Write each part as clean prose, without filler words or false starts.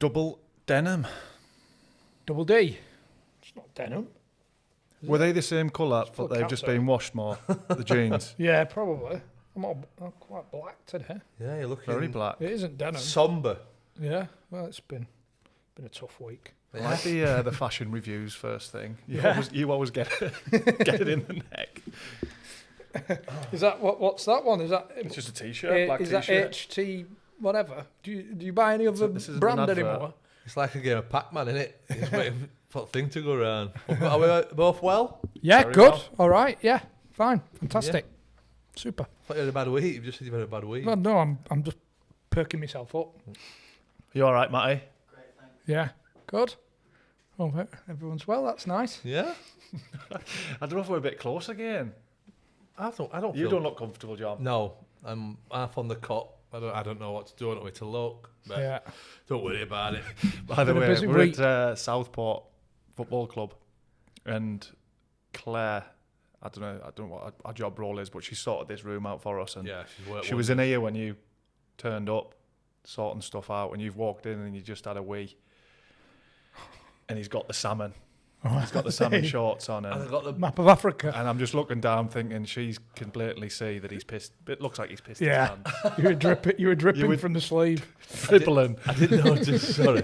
Double denim. Double D. It's not denim. Were they the same colour, but they've just been washed more, the jeans? Yeah, probably. I'm quite black today. Yeah, you're looking Very black. It isn't denim. somber. Yeah, well, it's been a tough week. I like the fashion reviews first thing. You always get it in the neck. Is that what's that one? Is that It's just a t-shirt, black is t-shirt. that HT whatever? Do you buy any other this isn't brand an advert. anymore? It's like a game of Pac-Man, isn't it? It's waiting for the thing to go around. Are we both well? Yeah, Very good. well. All right. Yeah, fine. Fantastic. Super. I thought you had a bad week. You've just said you've had a bad week. Well, no, I'm just perking myself up. You all right, Matty? Yeah, good. Oh, everyone's well. That's nice. Yeah? I don't know if we're a bit close again. I don't You feel... don't look comfortable, John. No, I'm half on the cot. I don't know what to do. I don't know where to look. But Yeah. don't worry about it. By the Been a way, busy we're week. at Southport Football Club, and Claire, I don't know what our job role is, but she sorted this room out for us, and Yeah, she's worked. she was in here when you turned up, sorting stuff out, and you've walked in and you just had a wee, and he's got the salmon. He's got the salmon shorts on, And I and, got the Map of Africa. and I'm just looking down, thinking she can blatantly see that he's pissed. It looks like he's pissed Yeah. his hands. You were dripping would- from the sleeve. Dribbling. I didn't notice. Sorry.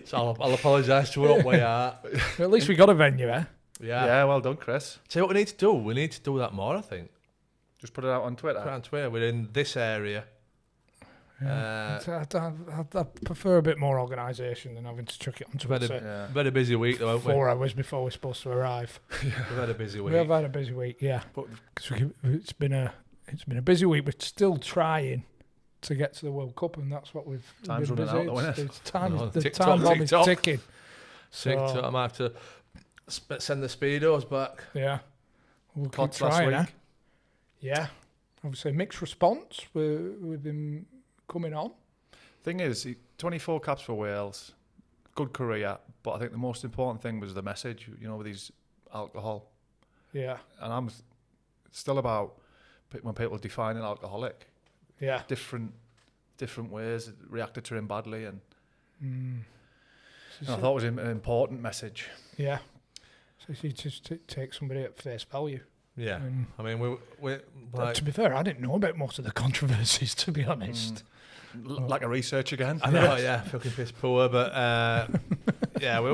So I'll apologise to her up way out. At least we got a venue, eh? Yeah. Yeah, well done, Chris. Tell you what we need to do. We need to do that more. I think. Just put it out on Twitter. Put it on Twitter. We're in this area. I prefer a bit more organisation than having to chuck it on We've had Twitter Yeah. Very busy week, though, haven't we? 4 hours before we're supposed to arrive. We've had a busy week. We have had a busy week, yeah. But 'Cause it's been a busy week. We're still trying to get to the World Cup, and that's what we've Time's been running busy. out, though, isn't it? It's time, No, the TikTok, time bomb is TikTok. ticking. Sick. So- So I might have to send the speedos back. Yeah, we'll keep Cots last trying. week. Eh? Yeah, obviously mixed response with him coming on. Thing is, 24 caps for Wales, good career, but I think the most important thing was the message, with his alcohol. Yeah, And I'm still about when people define an alcoholic, yeah. different ways, reacted to him badly, and Mm. I thought it was an important message. Yeah. So you just take somebody at face value. Yeah. And I mean, we're like, to be fair, I didn't know about most of the controversies, to be honest. Like a research again. I know, yeah, fucking piss poor, but yeah, we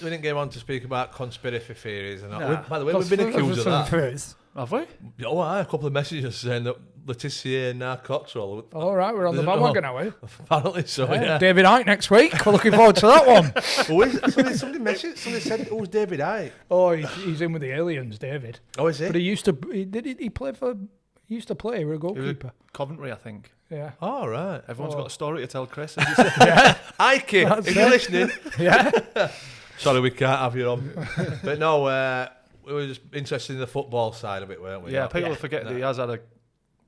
didn't get on to speak about conspiracy theories and that. Nah. By the way, we've been accused of that. Have we? Oh, I had a couple of messages saying that Laetitia and Narcots are all. All right, we're on the Didn't bandwagon, know. are we? Apparently so, yeah. David Icke next week. We're looking forward to that one. Somebody said it was David Icke. Oh, he's in with the aliens, David. Oh, is But it? he used to. He played for. He used to play. He was a It was goalkeeper. Coventry, I think. Yeah. Oh, right. Everyone's Oh. got a story to tell Chris. Ike, That's if you're it. listening. Yeah. Sorry, we can't have you on. But no, we were just interested in the football side of it, weren't we? Yeah, Not- people forget that he has had a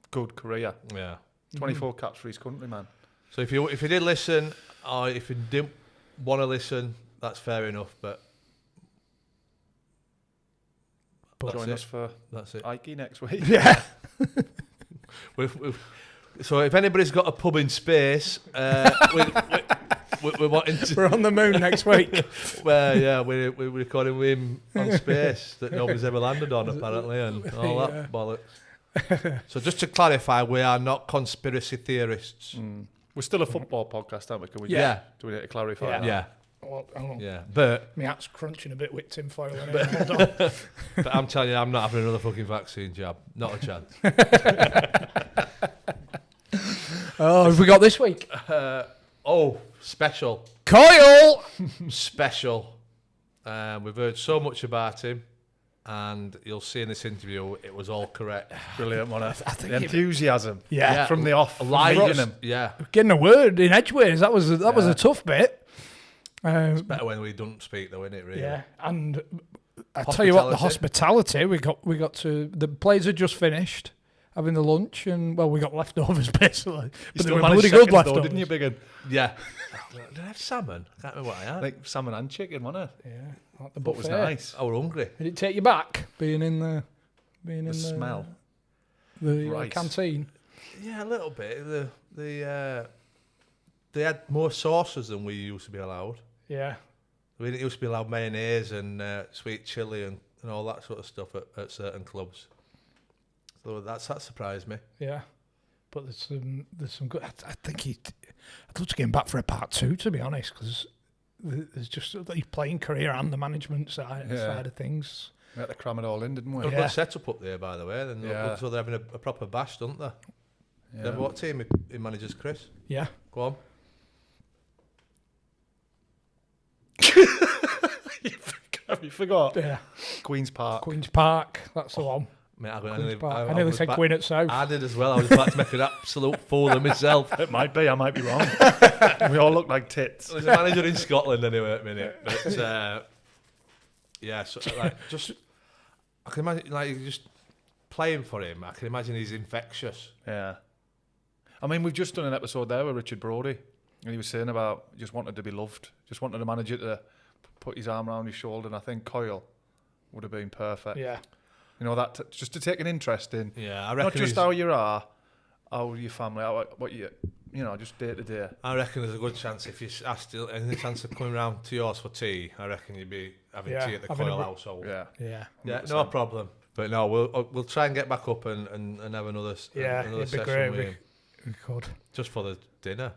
good career. Yeah. 24 caps for his country, man. So if you did listen, or if you didn't want to listen, that's fair enough. But Join us for that's it. Ike next week. Yeah. So if anybody's got a pub in space, we're wanting to. We're on the moon next week. Yeah, we're recording with him on space that nobody's ever landed on apparently, and all Yeah. that bollocks. So just to clarify, we are not conspiracy theorists. We're still a football podcast, aren't we? Can we Yeah. Do we need to clarify Yeah. that? Yeah, Well, hang on. yeah. But My hat's crunching a bit with tinfoil in it. Hold on. I'm telling you, I'm not having another fucking vaccine jab. Not a chance. Oh, have we got this week? Special. Coyle! Special. We've heard so much about him, and you'll see in this interview it was all correct. Brilliant, wasn't it? I think The enthusiasm. Yeah. From the off. Live, Meeting him. yeah. Getting a word in edgeways. That was a tough bit. Better when we don't speak, though, isn't it? Really. Yeah, and I tell you what, the hospitality we got to. The players had just finished having the lunch, and well, we got leftovers basically. But they were bloody good leftovers. didn't you, Biggin? Yeah. Did I have salmon? I can't remember what I had. Like salmon and chicken, wasn't it? Yeah, like the But it was buffet. nice. I was hungry. Did it take you back being in the Smell. the Right. canteen? Yeah, a little bit. The they had more sauces than we used to be allowed. Yeah. We didn't used to be allowed mayonnaise and sweet chilli and all that sort of stuff at certain clubs. So that surprised me. Yeah. But there's some good. I think I'd love to get him back for a part 2, to be honest, because there's just his playing career and the management side of things. We had to cram it all in, didn't we? They've got a setup up there, by the way. And so they're having a proper bash, don't they? Yeah. What team he manages, Chris? Yeah. Go on. You forgot? Yeah. Queen's Park. Queen's Park, that's the one. Mate, I nearly said Queen at South. I did as well. I was about to make an absolute fool of myself. It might be. I might be wrong. We all look like tits. There's a manager in Scotland anyway at the minute. But, yeah, so, like, just... I can imagine, like, just playing for him, I can imagine he's infectious. Yeah. I mean, we've just done an episode there with Richard Brodie, and he was saying about just wanted to be loved, just wanted a manager to put his arm around his shoulder, and I think Coyle would have been perfect. Yeah. You know, that just to take an interest in. Yeah, I reckon not just how you are, how your family, what you know, just day to day. I reckon there's a good chance if you asked any chance of coming round to yours for tea, I reckon you'd be having tea at the Coyle household. Yeah, no problem. But no, we'll try and get back up and have another it'd session be great. with him. We could. Just for the dinner,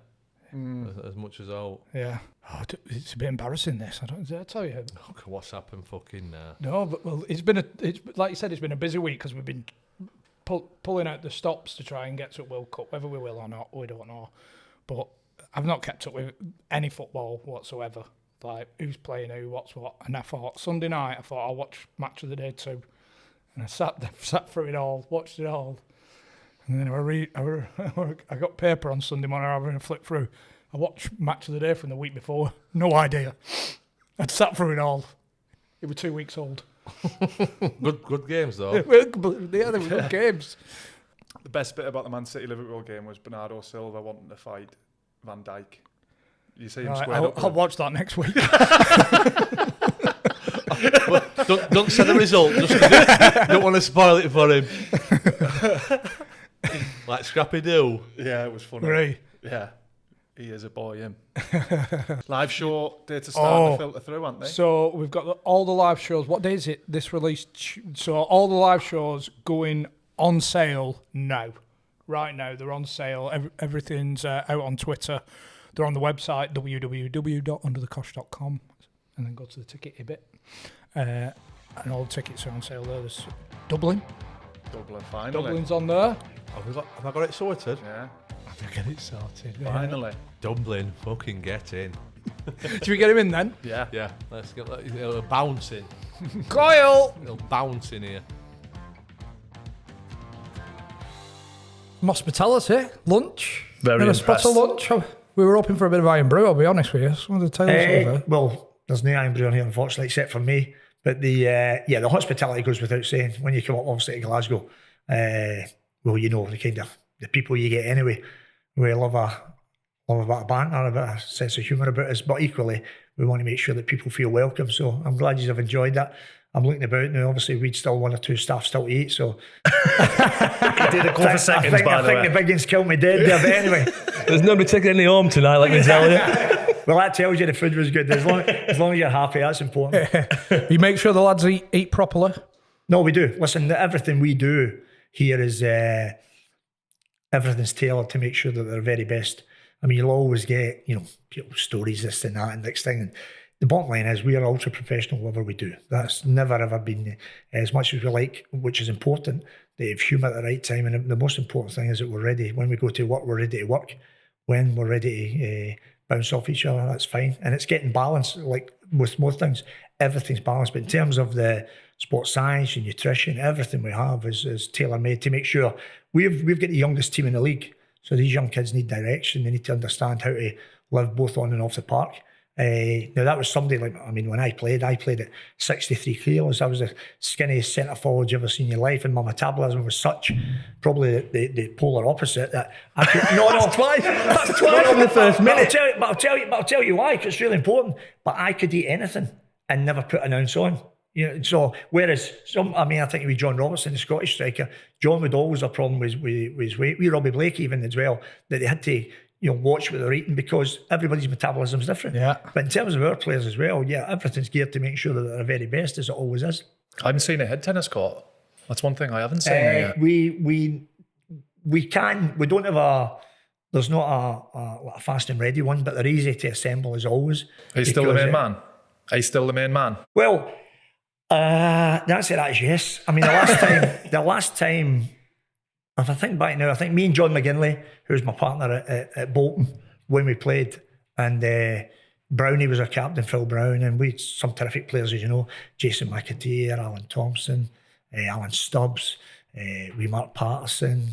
as much as all. Yeah. Oh, it's a bit embarrassing, this. Did I tell you? Oh, what's happened fucking now? No, but it's like you said, it's been a busy week because we've been pulling out the stops to try and get to World Cup, whether we will or not, we don't know. But I've not kept up with any football whatsoever. Like, who's playing who, what's what. And I thought, Sunday night, I'll watch Match of the Day 2. And I sat through it all, watched it all. And then I got paper on Sunday morning, I was going to flip through. I watched Match of the Day from the week before. No idea. I'd sat through it all. It was 2 weeks old. Good games, though. Yeah, they were good games. The best bit about the Man City Liverpool game was Bernardo Silva wanting to fight Van Dijk. You see him squared up. I'll watch that next week. Well, don't say the result, just because you don't want to spoil it for him. Like Scrappy Doo. Yeah, it was funny. Right. Yeah. He is a boy, him. Live show data starting to filter through, aren't they? So we've got all the live shows. What day is it? This released. So all the live shows going on sale now. Right now, they're on sale. Everything's out on Twitter. They're on the website, www.undrthecosh.com. And then go to the ticket bit. And all the tickets are on sale there. There's Dublin, finally. Dublin's on there. Have I got it sorted? Yeah. I get it sorted. Finally. Dublin, fucking get in. Should we get him in then? Yeah. Yeah, let's get it'll bounce in. Coyle! It'll bounce in here. Hospitality, lunch. Very in a spot of lunch. We were hoping for a bit of iron brew, I'll be honest with you. Some of the tales well, there's no iron brew on here, unfortunately, except for me. But the hospitality goes without saying. When you come up, obviously, to Glasgow, well, you know, the people you get anyway. We love a bit of banter, a bit of sense of humour about us, but equally, we want to make sure that people feel welcome. So I'm glad you have enjoyed that. I'm looking about now. Obviously, we'd still one or two staff still to eat. So He did it for seconds, by the way. I think the big ones killed me dead there. But anyway, there's nobody taking any home tonight, let me tell you. Well, that tells you the food was good. As long as you're happy, that's important. You make sure the lads eat properly. No, we do. Listen, everything we do here is everything's tailored to make sure that they're very best. I mean, you'll always get, people stories, this and that, and next thing. And the bottom line is we are ultra professional, whatever we do. That's never ever been as much as we like, which is important. They have humour at the right time, and the most important thing is that we're ready. When we go to work, we're ready to work. When we're ready to bounce off each other, that's fine. And it's getting balanced, like with most things. Everything's balanced, but in terms of the sports science and nutrition, everything we have is tailor-made to make sure we've got the youngest team in the league. So these young kids need direction. They need to understand how to live both on and off the park. Now that was somebody when I played at 63 kilos. I was the skinniest centre forward you ever seen in your life, and my metabolism was such, probably the polar opposite, that I could That's twice in the first minute. I'll tell you why, because it's really important. But I could eat anything and never put an ounce on. So whereas I think with John Robertson, the Scottish striker, John would always have a problem with his weight. We Robbie Blake even as well, that they had to watch what they're eating, because everybody's metabolism is different. Yeah. But in terms of our players as well, everything's geared to make sure that they're the very best, as it always is. I haven't seen a head tennis court. That's one thing I haven't seen yet. We don't have there's not a fast and ready one, but they're easy to assemble as always. Are you still the main man? Are you still the main man? Well, the answer to that is yes. I mean, the last time, if I think back now, I think me and John McGinley, who was my partner at Bolton when we played, and Brownie was our captain, Phil Brown, and we had some terrific players, as you know, Jason McAteer, Alan Thompson, Alan Stubbs, we Mark Patterson,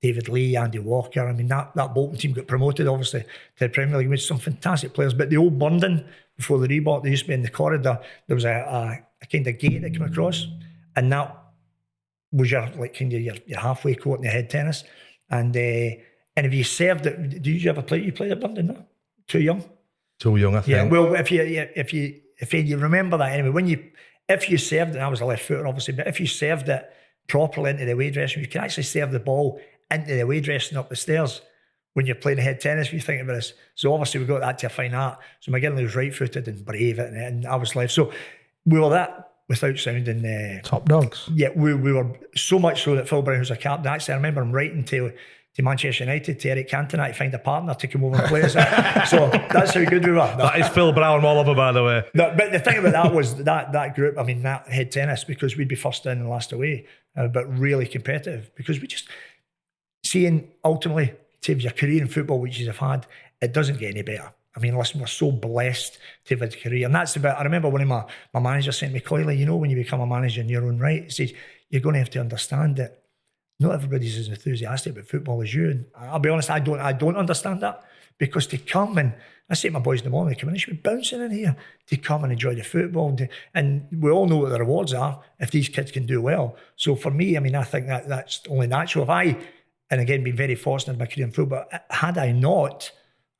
David Lee, Andy Walker. I mean, that Bolton team got promoted, obviously, to the Premier League with some fantastic players. But the old London, before the Reebok, they used to be in the corridor. There was a kind of gate that came across, and that was your halfway court in the head tennis. And if you served it, did you ever play? You played at London, no? Too young? Too young, I think. Yeah, well, if you remember that anyway, if you served it, I was a left footer obviously, but if you served it properly into the away dressing, you could actually serve the ball into the away dressing up the stairs when you're playing head tennis, if you think about this. So obviously we got that to a fine art. So McGinley was right-footed and brave, and I was left. So we were that, without sounding... Top dogs. Yeah, we were so much so that Phil Brown was a captain. Actually, I remember him writing to Manchester United, to Eric Cantona, to find a partner to come over and play us. So that's how good we were. That is Phil Brown all over, by the way. But the thing about that was that group, I mean, that head tennis, because we'd be first in and last away, but really competitive, because we just... Seeing ultimately, to have your career in football, which you've had, it doesn't get any better. I mean, listen, we're so blessed to have a career. And that's about, I remember one of my managers saying to me, Coyyyyyleeee, when you become a manager in your own right, he says, you're going to have to understand that not everybody's as enthusiastic about football as you. And I'll be honest, I don't understand that, because to come and, I say to my boys in the morning, they come in, they should be bouncing in here to come and enjoy the football. And we all know what the rewards are if these kids can do well. So for me, I mean, I think that's only natural. And again, been very fortunate in my career in football. Had I not,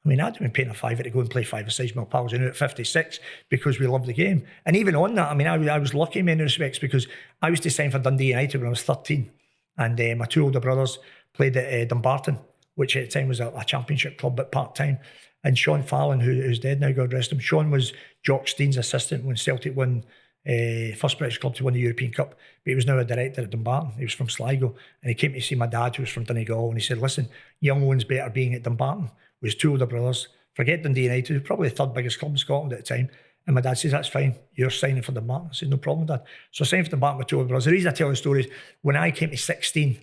I mean, I'd have been paying a fiver to go and play 5 or 6 with my pals at 56, because we loved the game. And even on that, I mean, I was lucky in many respects, because I was to sign for Dundee United when I was 13. And my 2 older brothers played at Dumbarton, which at the time was a championship club, but part-time. And Sean Fallon, who's dead now, God rest him, Sean was Jock Stein's assistant when Celtic won first British club to win the European Cup, but he was now a director at Dumbarton. He was from Sligo, and he came to see my dad, who was from Donegal, and he said, listen, young Owen's better being at Dumbarton with his 2 older brothers. Forget Dundee United, who was probably the 3rd biggest club in Scotland at the time. And my dad says, that's fine, you're signing for Dumbarton. I said, no problem, Dad. So I signed for Dumbarton with 2 older brothers. The reason I tell the story is, when I came to 16,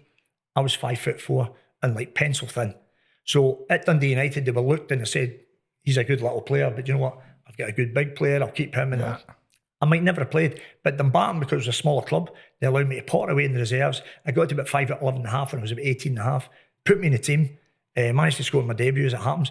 I was 5'4" and like pencil thin. So at Dundee United, they were looked and they said, he's a good little player, but you know what? I've got a good big player, I'll keep him. And I might never have played, but Dumbarton, because it was a smaller club, they allowed me to pot away in the reserves. I got to about 5'11" and a half when I was about 18 and a half, put me in the team, managed to score my debut as it happens,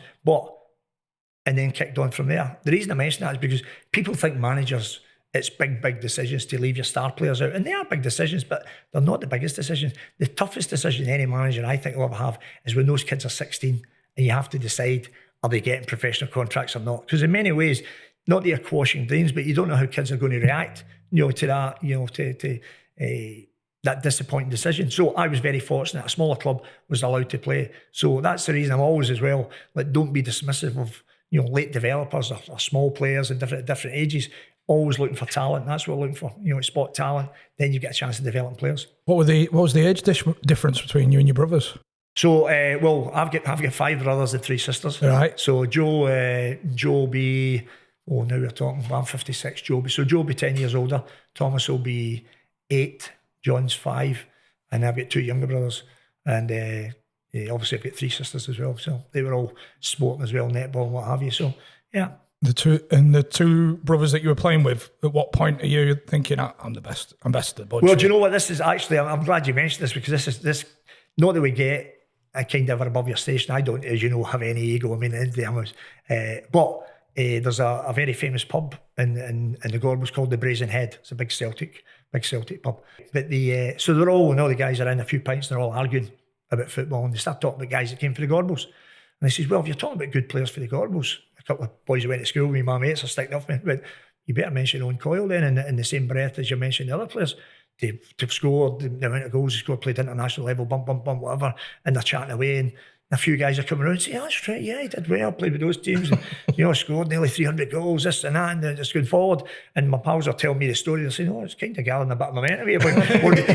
and then kicked on from there. The reason I mention that is because people think managers, it's big decisions to leave your star players out, and they are big decisions, but they're not the biggest decisions. The toughest decision any manager I think will ever have is when those kids are 16 and you have to decide, are they getting professional contracts or not? Because in many ways, not that you're quashing dreams, but you don't know how kids are going to react, to that, to that disappointing decision. So I was very fortunate. A smaller club was allowed to play. So that's the reason I'm always as well, like, don't be dismissive of, late developers or small players at different ages. Always looking for talent. That's what we're looking for. Spot talent. Then you get a chance to develop players. What was the age difference between you and your brothers? So, I've got 5 brothers and 3 sisters. Right. So Joe will be, now we're talking, I'm 56, Joe will be 10 years older. Thomas will be 8, John's 5, and I've got 2 younger brothers. And obviously I've got 3 sisters as well. So they were all sporting as well, netball and what have you. So, yeah. The 2 brothers that you were playing with, at what point are you thinking, I'm the best, I'm best of the bunch? Well, do you know what this is actually? I'm glad you mentioned this, because this not that we get a kind of above your station. I don't, as you know, have any ego. I mean, at the end of the day, but there's a very famous pub in the Gorbals called the Brazen Head. It's a big Celtic pub. But so they're all the guys are in a few pints and they're all arguing about football, and they start talking about guys that came for the Gorbals. And they says, well, if you're talking about good players for the Gorbals, a couple of boys who went to school with me, my mates are sticking up for me, but you better mention Owen Coyle then in the same breath as you mention the other players. They've scored the amount of goals they scored, played international level, whatever, and they're chatting away. And a few guys are coming around and saying, that's right, yeah, he did well, played with those teams, and, you know, scored nearly 300 goals, this and that, and it's going forward. And my pals are telling me the story. They're saying, oh, it's kind of gathering a bit of momentum here.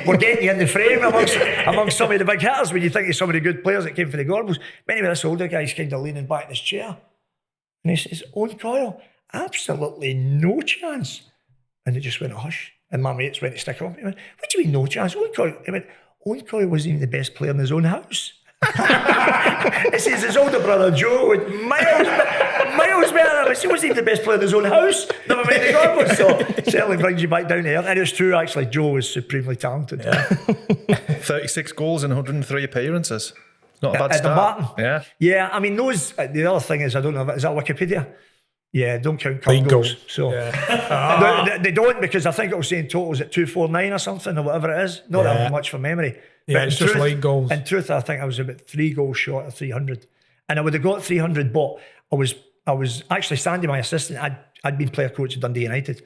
We're getting you in the frame amongst some of the big hitters when you think of some of the good players that came for the Gorbals. But anyway, this older guy's kind of leaning back in his chair. And he says, Owen Coyle, absolutely no chance. And it just went hush. And my mates went to stick up. He went, what do you mean no chance? Owen Coyle, he went, Owen Coyle wasn't even the best player in his own house. He says his older brother Joe was miles better. He wasn't even the best player in his own house. Never mind the Gorbals. So certainly brings you back down there. And it's true, actually, Joe was supremely talented. Yeah. 36 goals in 103 appearances. Not a bad at start. The Martin. Yeah. Yeah, I mean, those, the other thing is, I don't know, is that Wikipedia? Yeah, don't count cup goals. So they don't, because I think it was saying totals at 249 or something, or whatever it is. Not that much for memory. Yeah, But it's just league goals. In truth, I think I was about 3 goals short of 300. And I would have got 300, but I was actually Sandy, my assistant, I'd been player coach at Dundee United,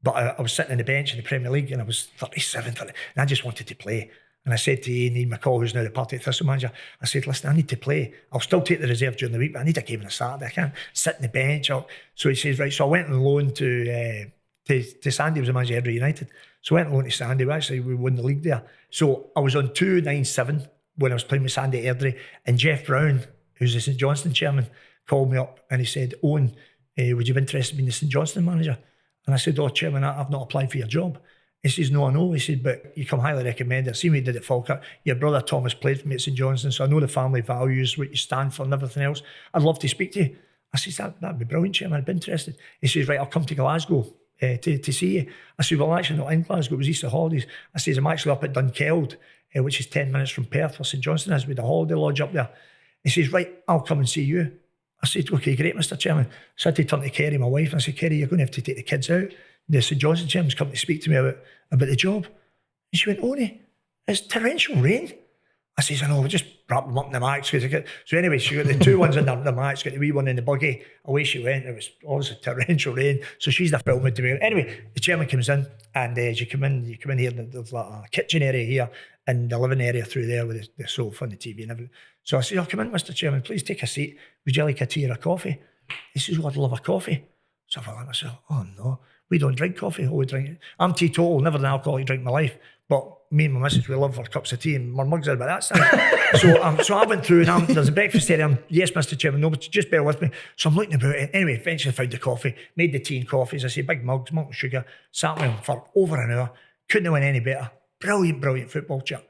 but I was sitting on the bench in the Premier League and I was 37, and I just wanted to play. And I said to Ian McCall, who's now the Partick Thistle manager, I said, listen, I need to play. I'll still take the reserve during the week, but I need a game on a Saturday. I can't sit on the bench. So he says, right. So I went on loan to Sandy, was the manager of Undr United. So I went on loan to Sandy. We won the league there. So I was on 297 when I was playing with Sandy Airdrie. And Jeff Brown, who's the St Johnstone chairman, called me up and he said, Owen, would you be interested in being the St Johnstone manager? And I said, oh, chairman, I've not applied for your job. He says, no, I know. He said, but you come highly recommended. I seen what you did at Falkirk. Your brother Thomas played for me at St Johnstone, so I know the family values, what you stand for and everything else. I'd love to speak to you. I says, that'd be brilliant, chairman. I'd be interested. He says, right, I'll come to Glasgow to see you. I said, well, actually not in Glasgow. It was Easter holidays. I says, I'm actually up at Dunkeld, which is 10 minutes from Perth, where St Johnstone is, with a holiday lodge up there. He says, right, I'll come and see you. I said, okay, great, Mr. Chairman. So I had to turn to Kerry, my wife, and I said, Kerry, you're going to have to take the kids out. The St Johnstone chairman's come to speak to me about the job. And she went, Oni, it's torrential rain. I says, I know, we just wrap them up in the max. So anyway, she got the 2 ones in the max, got the wee one in the buggy. Away she went. It was obviously torrential rain. So she's the filming to me. Anyway, the chairman comes in, and as you come in here, there's like a kitchen area here and the living area through there with the sofa and the TV and everything. So I said, come in, Mr. Chairman, please take a seat. Would you like a tea or a coffee? He says, well, I'd love a coffee. So I thought to myself, oh no. We don't drink coffee. Oh, we drink it. I'm teetotal, never an alcoholic drink in my life. But me and my missus, we love our cups of tea, and my mugs are about that size. So I went through, and there's a breakfast area. Yes, Mr. Chairman, no, but just bear with me. So I'm looking about it. Anyway, eventually found the coffee, made the tea and coffees. I say, big mugs, malt and sugar. Sat with him for over an hour. Couldn't have went any better. Brilliant football chat.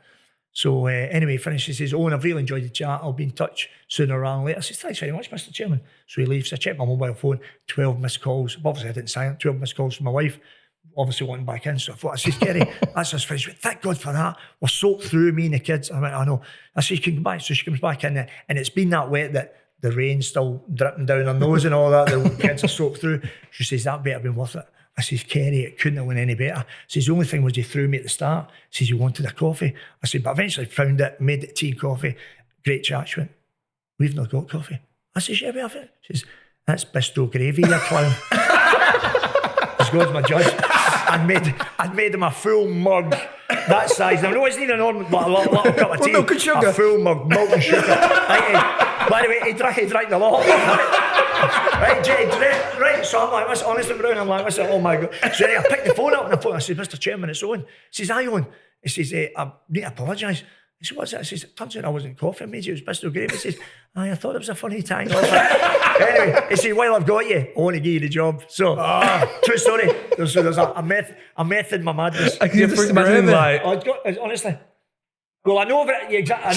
So anyway, he finished. He says, Owen, I've really enjoyed the chat. I'll be in touch sooner rather than later. I says, thanks very much, Mr. Chairman. So he leaves. I checked my mobile phone, 12 missed calls. Obviously, I didn't sign it. 12 missed calls from my wife. Obviously, wanting back in. So I thought, I says, Kerry, that's us finished. Thank God for that. We're soaked through, me and the kids. I went, I know. I said, you can come back. So she comes back in, and it's been that wet that the rain's still dripping down her nose and all that. The kids are soaked through. She says, that better been worth it. I says, Kerry, it couldn't have went any better. I says, the only thing was you threw me at the start. I says, you wanted a coffee. I said, but eventually found it, made it tea and coffee. Great chat. She went, we've not got coffee. I says, yeah, we have it. She says, that's Bisto gravy, you clown. As God's my judge. I'd made him a full mug that size. Now, it wasn't even an ordinary, but a little cup of tea. Milk and sugar. A full mug, milk and sugar. By the way, he drank the lot. Right, so I'm like, honestly, Brown, I'm like, oh my God. So anyway, I picked the phone up and I said, Mr. Chairman, it's Owen. He says, Owen. He says, I need to apologise. He said, what's that? I says, it turns out I wasn't coffee, mate. It was Bisto Gravy. He says, I thought it was a funny time. Anyway, he said, while I've got you, I want to give you the job. So, true story. There's a method in my madness. I can just imagine like... honestly. Well, I know of it. Exactly.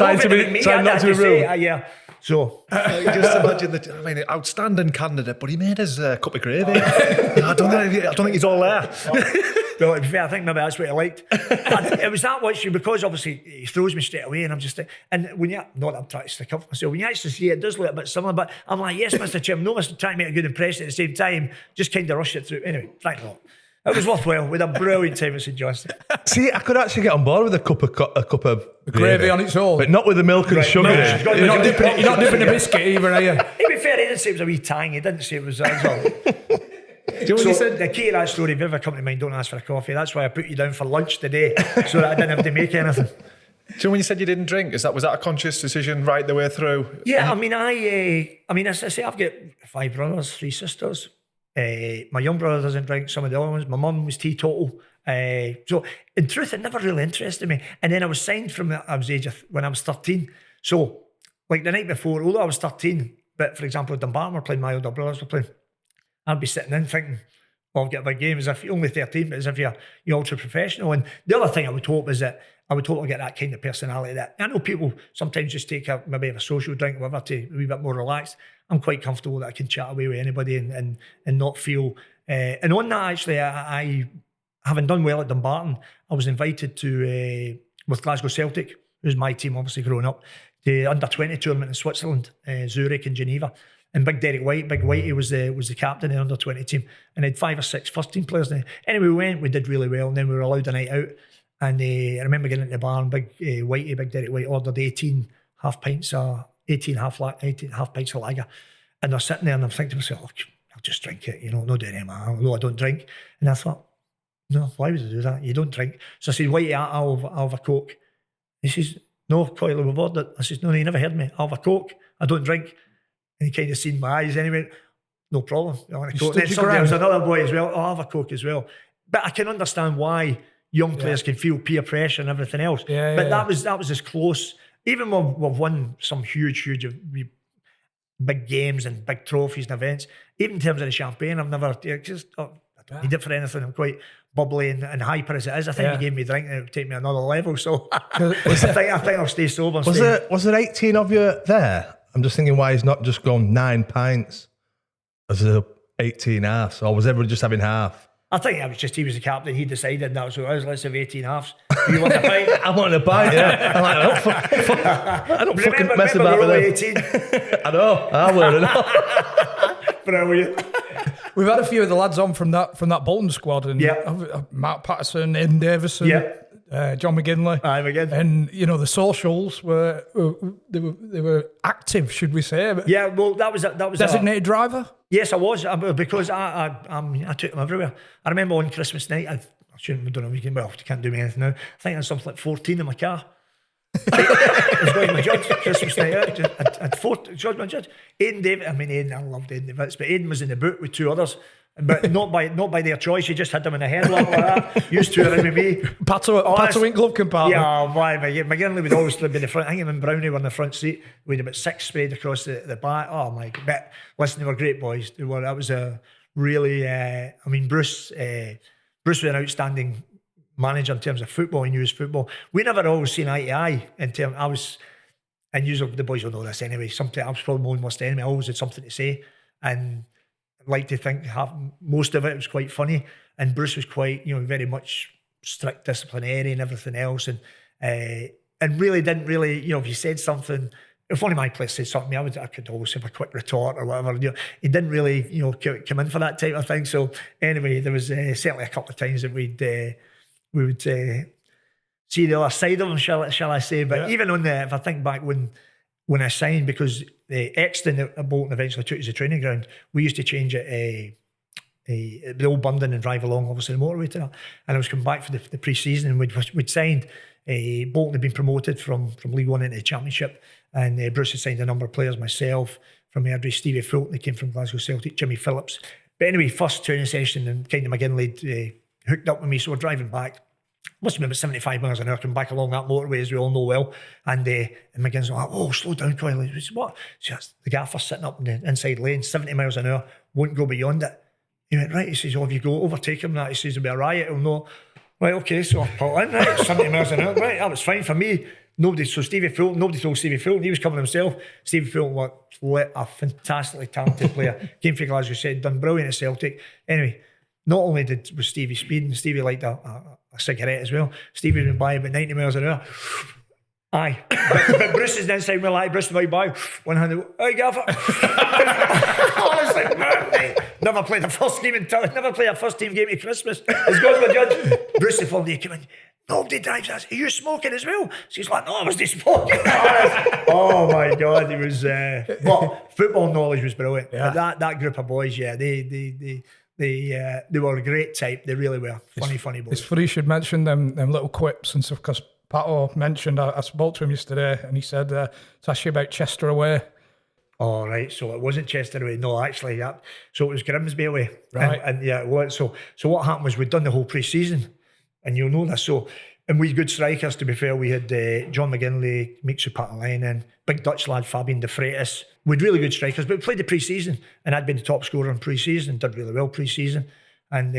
Trying not to be rude. Yeah. So, just imagine outstanding candidate, but he made his cup of gravy. I don't think he's all there. Well, to be fair, I think maybe that's what I liked. It was that much, because obviously he throws me straight away, and I'm just and when you, not that I'm trying to stick up for myself, when you actually see it, it does look a bit similar, but I'm like, yes, Mr. Chairman, no, Mr. trying to make a good impression at the same time, just kind of rush it through. Anyway, thank God. It was worthwhile. We had a brilliant time at St Johnstone. See, I could actually get on board with a cup of gravy on its own, but not with the milk and sugar. No, you're not dipping a biscuit either, are you? To be fair, he didn't say it was a wee tang. He didn't say it was that. Do you know what he said? The key to that story, if you ever come to mind, don't ask for a coffee. That's why I put you down for lunch today, so that I didn't have to make anything. So when you said you didn't drink, was that a conscious decision right the way through? Yeah, I mean, as I say, I've got 5 brothers, 3 sisters. My young brother doesn't drink. Some of the other ones. My mum was teetotal. So in truth, it never really interested me. And then I was signed from when I was 13. So like the night before, although I was 13, but for example, Dumbarton were playing, my older brothers were playing, I'd be sitting in thinking, well, I'll get a big game, as if you're only 13, but as if you're ultra professional. And the other thing I would hope is that I would hope I get that kind of personality that I know people sometimes just take maybe a social drink or whatever to a wee bit more relaxed. I'm quite comfortable that I can chat away with anybody and not feel. And on that, actually, I having done well at Dumbarton, I was invited to with Glasgow Celtic, who's my team, obviously growing up, the under-20 tournament in Switzerland, Zurich and Geneva. And Big Whitey was the captain of the under-20 team, and had 5 or 6 first-team players there. Anyway, we went, we did really well, and then we were allowed a night out. And I remember getting into the bar, and Big Derek White ordered 18 half pints of lager. And I was sitting there, and I'm thinking to myself, I'll just drink it, no doing it, man. No, I don't drink. And I thought, no, why would I do that? You don't drink. So I said, Whitey, I'll have a Coke. He says, no, Coyle, we've ordered. I says, no, you never heard me. I'll have a Coke. I don't drink. And he kind of seen my eyes anyway. No problem. I want a Coke. Then there was another boy as well. I'll have a Coke as well. But I can understand why young players can feel peer pressure and everything else. But that was as close. Even when we've won some huge big games and big trophies and events, even in terms of the champagne, I've never I don't need it for anything. I'm quite bubbly and hyper as it is. I think he gave me a drink and it would take me another level. So I think I'll stay sober. Was there 18 of you there? I'm just thinking why he's not just gone 9 pints as a 18 halves, or was everyone just having half? I think it was just he was the captain. He decided that was what it was. Let's have 18 halves. You want a pint? I want a pint. Yeah. I'm like, I don't fucking mess about with them. 18. I know. I would. Brilliant. We've had a few of the lads on from that Bolton squad, and Matt Patterson, Aidan Davison, John McGinley, and the socials were they were active, should we say? Yeah, well, that was designated driver. Yes, I was, because I took them everywhere. I remember on Christmas night, I don't know, you can't do me anything now. I think I had something like 14 in my car. I was going to my judge Christmas night out. I'd 14, judge my judge. Aidan, I loved Aidan Davids, but Aidan was in the boot with 2 others. But not by their choice. You just had them in a headlock like that. Used to it with me. Pato in glove compartment. Yeah, why? McGinley would always be the front. I think him and Brownie were in the front seat. We had about 6 sprayed across the back. Oh my God! But listen, they were great boys. They were. That was a really. Bruce was an outstanding manager in terms of football. He knew his football. We never always seen eye to eye in terms. And usually the boys will know this anyway. Sometimes I was probably my own worst enemy. I always had something to say, and like to think most of it was quite funny, and Bruce was quite very much strict disciplinary and everything else, and really didn't if you said something, if one of my players said something to me, I could always have a quick retort or whatever. He didn't really come in for that type of thing. So anyway, there was certainly a couple of times that we would see the other side of him, shall I say? But even on if I think back when I signed, because Exton at Bolton eventually took us to the training ground, we used to change it the old Bundon and drive along, obviously the motorway to that. And I was coming back for the pre-season, and we'd signed. Bolton had been promoted from League One into the Championship, and Bruce had signed a number of players. Myself from Airdrie, Stevie Fulton, that came from Glasgow Celtic, Jimmy Phillips. But anyway, first training session, and kind of McGinley hooked up with me, so we're driving back. Must have been about 75 miles an hour coming back along that motorway, as we all know well. And McGinn's like, oh, slow down, Coyle. He said, what? So the gaffer sitting up in the inside lane, 70 miles an hour, won't go beyond it. He went, right. He says, oh, if you go overtake him, he says, there'll be a riot. He'll know. Right, okay, so I pulled in, right, 70 miles an hour. Right, that was fine for me. Nobody told Stevie Fulton. He was coming himself. Stevie Fulton was a fantastically talented player. Came from Glasgow, said, done brilliant at Celtic. Anyway, not only was Stevie speeding, Stevie liked a cigarette as well. Stevie went by about 90 miles an hour. Aye. But Bruce is inside me like, Bruce went by, one hand, hey, Gaffer. Honestly, man, never played a first team game at Christmas. As goes my judge. Bruce the following day came in, nobody drives us. Are you smoking as well? She's like, no, I was just smoking. Oh my God, it was. But football knowledge was brilliant. Yeah. That group of boys, they were a great type. They really were funny boys. It's funny you should mention them little quips and stuff, because Pato mentioned, I spoke to him yesterday, and he said to ask you about Chester away. Oh, right. So it wasn't Chester away. No, actually, so it was Grimsby away. Right. And yeah, it was. So what happened was we'd done the whole pre-season, and you'll know this. So, and we had good strikers, to be fair. We had John McGinley, Miksu Patalainen, big Dutch lad, Fabian de Freitas. We had really good strikers, but we played the pre-season, and I'd been the top scorer in pre-season, did really well pre-season. And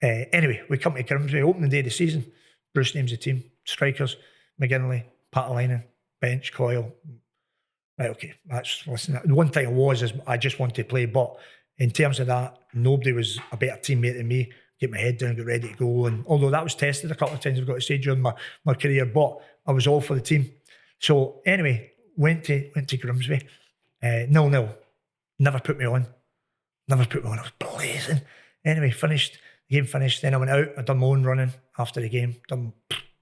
anyway, we come to Grimsby, opening day of the season. Bruce names the team, strikers, McGinley, Patalainen, bench, Coyle. Right, okay, listen. The one thing is I just wanted to play, but in terms of that, nobody was a better teammate than me. Get my head down, get ready to go. And although that was tested a couple of times, I've got to say, during my career, but I was all for the team. So anyway, went to Grimsby, 0-0. Never put me on. I was blazing. Anyway, the game finished. Then I went out. I done my own running after the game. Done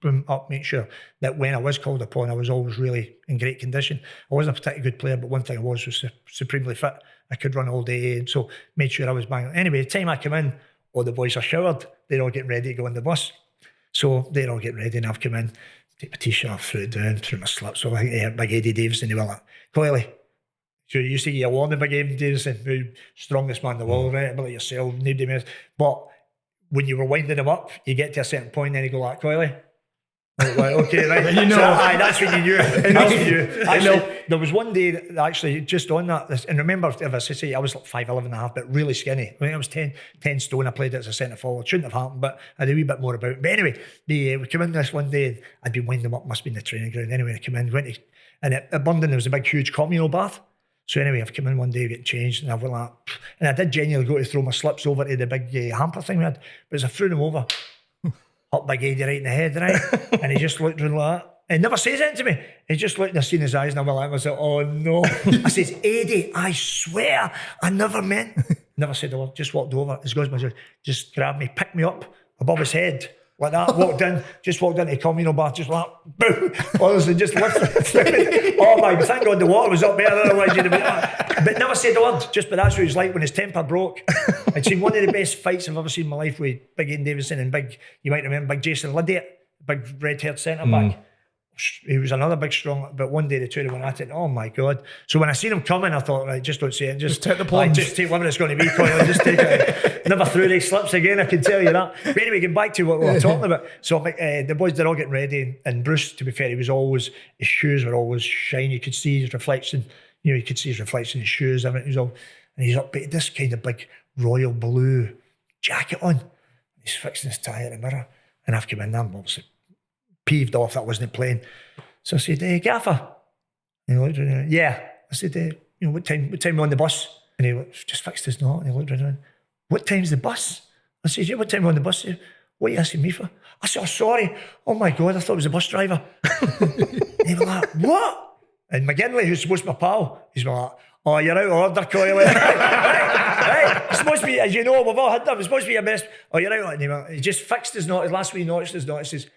boom up, make sure that when I was called upon, I was always really in great condition. I wasn't a particularly good player, but one thing I was supremely fit. I could run all day, and so made sure I was banging. Anyway, the time I come in, all the boys are showered. They're all getting ready to go on the bus. So they're all getting ready, and I've come in, take my t-shirt off, threw it down, threw my slips. So I think big Eddie Davison, they were like, Coyyyyyleeee. So you see your warning, big Eddie Davison, the strongest man in the world, right? About yourself, nobody else. But when you were winding him up, you get to a certain point, then you go like, Coyyyyyleeee. Like, okay, right. You know. So, that's when you knew. That's when you knew. Actually, there was one day that actually just on that, and remember, if I say I was like 5'11" and a half, but really skinny. I think I was 10 stone. I played it as a centre forward. Shouldn't have happened, but I had a wee bit more about it. But anyway, we came in this one day, and I'd been winding them up, must have been the training ground. Anyway, I came in, and at Bundon there was a big, huge communal bath. So anyway, I've come in one day, getting changed, and I went like, and I did genuinely go to throw my slips over to the big hamper thing we had, but as I threw them over, hit big Eddie right in the head, right? And he just looked around like that. He never says anything to me. He just looked and I seen his eyes and I went like, I said, oh no. I says, Eddie, I swear, I never meant. Never said a word, just walked over. His goes, just grabbed me, picked me up above his head. Like that, walked into the communal bath, just like, boom, honestly, just lifted. Oh my, thank God the water was up there, otherwise you'd have been, but never said a word, but that's what he was like when his temper broke. I'd seen one of the best fights I've ever seen in my life with big Ian Davison and you might remember, big Jason Lydiate, big red-haired centre-back. He was another big strong, but one day the two of them went at it. Oh my God. So when I seen him coming, I thought, right, just don't say it. Just take the plunge. Just take whatever it's going to be, Coyle. Just take it. Never threw these slips again, I can tell you that. But anyway, getting back to what we were talking about. So the boys, they're all getting ready. And Bruce, to be fair, his shoes were always shiny. You could see his reflection. You could see his reflection in his shoes. Everything was all, and he's up, but this kind of big royal blue jacket on. He's fixing his tie in the mirror. And I've come in, I'm obviously peeved off that I wasn't playing. So I said, hey, Gaffer. And he looked around. Yeah. I said, what time are we on the bus? And he just fixed his knot and he looked around. What time's the bus? I said, yeah, what time are we on the bus? He said, what are you asking me for? I said, oh, sorry. Oh my God, I thought it was a bus driver. And he was like, what? And McGinley, who's supposed to be my pal, he's like, oh, you're out of order, Coyyyyyleeee. right. It's supposed to be, as you know, we've all had them, it's supposed to be your best. Oh, you're out of order. He just fixed his knot. His last week he notched his knot. He says,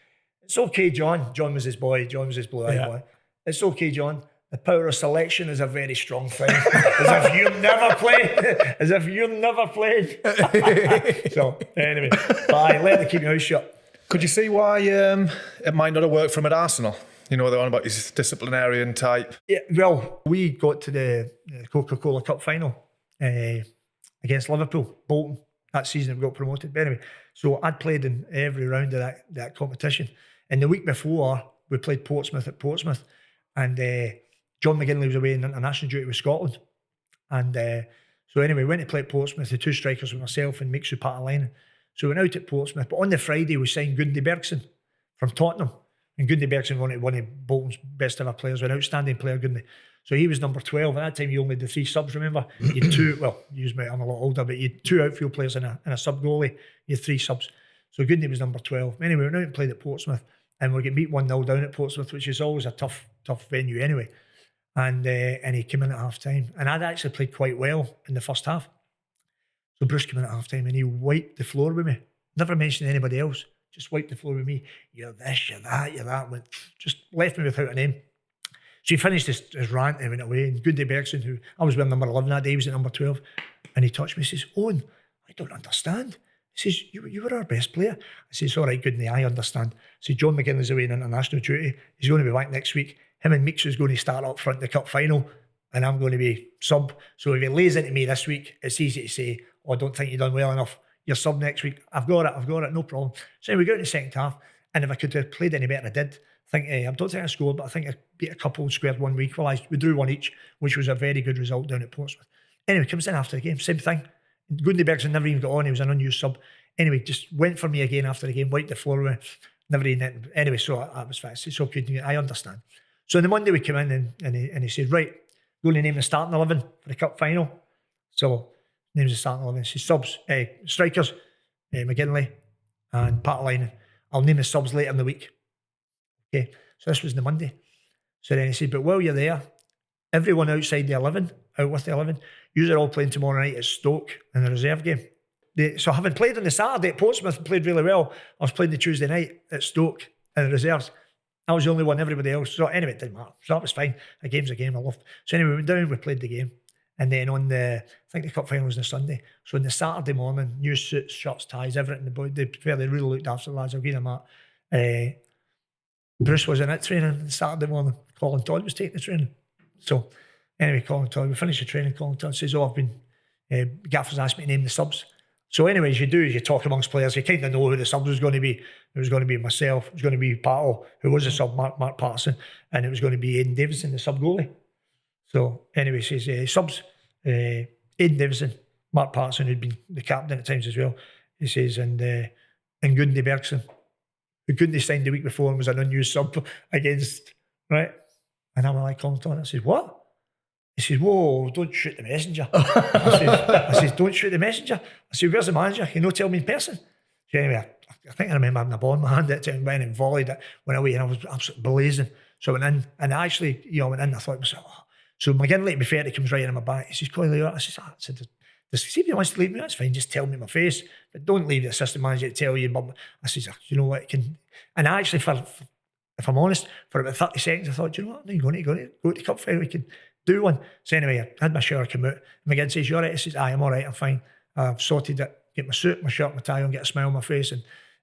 it's okay, John. John was his boy. John was his blue-eyed boy. It's okay, John. The power of selection is a very strong thing. As if you've never played. As if you've never played. So, anyway. But let the keep your house shut. Could you see why it might not have worked for him at Arsenal? You know, they're on about his disciplinarian type. Yeah, well, we got to the Coca-Cola Cup final against Liverpool, Bolton. That season we got promoted. But anyway, so I'd played in every round of that competition. And the week before, we played Portsmouth at Portsmouth. And John McGinley was away in international duty with Scotland. And so anyway, we went to play at Portsmouth. The two strikers were myself and Miksu Patalainen. So we went out at Portsmouth. But on the Friday, we signed Gundy Bergson from Tottenham. And Gundy Bergson one of Bolton's best ever players, an outstanding player, Gundy. So he was number 12. At that time, you only had the 3 subs, remember? You had 2, well, I'm a lot older, but you had 2 outfield players and a sub goalie. You had 3 subs. So Gundy was number 12. Anyway, we went out and played at Portsmouth. And we're getting beat 1-0 down at Portsmouth, which is always a tough venue anyway. And he came in at half time. And I'd actually played quite well in the first half. So Bruce came in at half time and he wiped the floor with me. Never mentioned anybody else. Just wiped the floor with me. You're this, you're that. Just left me without a name. So he finished his rant and went away. And Gundy Bergson, who I was wearing number 11 that day, he was at number 12. And he touched me and says, Owen, I don't understand. He says, you were our best player. I says, all right, good, I understand. I says, John McGinley's away in international duty. He's going to be back next week. Him and Meeks is going to start up front in the cup final, and I'm going to be sub. So if he lays into me this week, it's easy to say, oh, I don't think you've done well enough. You're sub next week. I've got it, no problem. So we got in the second half, and if I could have played any better, I did. I don't think I scored, but I think I beat a couple, squared one, we equalised. We drew one each, which was a very good result down at Portsmouth. Anyway, comes in after the game, same thing. Gundy never even got on, he was an unused sub. Anyway, just went for me again after the game, wiped the floor with me, never even. Anyway, so that was fast. It's okay, I understand. So on the Monday we came in and he said, right, going to name the starting 11 for the cup final. So names the starting 11. He says, subs, strikers, McGinley and Pat Linen. I'll name the subs later in the week. Okay, so this was the Monday. So then he said, but while you're there, everyone outside the 11, out with the 11, you're all playing tomorrow night at Stoke in the reserve game. So having played on the Saturday at Portsmouth and played really well, I was playing the Tuesday night at Stoke in the reserves. I was the only one, everybody else. So anyway, it didn't matter. So that was fine. A game's a game, I loved. So anyway, we went down, we played the game. And then on I think the cup final was on the Sunday. So on the Saturday morning, new suits, shirts, ties, everything. They really looked after the lads. I'll give them that. Bruce was in it training on Saturday morning. Colin Todd was taking the training. So anyway, Colin Todd, we finished the training. Colin Todd says, I've been, Gaffer's asked me to name the subs. So anyway, as you do, as you talk amongst players, you kind of know who the subs was going to be. It was going to be myself, it was going to be Pato, who was a sub, Mark Patterson, and it was going to be Aidan Davison, the sub goalie. So anyway, he says, subs, Aidan Davison, Mark Patterson, who'd been the captain at times as well. He says, and Gundy Bergson, who Gundy signed the week before and was an unused sub against, right? And I'm like, Colin Todd, I says, what? He says, whoa, don't shoot the messenger. I says, don't shoot the messenger. I said, where's the manager? Can you not tell me in person? So anyway, I think I remember having a ball in my hand at the time, went and volleyed it, went away, and I was absolutely blazing. So I went in, and I actually, went in, I thought to myself, oh. So McGinley, to be fair, he comes right in my back. He says, Coyyyyyleeee, I said, see if he wants to leave me, that's fine, just tell me in my face, but don't leave the assistant manager to tell you. But I says, you know what, and I actually, if I'm honest, for about 30 seconds, I thought, you know what, I'm going to go to the cup final, we can do one. So anyway, I had my shower come out. McGinn says, you all right? I says, aye, I'm all right, I'm fine. I've sorted it, get my suit, my shirt, my tie on, get a smile on my face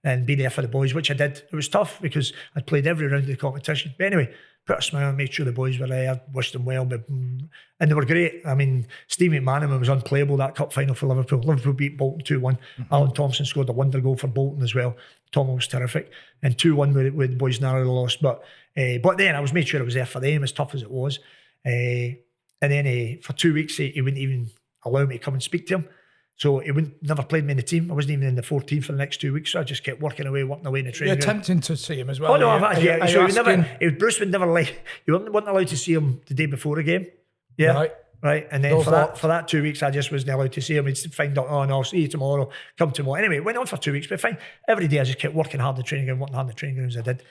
and be there for the boys, which I did. It was tough because I'd played every round of the competition. But anyway, put a smile on, made sure the boys were there, wished them well. And they were great. I mean, Steve McManaman was unplayable that cup final for Liverpool. Liverpool beat Bolton 2-1. Alan Thompson scored a wonder goal for Bolton as well. Tom was terrific. And 2-1 with the boys narrowly lost. But then I was made sure I was there for them, as tough as it was. And then for 2 weeks, he wouldn't even allow me to come and speak to him. So he never played me in the team. I wasn't even in the 14 for the next 2 weeks. So I just kept working away in the training. You're attempting to see him as well. Oh, no, so Bruce would never he wasn't allowed to see him the day before a game. Yeah. Right. And then for that 2 weeks, I just wasn't allowed to see him. He'd find out, oh, no, I'll see you tomorrow, come tomorrow. Anyway, it went on for 2 weeks, but fine. Every day I just kept working hard in the training ground, working hard in the training grounds I did.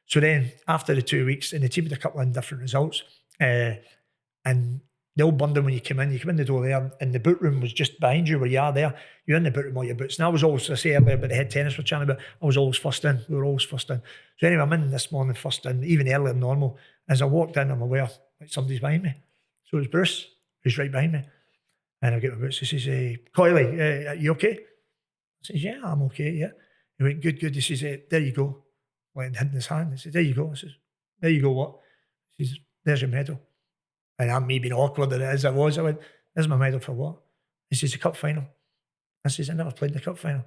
So then after the 2 weeks, and the team had a couple of different results, and the old London, when you come in the door there, and the boot room was just behind you where you are there. You're in the boot room, all your boots. And I was always, I say earlier about the head tennis we're chatting about, I was always first in. We were always first in. So anyway, I'm in this morning first in, even earlier than normal. As I walked in, I'm aware like somebody's behind me. So it's Bruce, who's right behind me. And I get my boots. He says, Coyyyyyleeee, are you okay? I says, yeah, I'm okay, yeah. He went, good. He says, there you go. Went and hid in his hand. He says, there you go. I says, there you go, what? He says, there's your medal. And I'm me being awkward as I was. I went, there's my medal for what? He says, the cup final. I says, I never played the cup final.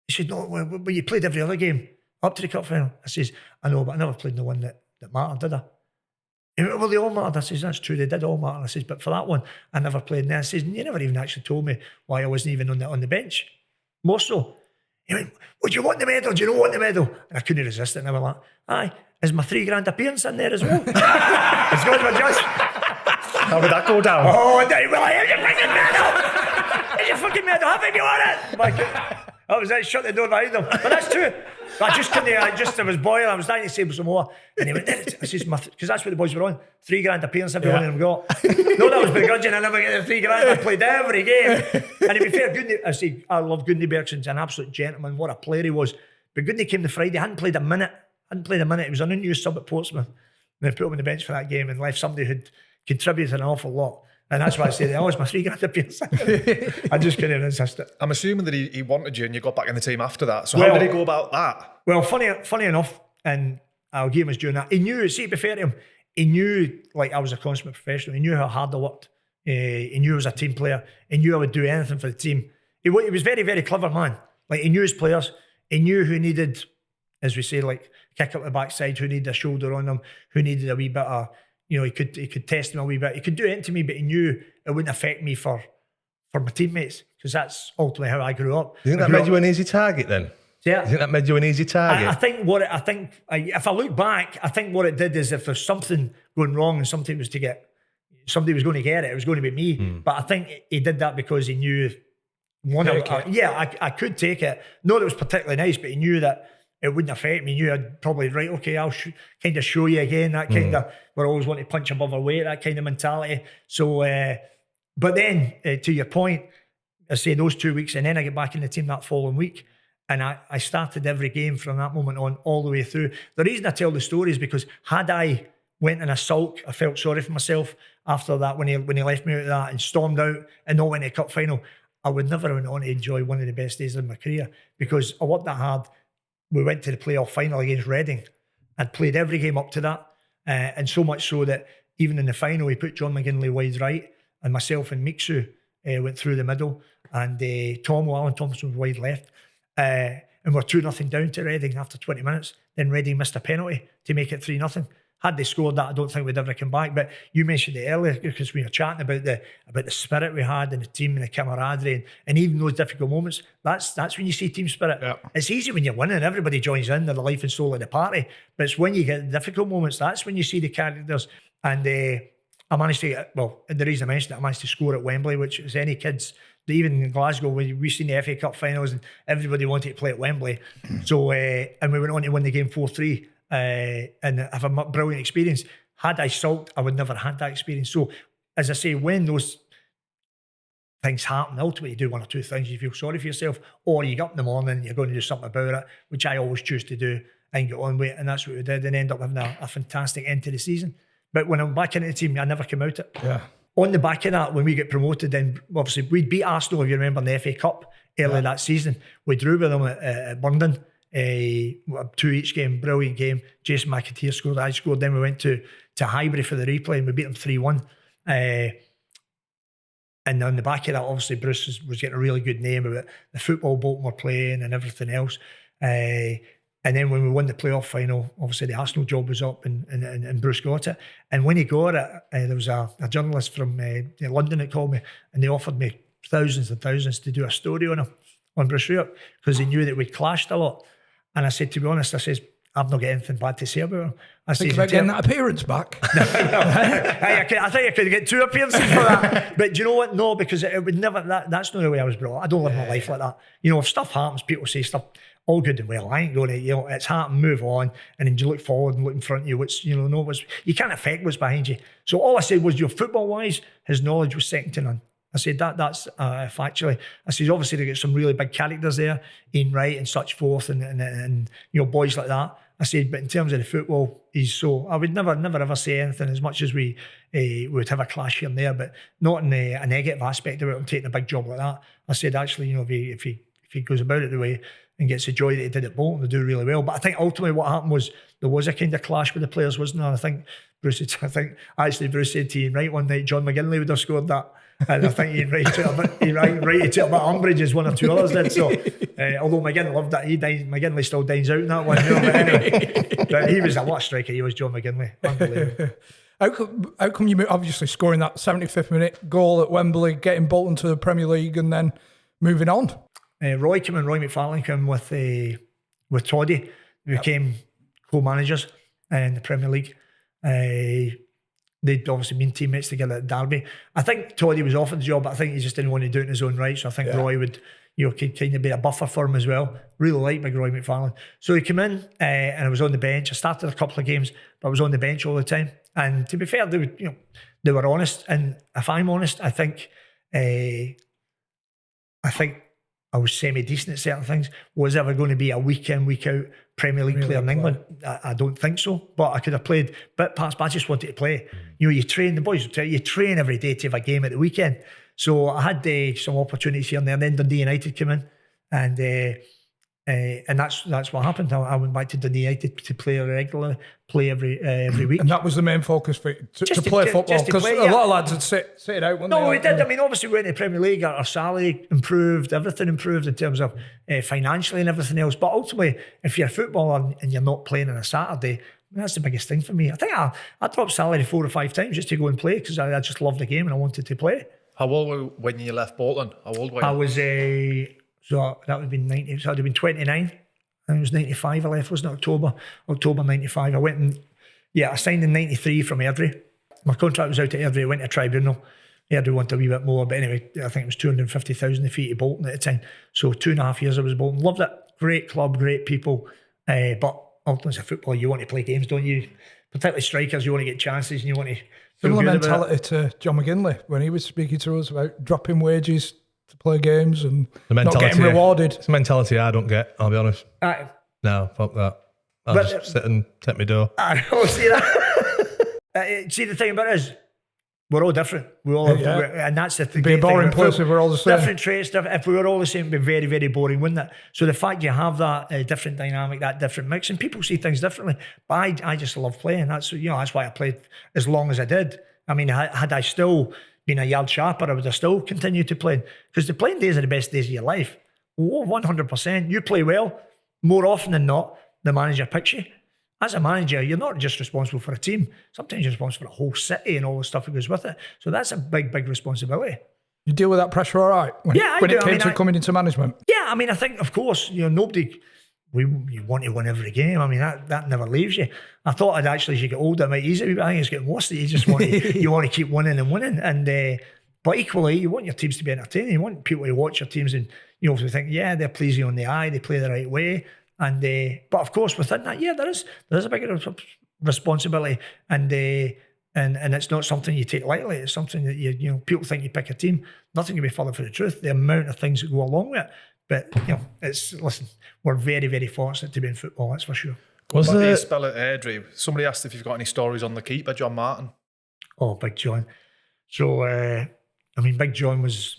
He said, no, well, you played every other game up to the cup final. I says, I know, but I never played the one that mattered, did I? He went, well, they all mattered. I says, that's true, they did all matter. I says, but for that one, I never played. And I says, you never even actually told me why I wasn't even on the bench. More so. He went, well, do you want the medal? Do you not want the medal? And I couldn't resist it. And I went like, aye, is my $3,000 appearance in there as well? As God my judge. How did that go down? Oh, well, here's your fucking medal. Here's your fucking medal. Haven't you won it? Like, that was it. Shut the door behind them. But that's true. I just couldn't. I was boiling. I was dying to say some more. And he went, I says, because that's what the boys were on. $3,000 appearance every one of them got. No, that was begrudging. I never get the $3,000. I played every game. And to be fair, Gundy, I love Gundy Bergson's an absolute gentleman. What a player he was. But Gundy came the Friday. Hadn't played a minute. He was an unused sub at Portsmouth. And they put him on the bench for that game and left somebody who'd contributed an awful lot. And that's why I say, oh, it's my £3,000 appearance. I just couldn't resist it. I'm assuming that he wanted you and you got back in the team after that. So how did he go about that? Well, funny enough, and I'll give him his due on that. He knew, see, to be fair to him, he knew like I was a consummate professional. He knew how hard I worked. He knew I was a team player. He knew I would do anything for the team. He was very, very clever man. Like he knew his players. He knew who needed, as we say, like kick up the backside, who needed a shoulder on them, who needed a wee bit of, he could test them a wee bit. He could do anything to me, but he knew it wouldn't affect me for my teammates, because that's ultimately how I grew up. Do you think that made you an easy target then? Yeah. Do you think that made you an easy target? I think if I look back, I think what it did is if there's something going wrong and somebody was going to get it, it was going to be me. But I think he did that because he knew I could take it. Not that it was particularly nice, but he knew that it wouldn't affect me. He knew I'd probably, right, okay, I'll kind of show you again, that kind of, we're always wanting to punch above our weight, that kind of mentality. So, but then, to your point, I say those 2 weeks, and then I get back in the team that following week. And I started every game from that moment on all the way through. The reason I tell the story is because had I went in a sulk, I felt sorry for myself after that when he left me out of that and stormed out and not went to a cup final, I would never have went on to enjoy one of the best days of my career, because I worked that hard. We went to the playoff final against Reading. I'd played every game up to that, and so much so that even in the final, he put John McGinley wide right, and myself and Mixu went through the middle, and Alan Thompson was wide left. And we're 2-0 down to Reading after 20 minutes. Then Reading missed a penalty to make it 3-0. Had they scored that, I don't think we'd ever come back. But you mentioned it earlier because we were chatting about the spirit we had in the team and the camaraderie, and even those difficult moments. That's when you see team spirit. Yeah. It's easy when you're winning, everybody joins in, they're the life and soul of the party. But it's when you get the difficult moments, that's when you see the characters. And I managed to get, well, the reason I mentioned it, I managed to score at Wembley, which is any kids. Even in Glasgow, we seen the FA Cup finals and everybody wanted to play at Wembley. So, and we went on to win the game 4-3 and have a brilliant experience. Had I sulked, I would never have had that experience. So, as I say, when those things happen, ultimately you do one or two things. You feel sorry for yourself, or you get up in the morning and you're going to do something about it, which I always choose to do and get on with it. And that's what we did, and end up having a fantastic end to the season. But when I'm back into the team, I never came out it. Yeah. On the back of that, when we get promoted, then obviously we'd beat Arsenal, if you remember, in the FA Cup early that season. We drew with them at Burnden, 2 each game, brilliant game. Jason McAteer scored, I scored. Then we went to Highbury for the replay and we beat them 3-1. And on the back of that, obviously Bruce was getting a really good name about the football Bolton were playing and everything else. And then when we won the playoff final, obviously the Arsenal job was up and Bruce got it. And when he got it, there was a journalist from London that called me, and they offered me thousands and thousands to do a story on him, on Bruce Rioch, because they knew that we'd clashed a lot. And I said, to be honest, I've not got anything bad to say about him. I think about getting that appearance back. I think I could get 2 appearances for that. But do you know what? No, because it would never, that's not the way I was brought up. I don't live my life like that. If stuff happens, people say stuff, all good and well. I ain't going to, it's happened, move on, and then you look forward and look in front of you, which, you can't affect what's behind you. So all I said was, football-wise, his knowledge was second to none. I said, that's factually. I said, obviously, they get some really big characters there, Ian Wright and such forth, and boys like that. I said, but in terms of the football, I would never ever say anything, as much as we would have a clash here and there, but not in a negative aspect about him taking a big job like that. I said, actually, if he goes about it the way and gets the joy that he did at Bolton, they do really well. But I think ultimately what happened was there was a kind of clash with the players, wasn't there? I think Bruce said to Ian Wright one night, John McGinley would have scored that. And I think Ian Wright took a bit umbrage as one or two others did. So, although McGinley loved that, McGinley still dines out in that one. But anyway, but he was what a striker he was, John McGinley. Unbelievable. How come you obviously scoring that 75th minute goal at Wembley, getting Bolton to the Premier League, and then moving on? Roy McFarlane came with Toddy. We became co-managers in the Premier League. They'd obviously been teammates together at Derby. I think Toddy was offered the job, but I think he just didn't want to do it in his own right. So I think Roy would, kind of be a buffer for him as well. Really liked big Roy McFarlane. So he came in and I was on the bench. I started a couple of games, but I was on the bench all the time. And to be fair, they were honest. And if I'm honest, I think I I was semi-decent at certain things. Was ever going to be a week in, week out Premier League player in England? I don't think so. But I could have played bit parts, but I just wanted to play. You know, you train, the boys will tell you train every day to have a game at the weekend. So I had some opportunities here and there. And then Dundee United came in, and that's what happened. I went back to Dundee United to play regularly, play every week. And that was the main focus for you, to play football, because a lot of lads would sit it out, wouldn't they? No, we did. I mean, obviously we went to the Premier League, our salary improved, everything improved in terms of financially and everything else. But ultimately, if you're a footballer and you're not playing on a Saturday, that's the biggest thing for me. I think I dropped salary 4 or 5 times just to go and play because I just loved the game and I wanted to play. How old were you when you left Bolton? How old were you? I was so that would have been 90. So I'd have been 29. I think it was 95 I left, wasn't it? October 95. I went and, I signed in 93 from Airdrie. My contract was out at Airdrie. I went to tribunal. Airdrie wanted a wee bit more, but anyway, I think it was 250,000 the fee to Bolton at the time. So 2.5 years I was Bolton. Loved it. Great club, great people. But ultimately as a footballer, you want to play games, don't you? Particularly strikers, you want to get chances and you want to... Similar mentality to John McGinley when he was speaking to us about dropping wages to play games and not getting rewarded. It's a mentality I don't get, I'll be honest. No, fuck that. I'll But- just sit and take my door. I know, see that? See, the thing about it is, we're all different. We all have, and that's the thing. Be a boring place if we're all the same. Different traits. If we were all the same, it'd be very, very boring, wouldn't it? So the fact you have that different dynamic, that different mix, and people see things differently. But I just love playing. That's why I played as long as I did. I mean, had I still been a yard sharper, I would have still continued to play, because the playing days are the best days of your life. 100%. You play well more often than not. The manager picks you. As a manager, you're not just responsible for a team. Sometimes you're responsible for a whole city and all the stuff that goes with it. So that's a big, big responsibility. You deal with that pressure all right when it came to coming into management? Yeah, I mean, I think, of course, nobody... You want to win every game. I mean, that never leaves you. I thought as you get older, it might easy. But I think it's getting worse. That you just want to, you want to keep winning and winning. And but equally, you want your teams to be entertaining. You want people to watch your teams and to think, they're pleasing on the eye. They play the right way. And but of course, within that, there is a bigger responsibility. And it's not something you take lightly. It's something that people think you pick a team. Nothing can be further from the truth. The amount of things that go along with it. But listen, we're very, very fortunate to be in football, that's for sure. What do you spell it, Airdrie? Somebody asked if you've got any stories on the keeper, John Martin. Oh, Big John. So Big John was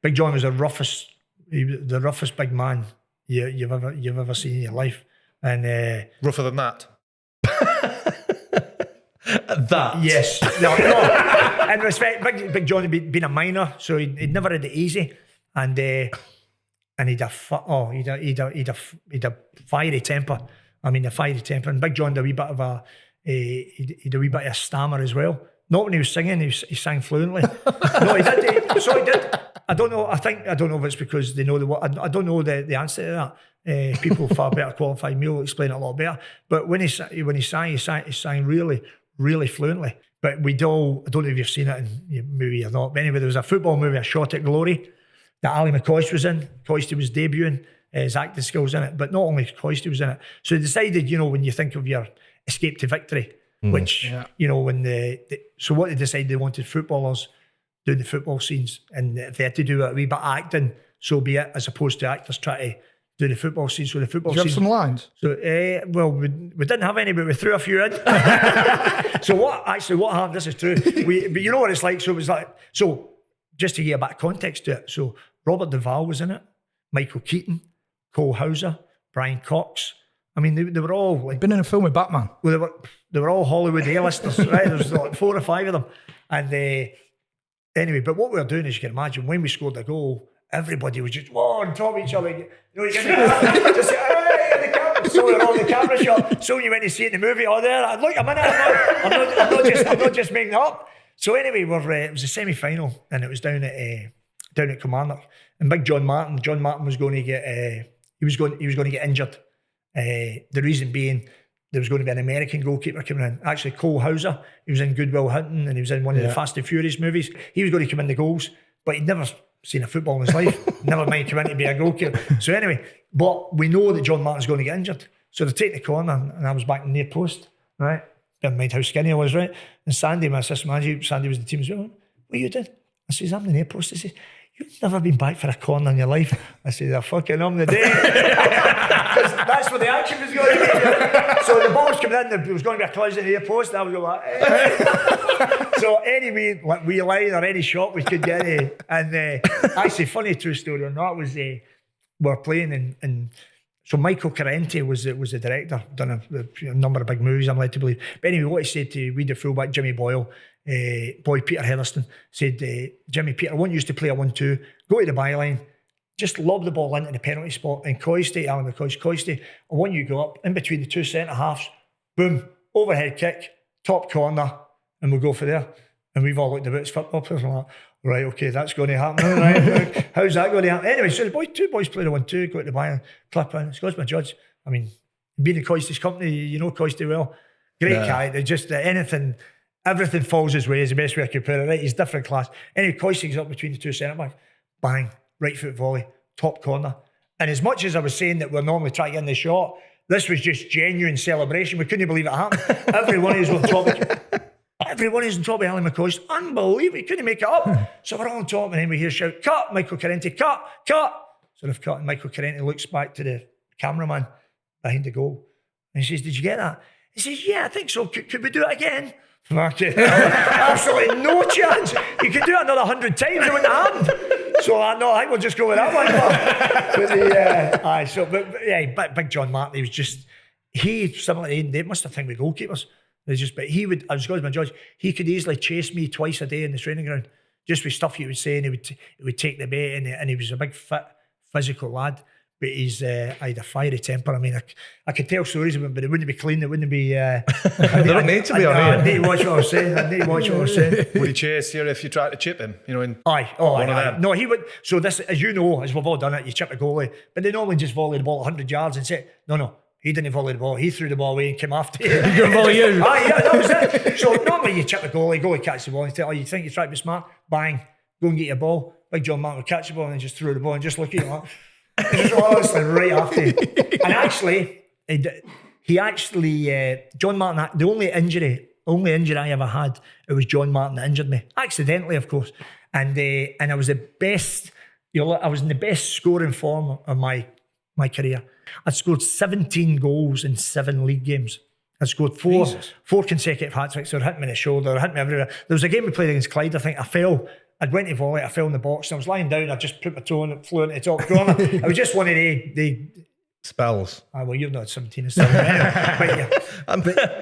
the roughest big man you've ever seen in your life. And rougher than that. That? Yes. No. In respect, Big John had been a minor, so he'd never had it easy. And he'd a fiery temper. I mean, a fiery temper. And Big John had a wee bit of he'd a wee bit of a stammer as well. Not when he was singing, he sang fluently. No, he did. So he did. I don't know. I don't know if it's because they know the word. I don't know the answer to that. People far better qualified me will explain it a lot better. But when he sang really, really fluently. But I don't know if you've seen it in movie or not. But anyway, there was a football movie, A Shot at Glory, that Ali McCoist was in. Coisty was debuting, his acting skills in it, but not only Coisty was in it. So they decided, when you think of your escape to victory, which, so what they decided, they wanted footballers doing the football scenes, and if they had to do a wee bit of acting, so be it, as opposed to actors trying to do the football scenes. So the football scenes. Did you have some lines? So, we didn't have any, but we threw a few in. So what happened, this is true, but you know what it's like, so it was like, just to give a bit of context to it, so Robert Duvall was in it, Michael Keaton, Cole Hauser, Brian Cox. I mean, they were all like... Been in a film with Batman. Well, they were all Hollywood A-listers, right? There was like 4 or 5 of them. And anyway, but what we were doing, as you can imagine, when we scored the goal, everybody was just on top of each other. You get just hey, the camera. So we were on the camera shot. So you went to see it in the movie, there. Look, I'm in it. I'm not just making it up. So anyway, it was a semi-final, and it was down at Kilmarnock. And Big John Martin was going to get he was going to get injured. The reason being, there was going to be an American goalkeeper coming in. Actually, Cole Hauser, he was in Good Will Hunting, and he was in one of the Fast and Furious movies. He was going to come in the goals, but he'd never seen a football in his life. Never mind come in to be a goalkeeper. So anyway, but we know that John Martin's going to get injured. So they take the corner, and I was back in the near post, right? Never mind how skinny I was, right? And Sandy, my assistant manager, Sandy was the team as well. What are you doing? I says, I'm the near post. He says, you've never been back for a corner in your life. I said, I'm the day. Because that's where the action was going to be. So the ball was coming in, there was going to be a collision near post, and I was going like, eh. So anyway, like we line or any shot we could get in. And actually, funny true story on that was we were playing and so Michael Carenti was the director, done a number of big movies, I'm led to believe. But anyway, what he said to we the fullback, Jimmy Boyle, boy Peter Heatherstone, said, Jimmy, Peter, I want you to play a 1-2, go to the byline, just lob the ball into the penalty spot, and Coyyyyyleeee, I want you to go up in between the two centre halves, boom, overhead kick, top corner, and we'll go for there. And we've all looked about as football players and like, right, okay, that's going to happen. Right, how's that going to happen? Anyway, so the two boys played a 1-2, go to the byline, clip in. Scott's my judge. I mean, being in Coyste's company, you know Coysty well. Great guy. They just everything falls his way is the best way I could put it. Right, he's different class. Anyway, Coyste's up between the two centre backs, bang, right foot volley, top corner. And as much as I was saying that we're normally trying to get in the shot, this was just genuine celebration. We couldn't believe it happened. Everyone is on top of Everyone is on top of Alan McCoy's. Unbelievable. He couldn't make it up. So we're all on top, and then we hear shout, cut, Michael Carenti, cut. So they've cut, and Michael Carenti looks back to the cameraman behind the goal. And he says, did you get that? He says, yeah, I think so. Could we do it again? Absolutely no chance. You could do it another 100 times, it wouldn't have happened. So I think we'll just go with that one. But Big John Martin, he was just, similarly, they must have think with goalkeepers. But he would, as God is my judge, he could easily chase me twice a day in the training ground, just with stuff he would say, and he would take the bait, and he was a big, fit, physical lad. But I had a fiery temper. I mean, I could tell stories of him, but it wouldn't be clean. It wouldn't be. They don't need to be on here. I need to watch what I was saying. Would he chase you if you tried to chip him? You know, one of them. No, he would. So this, as you know, as we've all done it, you chip a goalie, but they normally just volley the ball 100 yards and say, no. He didn't volley the ball. He threw the ball away and came after you. He could volley you. Yeah, that was it. So normally you chip the goalie catches the ball, and you tell, you think you try to be smart? Bang, go and get your ball. Big John Martin would catch the ball and then just throw the ball and just look at you like that. It was honestly right after you. And actually, John Martin, the only injury I ever had, it was John Martin that injured me. Accidentally, of course. And I was the best, I was in the best scoring form of my career. I'd scored 17 goals in 7 league games. I scored four consecutive hat-tricks. They were hitting me in the shoulder, hitting me everywhere. There was a game we played against Clyde, I think. I'd went to volley, I fell in the box, and I was lying down, I just put my toe and it flew into the top corner. I was just one of the spells. Well, you've not 17 and 7 anyway.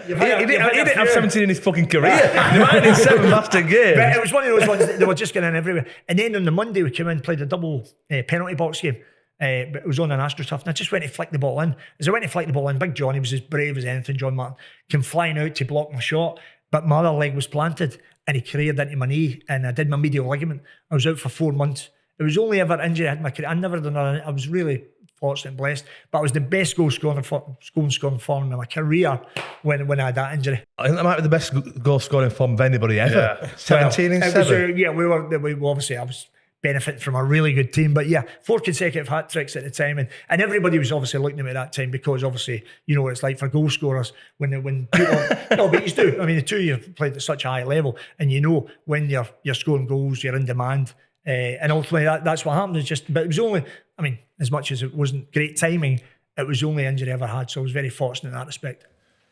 He didn't have 17 in his fucking career. He might have been 7 master games. But it was one of those ones that they were just getting in everywhere. And then on the Monday we came in, played a double penalty box game. But it was on an AstroTurf, and I just went to flick the ball in. As I went to flick the ball in, Big Johnny was as brave as anything, John Martin, came flying out to block my shot, but my other leg was planted, and he careered into my knee, and I did my medial ligament. I was out for 4 months. It was only ever injury I had in my career. I never done another. I was really fortunate and blessed, but I was the best goal scoring form in my career when I had that injury. I think that might be the best goal scoring form of anybody ever. Yeah. 17 and 7. We obviously, I was benefiting from a really good team, but 4 consecutive hat-tricks at the time, and everybody was obviously looking at me at that time, because obviously you know what it's like for goal scorers when people no, but you do. I mean, the two of you have played at such a high level, and you know when you're scoring goals, you're in demand, and ultimately that's what happened. But it was only, I mean, as much as it wasn't great timing, it was the only injury I ever had, so I was very fortunate in that respect.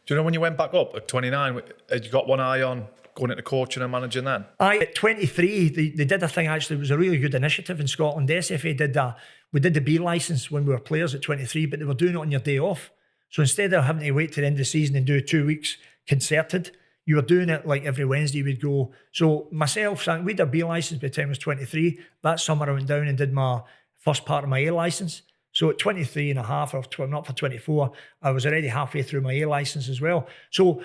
Do you know when you went back up at 29, had you got one eye on going into coaching and managing then? At 23, they did a thing, actually. It was a really good initiative in Scotland. The SFA did that. We did the B licence when we were players at 23, but they were doing it on your day off. So instead of having to wait to the end of the season and do 2 weeks concerted, you were doing it like every Wednesday we'd go. So myself, we did a B licence by the time I was 23. That summer I went down and did my first part of my A licence. So at 23 and a half, or not for 24, I was already halfway through my A licence as well. So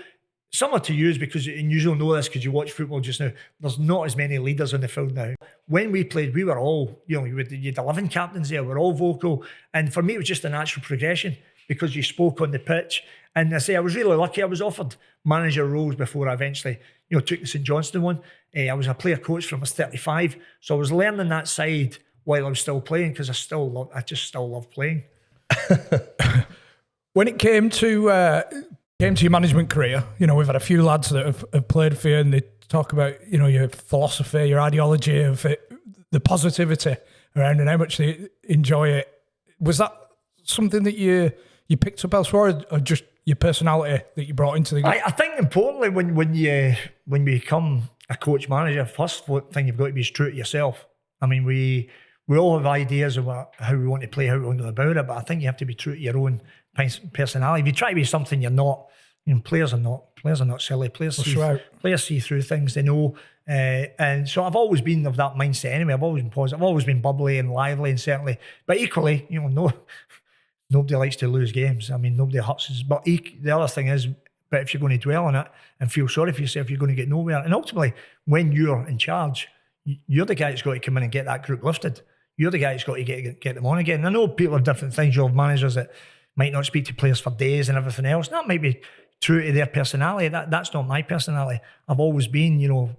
similar to you, because you usually know this because you watch football just now, there's not as many leaders on the field now. When we played, we were all, you had 11 captains there, we're all vocal. And for me, it was just a natural progression because you spoke on the pitch. And I was really lucky. I was offered manager roles before I eventually, took the St Johnstone one. I was a player coach from I was 35. So I was learning that side while I was still playing, because I just still love playing. When it came to your management career, we've had a few lads that have played for you, and they talk about, your philosophy, your ideology of it, the positivity around and how much they enjoy it. Was that something that you picked up elsewhere, or just your personality that you brought into the game? I think importantly when you become a coach manager, first thing you've got to be is true to yourself. I mean, we all have ideas about how we want to play, how we want to go about it, but I think you have to be true to your own personality. If you try to be something you're not, players are not silly. Players see through things, they know. And so I've always been of that mindset anyway. I've always been positive. I've always been bubbly and lively, and certainly, but equally, nobody likes to lose games. I mean, nobody hurts us. But the other thing is, but if you're going to dwell on it and feel sorry for yourself, you're going to get nowhere. And ultimately, when you're in charge, you're the guy that's got to come in and get that group lifted. You're the guy that's got to get them on again. And I know people have different things. You'll have managers that might not speak to players for days and everything else. That might be true to their personality. That's not my personality. I've always been,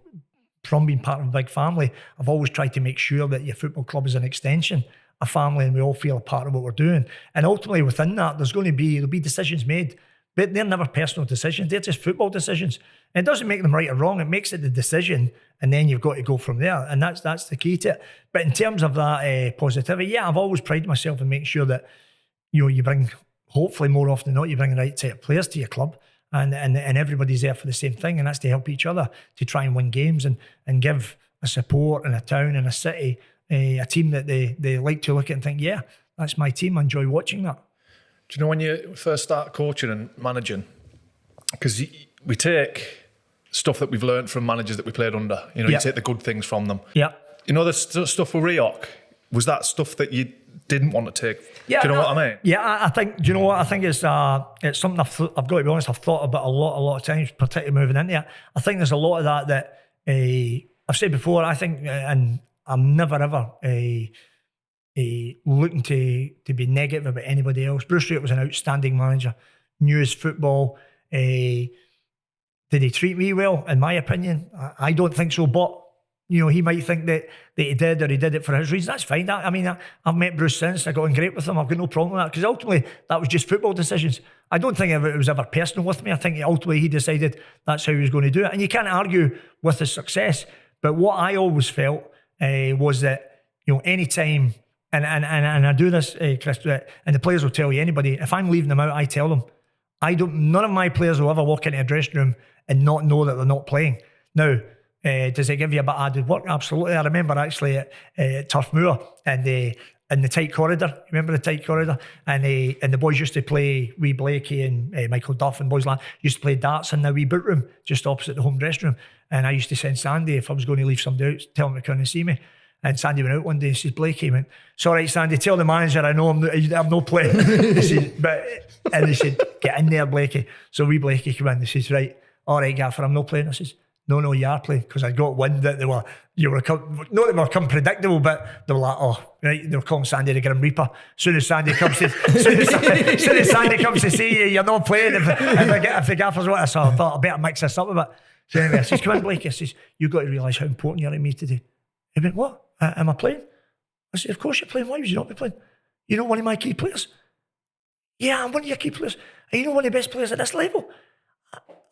from being part of a big family, I've always tried to make sure that your football club is an extension, a family, and we all feel a part of what we're doing. And ultimately within that, there'll be decisions made, but they're never personal decisions. They're just football decisions. And it doesn't make them right or wrong. It makes it the decision, and then you've got to go from there. And that's the key to it. But in terms of that positivity, yeah, I've always prided myself in making sure that you bring, hopefully more often than not, you bring the right set of players to your club. And everybody's there for the same thing, and that's to help each other to try and win games and give a support and a town and a city a team that they like to look at and think, yeah, that's my team. I enjoy watching that. Do you know when you first start coaching and managing? Because we take stuff that we've learned from managers that we played under. You take the good things from them. Yeah. The stuff with Rioch, was that stuff that you didn't want to take? Yeah, do you know what I mean? Yeah, I think. Do you know what I think? It's something I've got to be honest. I've thought about a lot of times, particularly moving into it. I think there's a lot of that I've said before. I think, and I'm never ever looking to be negative about anybody else. Bruce Rioch was an outstanding manager. Knew his football. Did he treat me well? In my opinion, I don't think so. But he might think that he did, or he did it for his reasons. That's fine. I've met Bruce since. I got on great with him. I've got no problem with that, because ultimately that was just football decisions. I don't think it was ever personal with me. I think ultimately he decided that's how he was going to do it. And you can't argue with his success. But what I always felt was that, any time, and I do this, Chris, and the players will tell you, anybody, if I'm leaving them out, I tell them. None of my players will ever walk into a dressing room and not know that they're not playing. Now, does it give you a bit of added work? Absolutely. I remember actually at Turf Moor and in the tight corridor. Remember the tight corridor? And the boys used to play, wee Blakey and Michael Duff and boys like that, used to play darts in the wee boot room just opposite the home dressing room. And I used to send Sandy, if I was going to leave somebody out, tell him to come and see me. And Sandy went out one day, he says, Blakey went, it's all right, Sandy, tell the manager I know I'm not playing. He said, get in there, Blakey. So wee Blakey came in, he says, right, all right, Gaffer, I'm not playing. I says, no, you are playing, because I got wind that they were become predictable, but they were like, oh, right, they were calling Sandy the Grim Reaper. As soon as Sandy comes to see you, you're not playing. If the Gaffers want us, I thought I better mix this up a bit. So anyway, I says, come in, Blake. I says, you've got to realise how important you are to me today. He went, what? Am I playing? I said, of course you're playing. Why would you not be playing? You're not one of my key players. Yeah, I'm one of your key players. Are you not one of the best players at this level?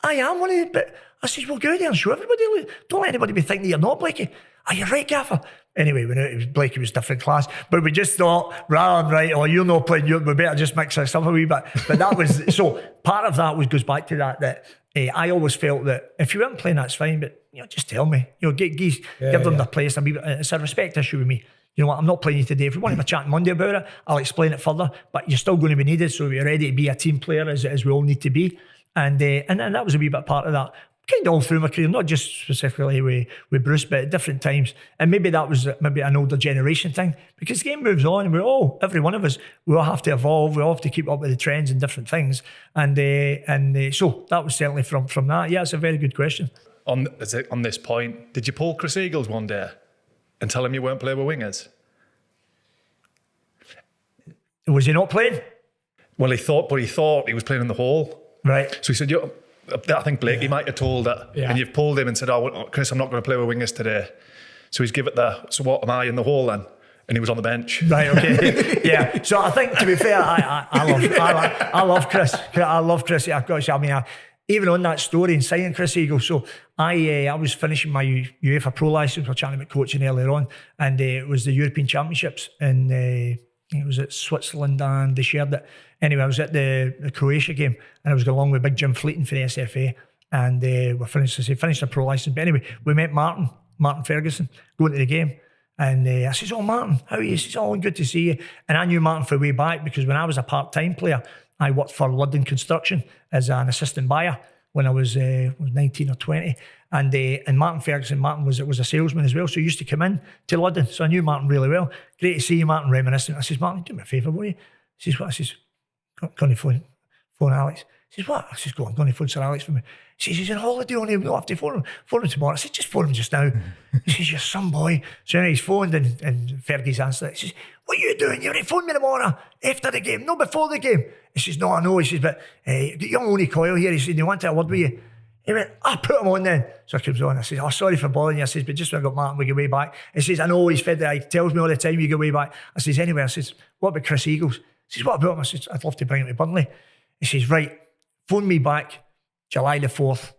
I am one of the, but I says, well, go out there and show everybody. Don't let anybody be thinking you're not, Blakey. Are you right, Gaffer? Anyway, we knew Blakey was different class, but we just thought, rather than, right, you're not playing, we better just mix this up a wee bit. But that was, so part of that goes back to that I always felt that if you weren't playing, that's fine, but just tell me. Give them their place. It's a respect issue with me. You know what, I'm not playing you today. If we want to have a chat Monday about it, I'll explain it further, but you're still going to be needed, so we're ready to be a team player as we all need to be. And that was a wee bit part of that, kind of all through my career, not just specifically with Bruce, but at different times. And maybe that was maybe an older generation thing, because the game moves on, and every one of us, we all have to evolve, we all have to keep up with the trends and different things. And so that was certainly from that. Yeah, it's a very good question. On this point, did you pull Chris Eagles one day and tell him you weren't playing with wingers? Was he not playing? Well, he thought he was playing in the hole. Right. So he said, I think Blakey might have told it, and you've pulled him and said, Chris, I'm not going to play with wingers today. So he's given it so what am I in the hole then? And he was on the bench. Right, okay. Yeah. So I think, to be fair, I love Chris. I love Chris. I've got to say, even on that story in signing Chris Eagles, so I was finishing my UEFA Pro licence. We're chatting about coaching earlier on, and it was the European Championships in it was at Switzerland, and they shared it. Anyway, I was at the Croatia game, and I was going along with Big Jim Fleeton for the SFA, and we finished a pro licence. But anyway, we met Martin Ferguson going to the game. And I says, "Oh, Martin, how are you?" He says, "Oh, good to see you." And I knew Martin for way back because when I was a part-time player, I worked for London Construction as an assistant buyer when I was 19 or 20. And Martin Ferguson, was a salesman as well, so he used to come in to London. So I knew Martin really well. Great to see you, Martin, reminiscent. I says, "Martin, do me a favour, will you?" He says, "What?" I says, "Go on your phone Alex." He says, "What?" I says, "Go on your phone Sir Alex for me." He says, "He's on holiday on him, we'll have to phone him tomorrow." I said, "Just phone him just now." He says, "You're some boy." So anyway, he's phoned and Fergie's answered it. He says, "What are you doing? You're going to phone me tomorrow after the game, not before the game." He says, "No, I know." He says, "But young Owen Coyle here," he said, "they want a word with you." He went, "I'll put him on then." So I comes on. I says, "Oh, sorry for bothering you." I says, "But just when I got Martin, we go way back." He says, "I know, he's fed that. He tells me all the time you go way back." I says, "Anyway," I says, "What about Chris Eagles?" He says, "What about him?" I says, "I'd love to bring him to Burnley." He says, "Right, phone me back July the 4th.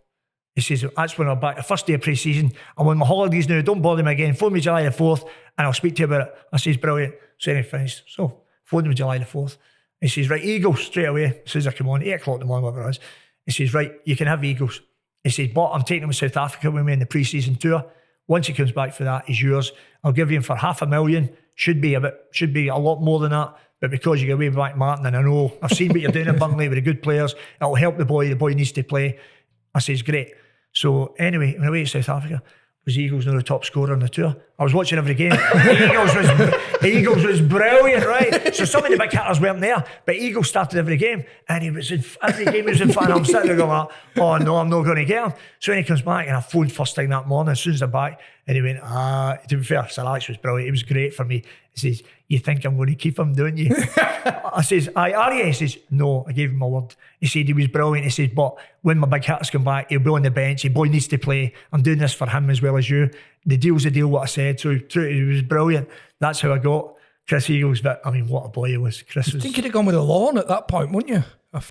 He says, "That's when I'm back, the first day of pre-season. I'm on my holidays now, don't bother me again. Phone me July the 4th and I'll speak to you about it." I says, "Brilliant." So anyway, finished. So phoned him July the 4th. He says, "Right, Eagles," straight away, as soon as I come on, 8 o'clock in the morning, whatever it is. He says, "Right, you can have Eagles." He says, "But I'm taking him to South Africa with me in the pre-season tour. Once he comes back for that, he's yours. I'll give you him for $500,000. Should be a lot more than that. But because you get away back, Martin, and I know I've seen what you're doing in Burnley with the good players, it'll help the boy. The boy needs to play." I says, "Great." So anyway, when I went to South Africa, was Eagles now the top scorer on the tour? I was watching every game. Eagles was brilliant, right? So some of the big hitters weren't there, but Eagles started every game, and he was in every game. He was in front. I'm sitting there going, "Oh no, I'm not going to get him." So when he comes back, and I phoned first thing that morning, as soon as I'm back, and he went, to be fair, Sir Alex was brilliant. It was great for me. He says, "You think I'm going to keep him, don't you?" I says, "Aye, are you?" He says, "No, I gave him my word." He said he was brilliant. He says, "But when my big hitters come back, he'll be on the bench. The boy needs to play. I'm doing this for him as well as you. The deal's the deal," what I said. So he was brilliant. That's how I got Chris Eagles. But I mean, what a boy he was. Chris was. I think you'd have gone with a loan at that point, wouldn't you?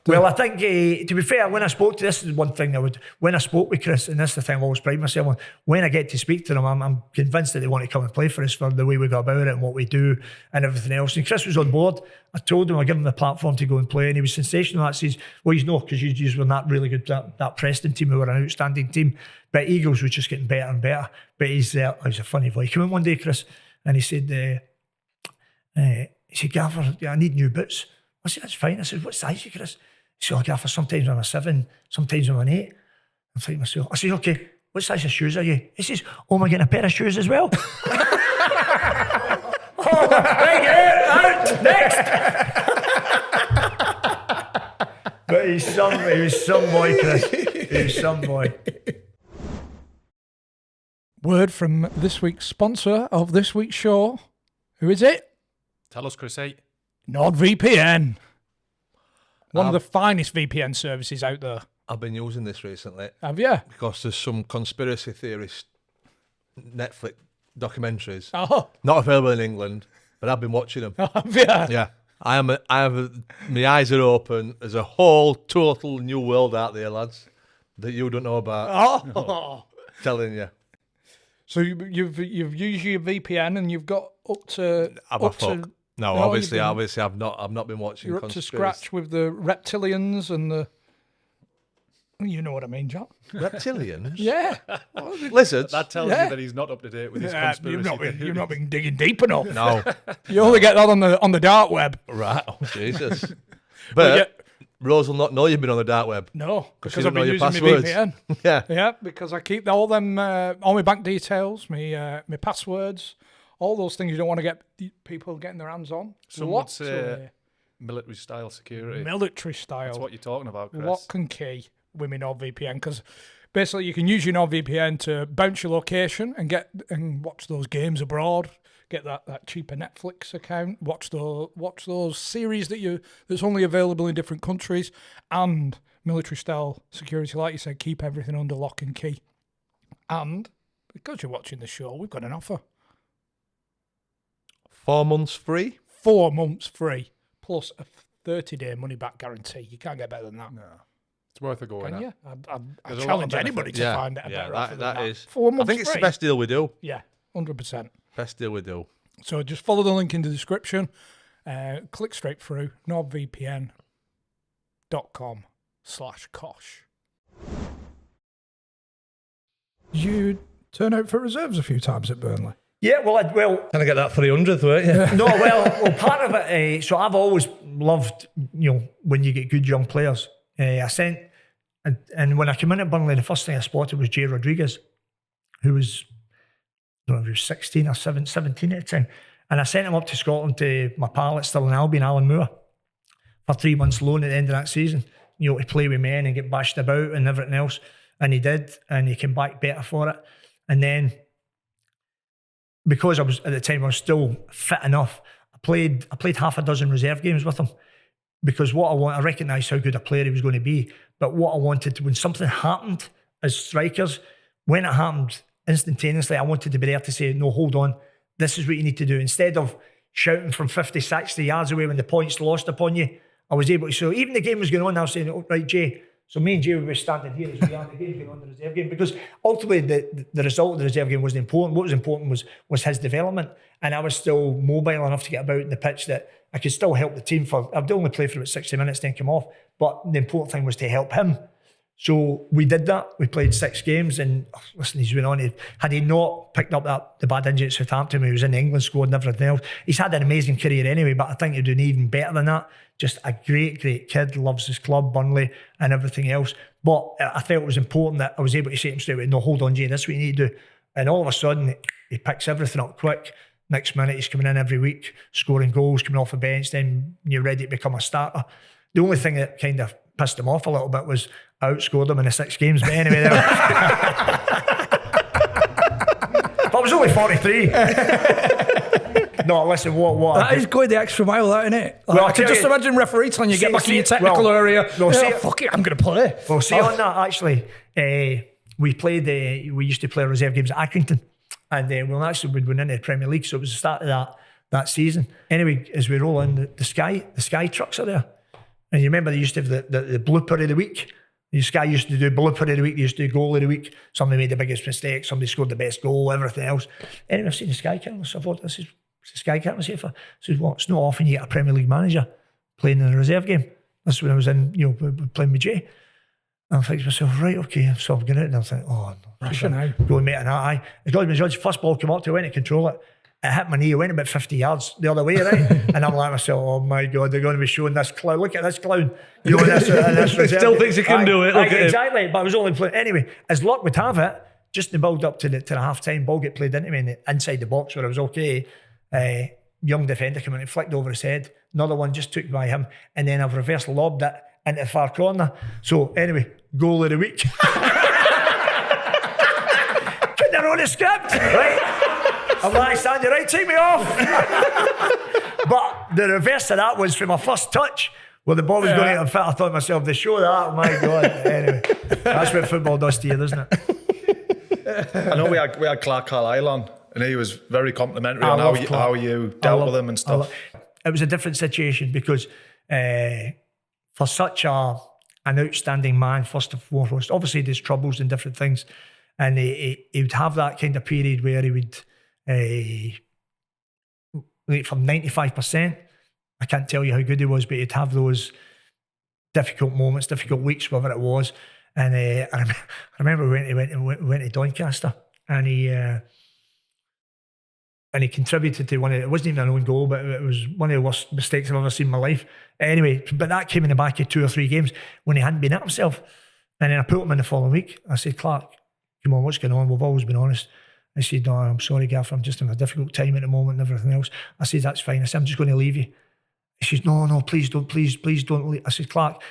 Well, I think, to be fair, when I spoke to this is one thing when I spoke with Chris, and this is the thing I always pride myself on, when I get to speak to them, I'm convinced that they want to come and play for us for the way we go about it and what we do and everything else. And Chris was on board. I told him, I gave him the platform to go and play, and he was sensational. That says, "Well, he's not, because you were not really good, that Preston team, who were an outstanding team. But Eagles was just getting better and better." But he's a funny boy. He came in one day, Chris, and he said, "Gaffer, I need new boots." I said, "That's fine." I said, "What size are you, Chris?" He said, "Oh, Gaffer, sometimes I'm a 7, sometimes I'm an 8. I'm thinking to myself, I said, "Okay, what size of shoes are you?" He says, "Oh, am I getting a pair of shoes as well?" Oh, right, out, next. But he was some boy, Chris. He was some boy. Word from this week's sponsor of this week's show. Who is it? Tell us, Chris. NordVPN. One of the finest VPN services out there. I've been using this recently. Have you? Because there's some conspiracy theorist Netflix documentaries. Oh. Not available in England, but I've been watching them. Have you? Yeah. My eyes are open. There's a whole total new world out there, lads, that you don't know about. Oh. Telling you. So you've used your VPN and you've got up to... No, obviously, I've not been watching. You're up to scratch with the reptilians and the... You know what I mean, John? Reptilians? Yeah. Lizards? That tells you that he's not up to date with his conspiracy. You've not been digging deep enough. No. You only get that on the dark web. Right. Oh, Jesus. But Rose will not know you've been on the dark web. No, because don't I've know been your using my passwords. VPN. Yeah. Yeah, because I keep all them, all my bank details, my passwords, all those things you don't want to get people getting their hands on. Some would say military-style security. Military style. That's what you're talking about, Chris. Lock and key with my NordVPN, because basically you can use your NordVPN to bounce your location and watch those games abroad, get that cheaper Netflix account, watch those series that's only available in different countries, and military style security, like you said, keep everything under lock and key. And because you're watching the show, we've got an offer. 4 months free? 4 months free, plus a 30-day money-back guarantee. You can't get better than that. No. It's worth a go. Can innit? you? I There's a lot of challenge benefits. anybody to find it a better offer than that is. 4 I months think it's the free. best deal we do. Yeah, 100%. Best deal we do. So just follow the link in the description. Click straight through nordvpn.com/cosh. You turn out for reserves a few times at Burnley. Yeah, well, Can I get that 300th, weren't you? no, well, part of it. So I've always loved, when you get good young players. And when I came in at Burnley, the first thing I spotted was Jay Rodriguez, who was, I don't know if he was 16 or 17 at the time. And I sent him up to Scotland to my pal at Stirling Albion, Alan Moore, for 3 months loan at the end of that season, to play with men and get bashed about and everything else. And he did, and he came back better for it. And then, because I was at the time I was still fit enough, I played half a dozen reserve games with him, because I recognised how good a player he was going to be. But what I wanted, when something happened as strikers, when it happened instantaneously, I wanted to be there to say, no, hold on, this is what you need to do. Instead of shouting from 50, 60 yards away when the point's lost upon you, I was able to. So even the game was going on, I was saying, oh, right, Jay. So me and Jay would be standing here as we are the game going on the reserve game, because ultimately the result of the reserve game wasn't important. What was important was his development, and I was still mobile enough to get about in the pitch that I could still help the team. I'd only play for about 60 minutes, then come off. But the important thing was to help him. So we did that. We played 6 games, and listen, he's went on. Had he not picked up the bad injury at Southampton when he was in the England squad and everything else, he's had an amazing career anyway, but I think he'd done even better than that. Just a great, great kid, loves his club, Burnley, and everything else. But I felt it was important that I was able to say to him straight away, no, hold on, Jay, this is what you need to do. And all of a sudden, he picks everything up quick. Next minute, he's coming in every week, scoring goals, coming off the bench, then you're ready to become a starter. The only thing that kind of pissed him off a little bit was I outscored him in the 6 games. But anyway, but I was only 43. No, listen, what That is going the extra mile, that, isn't it? Like, Well, I can just imagine referee telling you, get back in your technical area. No, Fuck it, I'm going to play. Well, see, on that, actually, we used to play reserve games at Accrington, and we'd win into the Premier League, so it was the start of that season. Anyway, as we roll in, the Sky trucks are there. And you remember they used to have the blooper of the week. The Sky used to do blooper of the week, they used to do goal of the week. Somebody made the biggest mistake, somebody scored the best goal, everything else. Anyway, I've seen the Sky cameras, so I thought, this is the Sky cameras here for. I said, what? It's not often you get a Premier League manager playing in a reserve game. That's when I was in, playing with Jay. And I'm thinking to myself, right, okay. So I'm going out and I'm thinking, oh, no. Russia now. Going mate, and it's got to be judged. First ball came up to, I went to control it. It hit my knee, it went about 50 yards the other way, right? And I'm like myself, oh my God, they're going to be showing this clown. Look at this clown. He still thinks he can do it. Look at him. Exactly, but I was only playing. Anyway, as luck would have it, just the build up to the half time, ball get played into me inside the box where I was okay. Young defender came in and flicked over his head. Another one just took by him, and then I've reverse lobbed it into the far corner. So anyway, goal of the week. Couldn't have wrote a script, right? I'm like, Sandy, right, take me off. But the reverse of that was from my first touch, where the ball was going out of fit. I thought to myself, they show that, oh my God. Anyway, that's what football does to you, doesn't it? I know we had Clark Carlisle on, and he was very complimentary on how you dealt with him and stuff. It was a different situation because for such an outstanding man, first and foremost, obviously there's troubles and different things, and he would have that kind of period where he would, from 95%, I can't tell you how good he was, but he'd have those difficult moments, difficult weeks, whatever it was. And I remember we went to Doncaster, and he contributed to it wasn't even an own goal, but it was one of the worst mistakes I've ever seen in my life. Anyway, but that came in the back of 2 or 3 games when he hadn't been at himself. And then I put him in the following week. I said, Clark, come on, what's going on? We've always been honest. I said, no, I'm sorry, Gaff, I'm just having a difficult time at the moment and everything else. I said, that's fine. I said, I'm just going to leave you. He says, no, please don't leave. I said, Clark,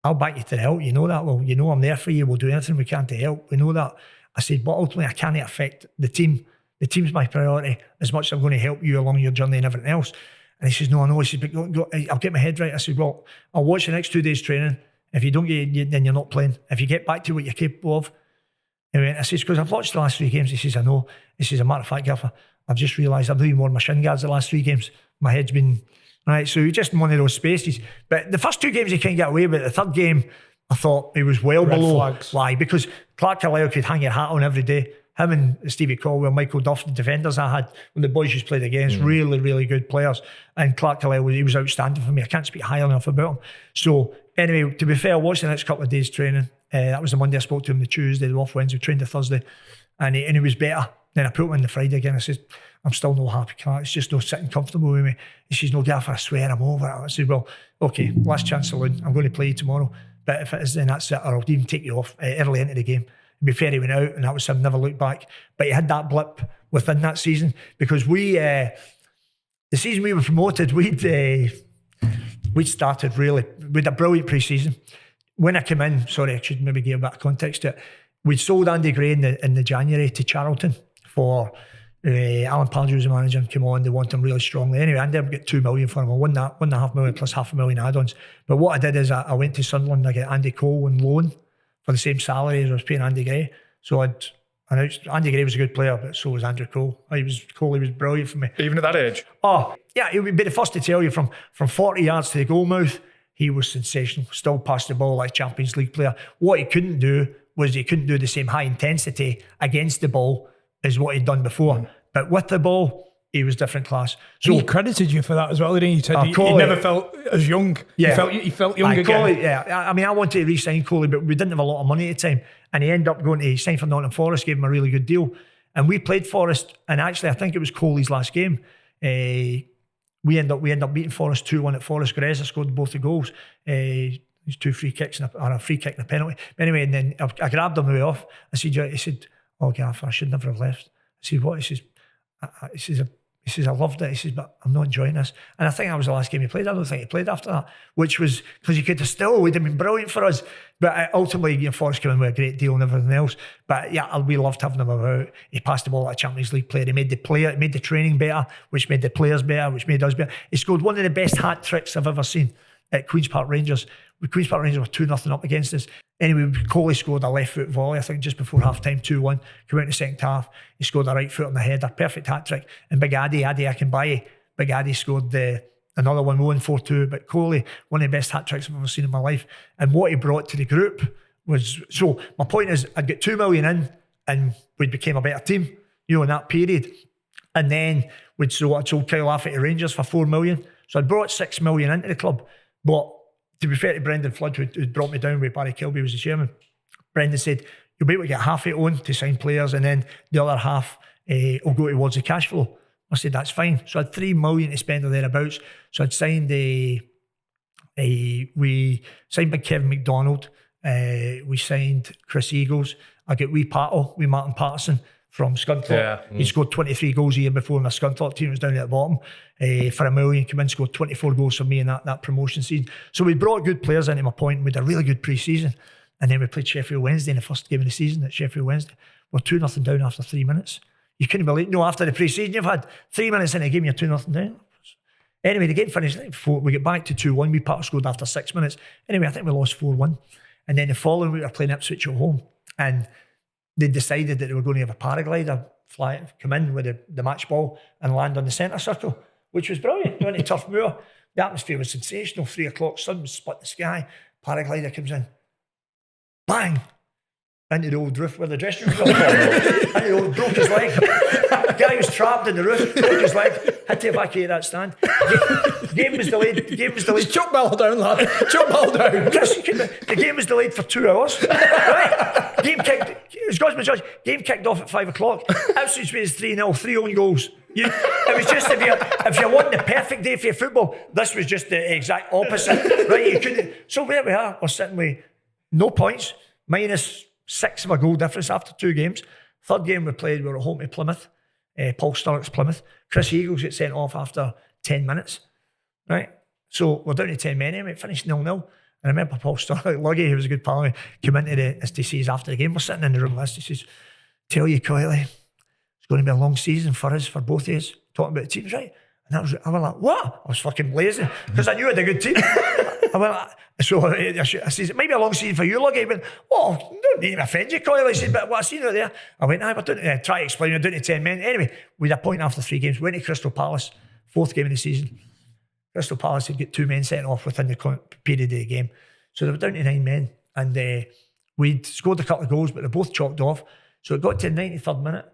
I'll back you to the help. You know that. Well, you know I'm there for you. We'll do anything we can to help. We know that. I said, but ultimately I can't affect the team. The team's my priority as much as I'm going to help you along your journey and everything else. And he says, no, I know. He says, but go, I'll get my head right. I said, well, I'll watch the next 2 days training. If you don't get it, then you're not playing. If you get back to what you're capable of. Anyway, I says, because I've watched the last 3 games. He says, I know. He says, a matter of fact, Gaffer, I've just realised I've doing more of my shin guards the last 3 games. My head's been, right, so just in one of those spaces. But the first 2 games he can't get away with. The third game, I thought he was well Red below. flags. Why? Because Clark Carlisle could hang your hat on every day. Him and Stevie Colwell, Michael Duff, the defenders I had when the boys just played against, really, really good players. And Clark Carlisle, he was outstanding for me. I can't speak high enough about him. So anyway, to be fair, I watched the next couple of days training. That was the Monday I spoke to him, the Tuesday, the off Wednesday, we trained the Thursday. And he was better. Then I put him in the Friday again. I said, I'm still not happy, Clark. It's just not sitting comfortable with me. He says, no, Gaffer, I swear I'm over it. I said, well, okay, last chance saloon. I'm going to play you tomorrow. But if it is, then that's it. Or I'll even take you off early into the game. To be fair, he went out, and that was him, never looked back. But he had that blip within that season because the season we were promoted, we'd started really, we had a brilliant pre-season. When I came in, sorry, I should maybe give a bit of context to it. We'd sold Andy Gray in the January to Charlton for Alan Pardew was the manager and came on. They want him really strongly. Anyway, I ended up getting $2 million for him. I won that $1.5 million plus $500,000 add-ons. But what I did is I went to Sunderland. I got Andy Cole on loan for the same salary as I was paying Andy Gray. So Andy Gray was a good player, but so was Andrew Cole. He was brilliant for me. Even at that age? Oh, yeah, he would be the first to tell you from 40 yards to the goal mouth, he was sensational. Still passed the ball like a Champions League player. What he couldn't do was he couldn't do the same high intensity against the ball as what he'd done before. But with the ball, he was different class. So he credited you for that as well, didn't he? He said he never felt as young. Yeah. He felt young again. Coley, yeah. I mean, I wanted to re-sign Coley, but we didn't have a lot of money at the time. And he ended up going to sign for Nottingham Forest, gave him a really good deal. And we played Forest, and actually I think it was Coley's last game. We end up beating Forest 2-1 at Forest. Greza scored both the goals. These 2 free kicks and a free kick and a penalty. Anyway, and then I grabbed him the way off. He said, oh, Gaffer, I should never have left. I said, what? He says, I loved it. He says, but I'm not enjoying this. And I think that was the last game he played. I don't think he played after that, which was because he could have still, would have been brilliant for us. But ultimately, Forrest came in with a great deal and everything else. But yeah, we loved having him about. He passed the ball like a Champions League player. He made the training better, which made the players better, which made us better. He scored one of the best hat tricks I've ever seen at Queen's Park Rangers. Queen's Park Rangers were 2-0 up against us. Anyway, Coley scored a left foot volley, I think just before half time, 2-1. Came out in the second half. He scored a right foot on the header, perfect hat trick. And Big Addy Akinbaye, Big Addy scored another one, won 4-2. But Coley, one of the best hat tricks I've ever seen in my life. And what he brought to the group was, so my point is, I'd get $2 million in and we became a better team, in that period. And then I sold Kyle Affey to Rangers for $4 million. So I'd brought $6 million into the club. But to be fair to Brendan Flood, who'd brought me down with Barry Kilby was the chairman, Brendan said, you'll be able to get half it on to sign players and then the other half will go towards the cash flow. I said, that's fine. So I had $3 million to spend or thereabouts. So I'd signed we signed Big Kevin McDonald, we signed Chris Eagles. I got Martin Patterson from Scunthorpe. Yeah. He scored 23 goals a year before in the Scunthorpe team. It was down at the bottom. For $1 million, came in, scored 24 goals for me in that promotion season. So we brought good players into my point. We had a really good pre-season. And then we played Sheffield Wednesday in the first game of the season at Sheffield Wednesday. We're 2-0 down after 3 minutes. You couldn't believe, after the pre-season, you've had 3 minutes in a game, you're 2-0 down. Anyway, the game finished 4. We get back to 2-1. We scored after 6 minutes. Anyway, I think we lost 4-1. And then the following week, we were playing Ipswich at home. And they decided that they were going to have a paraglider come in with the match ball and land on the centre circle, which was brilliant. We went to Turf Moor. The atmosphere was sensational. 3 o'clock, sun was split the sky. Paraglider comes in. Bang! Into the old roof where the dressing room was. Broke his leg. The guy was trapped in the roof, broke his leg, had to evacuate that stand. Game was delayed. Chop ball down, lad. Chop ball down. The game was delayed for 2 hours. Right? Game kicked off at 5 o'clock. Ipswich was 3-0, 3 own goals. It was just if you want the perfect day for your football, this was just the exact opposite. Right? You couldn't. So there we are. We're sitting with no points, -6 of a goal difference after 2 games. Third game we played, we were at home to Plymouth. Paul Sturrock's Plymouth. Chris Eagles gets sent off after 10 minutes. Right? So we're down to 10 men anyway. It finished 0-0. And I remember Paul Sturrock, Luggy, who was a good pal, came into us to see us after the game. We're sitting in the room list. He says, tell you, Coyyyyyleeee, it's going to be a long season for us, for both of us. Talking about the teams, right? And I was like, what? I was fucking blazing because I knew I had a good team. I said, it might be a long season for you, Luggy. He went, don't need to offend you, Coyle. I said, but what I seen out there. I went, we're doing to try to explain, we're doing to 10 men. Anyway, we had a point after 3 games. We went to Crystal Palace, 4th game of the season. Crystal Palace had got 2 men sent off within the period of the game. So they were down to 9 men. and we'd scored a couple of goals, but they both chalked off. So it got to the 93rd minute,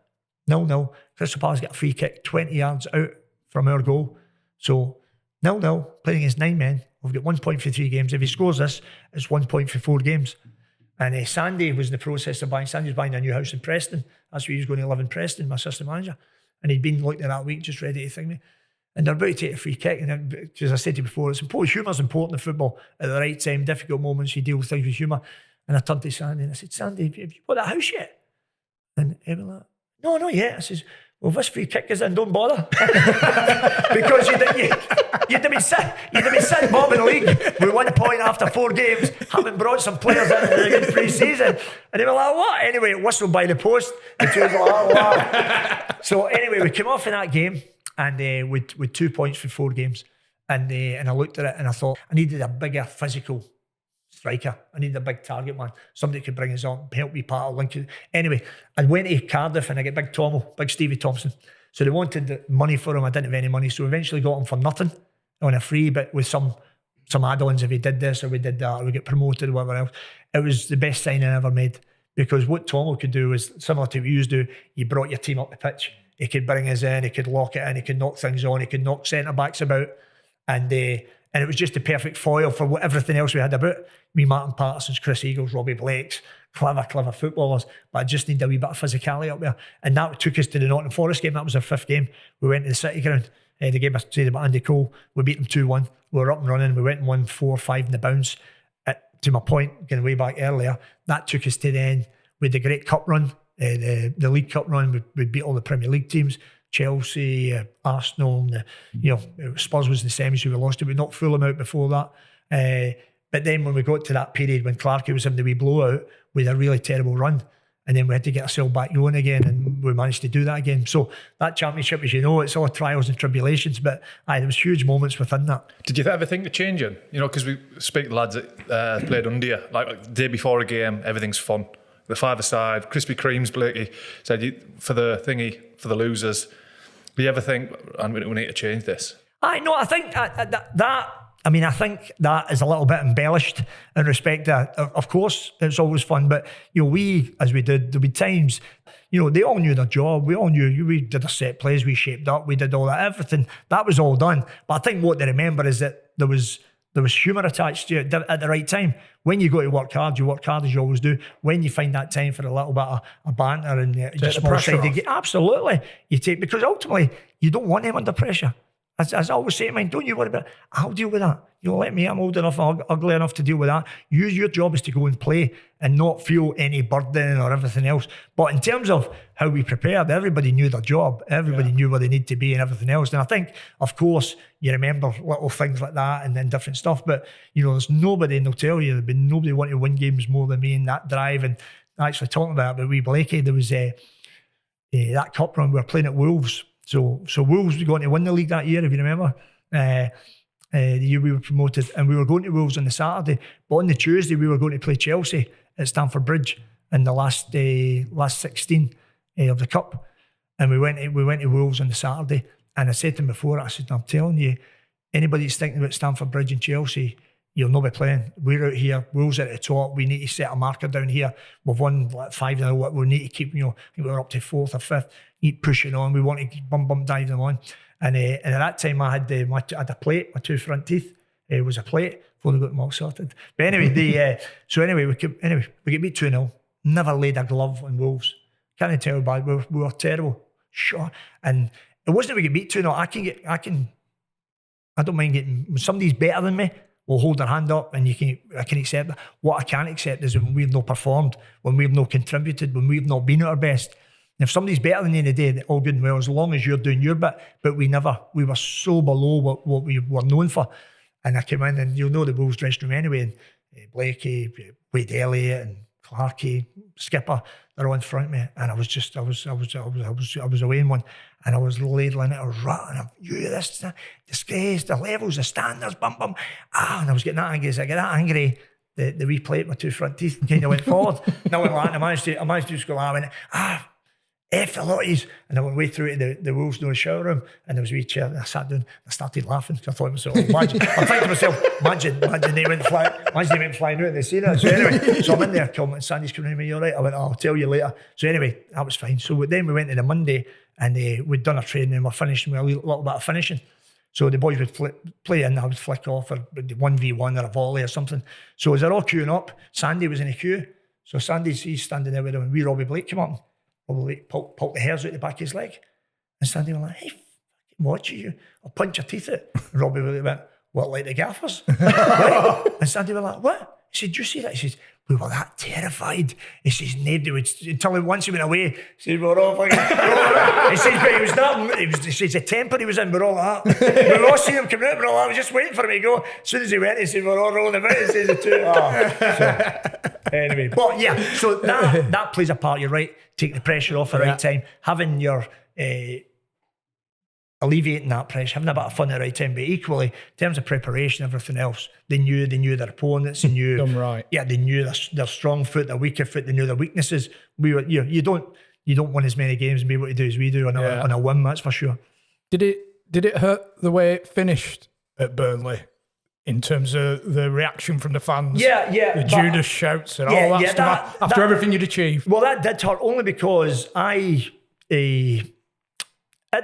0-0. Crystal Palace got a free kick 20 yards out from our goal. So 0-0, playing against 9 men. We've got 1 point for 3 games. If he scores this, it's 1 point for 4 games. And Sandy was in the process of buying. Sandy was buying a new house in Preston. That's where he was going to live in Preston, my assistant manager. And he'd been looked at that week, just ready to thing me. And they're about to take a free kick. And as I said to you before, humour's important in football. At the right time, difficult moments, you deal with things with humour. And I turned to Sandy and I said, Sandy, have you bought that house yet? And he was like, no, not yet. I says, well, if this free kick is in, don't bother. Because you'd have been sitting bottom of the league with 1 point after 4 games, having brought some players in a good pre-season. And they were like, what? Anyway, it whistled by the post. The two was like, oh, wow. So anyway, we came off in that game and with 2 points for 4 games. And I looked at it and I thought, I needed a bigger physical striker. I needed a big target man, somebody that could bring us on, help me part of Lincoln. Anyway, I went to Cardiff and I got big Stevie Thompson. So they wanted the money for him. I didn't have any money, so we eventually got him for nothing on a free, but with some add-ons. If he did this or we did that, or we get promoted or whatever else. It was the best signing I ever made, because what Tomo could do was similar to what you do. You brought your team up the pitch. He could bring us in. He could lock it in. He could knock things on. He could knock centre backs about, and it was just the perfect foil for everything else we had about. Me, Martin Patterson's, Chris Eagles, Robbie Blake's, clever footballers, but I just needed a wee bit of physicality up there. And that took us to the Nottingham Forest game. That was our 5th game. We went to the City Ground. The game I said about Andy Cole. We beat them 2-1. We were up and running. We went and won 4-5 in the bounce. To my point, getting way back earlier, that took us to the end with the great cup run, the League Cup run. We beat all the Premier League teams. Chelsea, Arsenal, Spurs was in the semis, we lost it. We knocked Fulham out before that. But then when we got to that period when Clarkey was having the wee blowout with a really terrible run, and then we had to get ourselves back going again, and we managed to do that again. So that championship, as you know, it's all trials and tribulations, but there was huge moments within that. Did you ever think of changing? Because we speak to lads that played under you, like the day before a game, everything's fun. The five-a-side, Krispy Kremes, Blakey said for the losers. Do you ever think, we need to change this? I think I think that is a little bit embellished in respect to, of course, it's always fun, but we, as we did, there'll be times, they all knew their job. We all knew, we did our set plays, we shaped up, we did all that, everything. That was all done. But I think what they remember is that there was humour attached to it at the right time. When you go to work hard as you always do. When you find that time for a little bit of banter and just more side, absolutely. You take, because ultimately, you don't want them under pressure. As I always say to mine, don't you worry about it. I'll deal with that. Let me, I'm old enough, ugly enough to deal with that. Your job is to go and play and not feel any burden or everything else. But in terms of how we prepared, everybody knew their job. Everybody knew where they need to be and everything else. And I think, of course, you remember little things like that and then different stuff. But, there's nobody, and they'll tell you, there'll be nobody wanting to win games more than me in that drive. And actually talking about it, but wee Blakey, there was that cup run, we were playing at Wolves. So Wolves were going to win the league that year, if you remember. The year we were promoted, and we were going to Wolves on the Saturday, but on the Tuesday we were going to play Chelsea at Stamford Bridge in the last 16 of the cup, and we went to Wolves on the Saturday, and I said to him before, I said, I'm telling you, anybody that's thinking about Stamford Bridge and Chelsea, you'll not be playing. We're out here, Wolves are at the top, we need to set a marker down here. We've won like 5-0, we need to keep, I think we're up to 4th or 5th, keep pushing on, we want to bum dive them on. And at that time I had a plate, my 2 front teeth was a plate before they got them all sorted. But anyway, we get beat 2-0, never laid a glove on Wolves. Can't tell you bad, we were terrible. Sure. And it wasn't that we get beat 2-0, I don't mind getting, when somebody's better than me, will hold their hand up and I can accept that. What I can't accept is when we've not performed, when we've not contributed, when we've not been at our best. And if somebody's better than you in the day, all good and well, as long as you're doing your bit. But we were so below what we were known for. And I came in, and you'll know the Wolves dressing room anyway, and Blakey, Wade Elliott and Clarkey, Skipper, they're all in front of me. And I was away in one, and I was ladling it, I was ratting, this disgrace, the levels, the standards, bum. And I was getting that angry. As I get that angry, the replay at my 2 front teeth kind of went forward. Now I managed to just go, I went, F a lot of yous. And I went way through to the Wolves' no shower room, and there was a wee chair, and I sat down, I started laughing, because I thought to myself, imagine, I'm thinking to myself, imagine they went flying out and they seen it. So anyway, so I'm in there, and Sandy's coming to me, you all right? I went, I'll tell you later. So anyway, that was fine. So then we went to the Monday, and we'd done our training, and we're finishing with a little bit of finishing. So the boys would play in, I would flick off, or 1v1 or a volley or something. So as they're all queuing up, Sandy was in a queue. So he's standing there with him, and wee Robbie Blake came up, Robbie Blake pulled the hairs out the back of his leg. And Sandy was like, hey, watch you, I'll punch your teeth out. And Robbie Blake went, what, like the gaffers? Right? And Sandy was like, what? He said, do you see that? He says, we were that terrified. He says, nobody would, until once he went away, he says, we're all fucking, he says, but he was that, he says, the temper he was in, we're all like that. We all seen him coming out, we're all like, I was just waiting for him to go. As soon as he went, he said, we're all rolling about. He says, the two. So, anyway, but yeah, so that plays a part, you're right, take the pressure off at the right time, having your, alleviating that pressure, having a bit of fun at the right time, but equally, in terms of preparation, everything else, they knew their opponents, they knew, done right. Yeah, they knew their strong foot, their weaker foot, they knew their weaknesses. We were, you don't win as many games and be able to do as we do on a whim, that's for sure. Did it hurt the way it finished at Burnley in terms of the reaction from the fans? The Judas shouts and all that stuff after everything you'd achieved. Well, that did hurt only because at the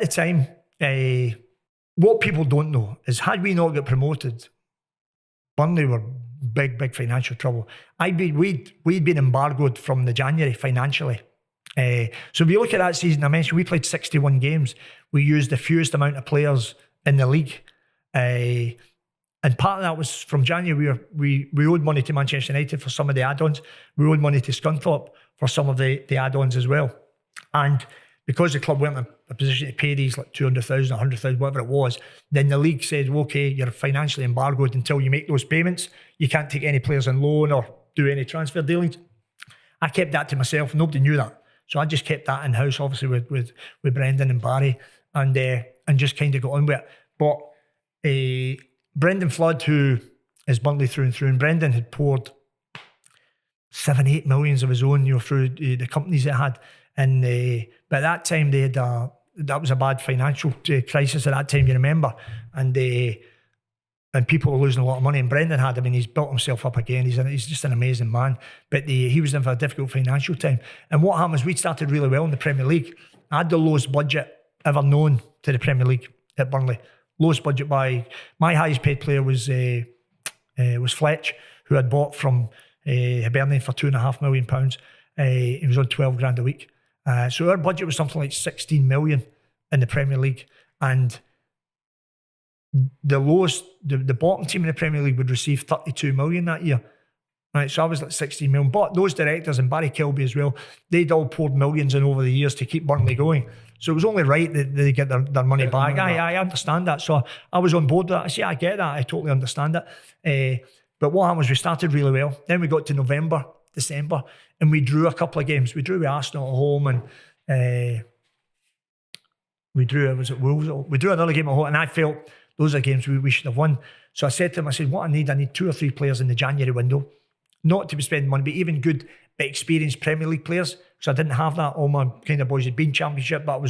time. What people don't know is, had we not got promoted, Burnley were big financial trouble. We'd been embargoed from the January financially. So if you look at that season, I mentioned we played 61 games. We used the fewest amount of players in the league. And part of that was from January, we owed money to Manchester United for some of the add-ons. We owed money to Scunthorpe for some of the add-ons as well. And because the club weren't in a position to pay these like 200,000, 100,000, whatever it was, then the league said, okay, you're financially embargoed until you make those payments. You can't take any players on loan or do any transfer dealings. I kept that to myself. Nobody knew that. So I just kept that in-house, obviously, with Brendan and Barry, and just kind of got on with it. But Brendan Flood, who is Burnley through and through, and Brendan had poured 7-8 millions of his own, through the companies they had. And but at that time they had that was a bad financial crisis at that time, you remember, and people were losing a lot of money. And Brendan had, he's built himself up again. He's just an amazing man. But he was in for a difficult financial time. And what happened was we started really well in the Premier League. I had the lowest budget ever known to the Premier League at Burnley. Lowest budget by my highest paid player was Fletch, who had bought from Hibernian for £2.5 million. He was on 12 grand a week. So our budget was something like 16 million in the Premier League, and the bottom team in the Premier League would receive 32 million that year. Right, so I was like 16 million. But those directors, and Barry Kilby as well, they'd all poured millions in over the years to keep Burnley going. So it was only right that they get their money back. I understand that. So I was on board with that. I say, I get that. I totally understand it. But what happened was we started really well. Then we got to November, December, and we drew a couple of games. We drew with Arsenal at home, and we drew another game at home, and I felt those are games we should have won. So I said to him, what I need 2 or 3 players in the January window, not to be spending money, but even good, but experienced Premier League players, because I didn't have that. All my kind of boys had been Championship, but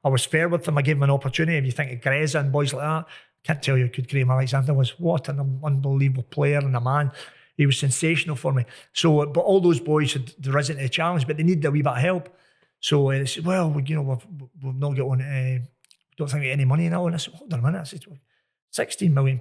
I was fair with them. I gave them an opportunity. If you think of Greza and boys like that, can't tell you how good Graham Alexander was. What an unbelievable player and a man. He was sensational for me. So, but all those boys had risen to the challenge, but they needed a wee bit of help. So they said, well, we've not got on, don't think we get any money now. And I said, hold on a minute. I said, £16 million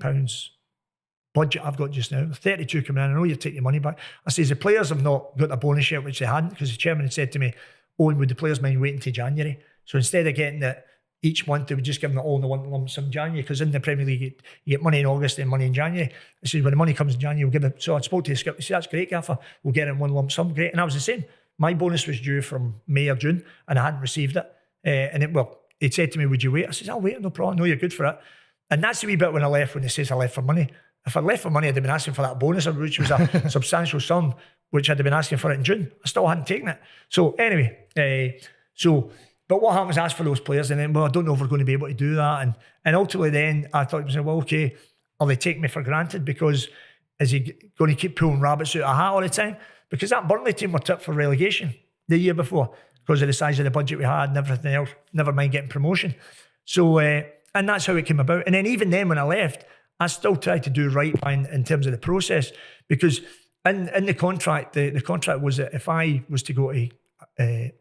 budget I've got just now, 32 coming in, I know you take your money back. I says, the players have not got a bonus yet, which they hadn't, because the chairman had said to me, Owen, would the players mind waiting till January? So instead of getting it each month, they would just give them it all in the one lump sum in January, because in the Premier League, you get money in August and money in January. I said, when the money comes in January, we'll give it. So I spoke to the skip, he said, that's great, Gaffer, we'll get it in one lump sum, great. And I was the same. My bonus was due from May or June, and I hadn't received it. He said to me, would you wait? I said, I'll wait, no problem, no, you're good for it. And that's the wee bit when I left, when he says I left for money. If I'd left for money, I'd have been asking for that bonus, which was a substantial sum, which I'd have been asking for it in June. I still hadn't taken it. So anyway, but what happens, I asked for those players, and then, I don't know if we're going to be able to do that. And ultimately then, I thought, well, okay, are they taking me for granted? Because is he going to keep pulling rabbits out of a hat all the time? Because that Burnley team were tipped for relegation the year before. because of the size of the budget we had and everything else, never mind getting promotion. So, and that's how it came about. And then even then when I left, I still tried to do right by in terms of the process, because in the contract, the contract was that if I was to go to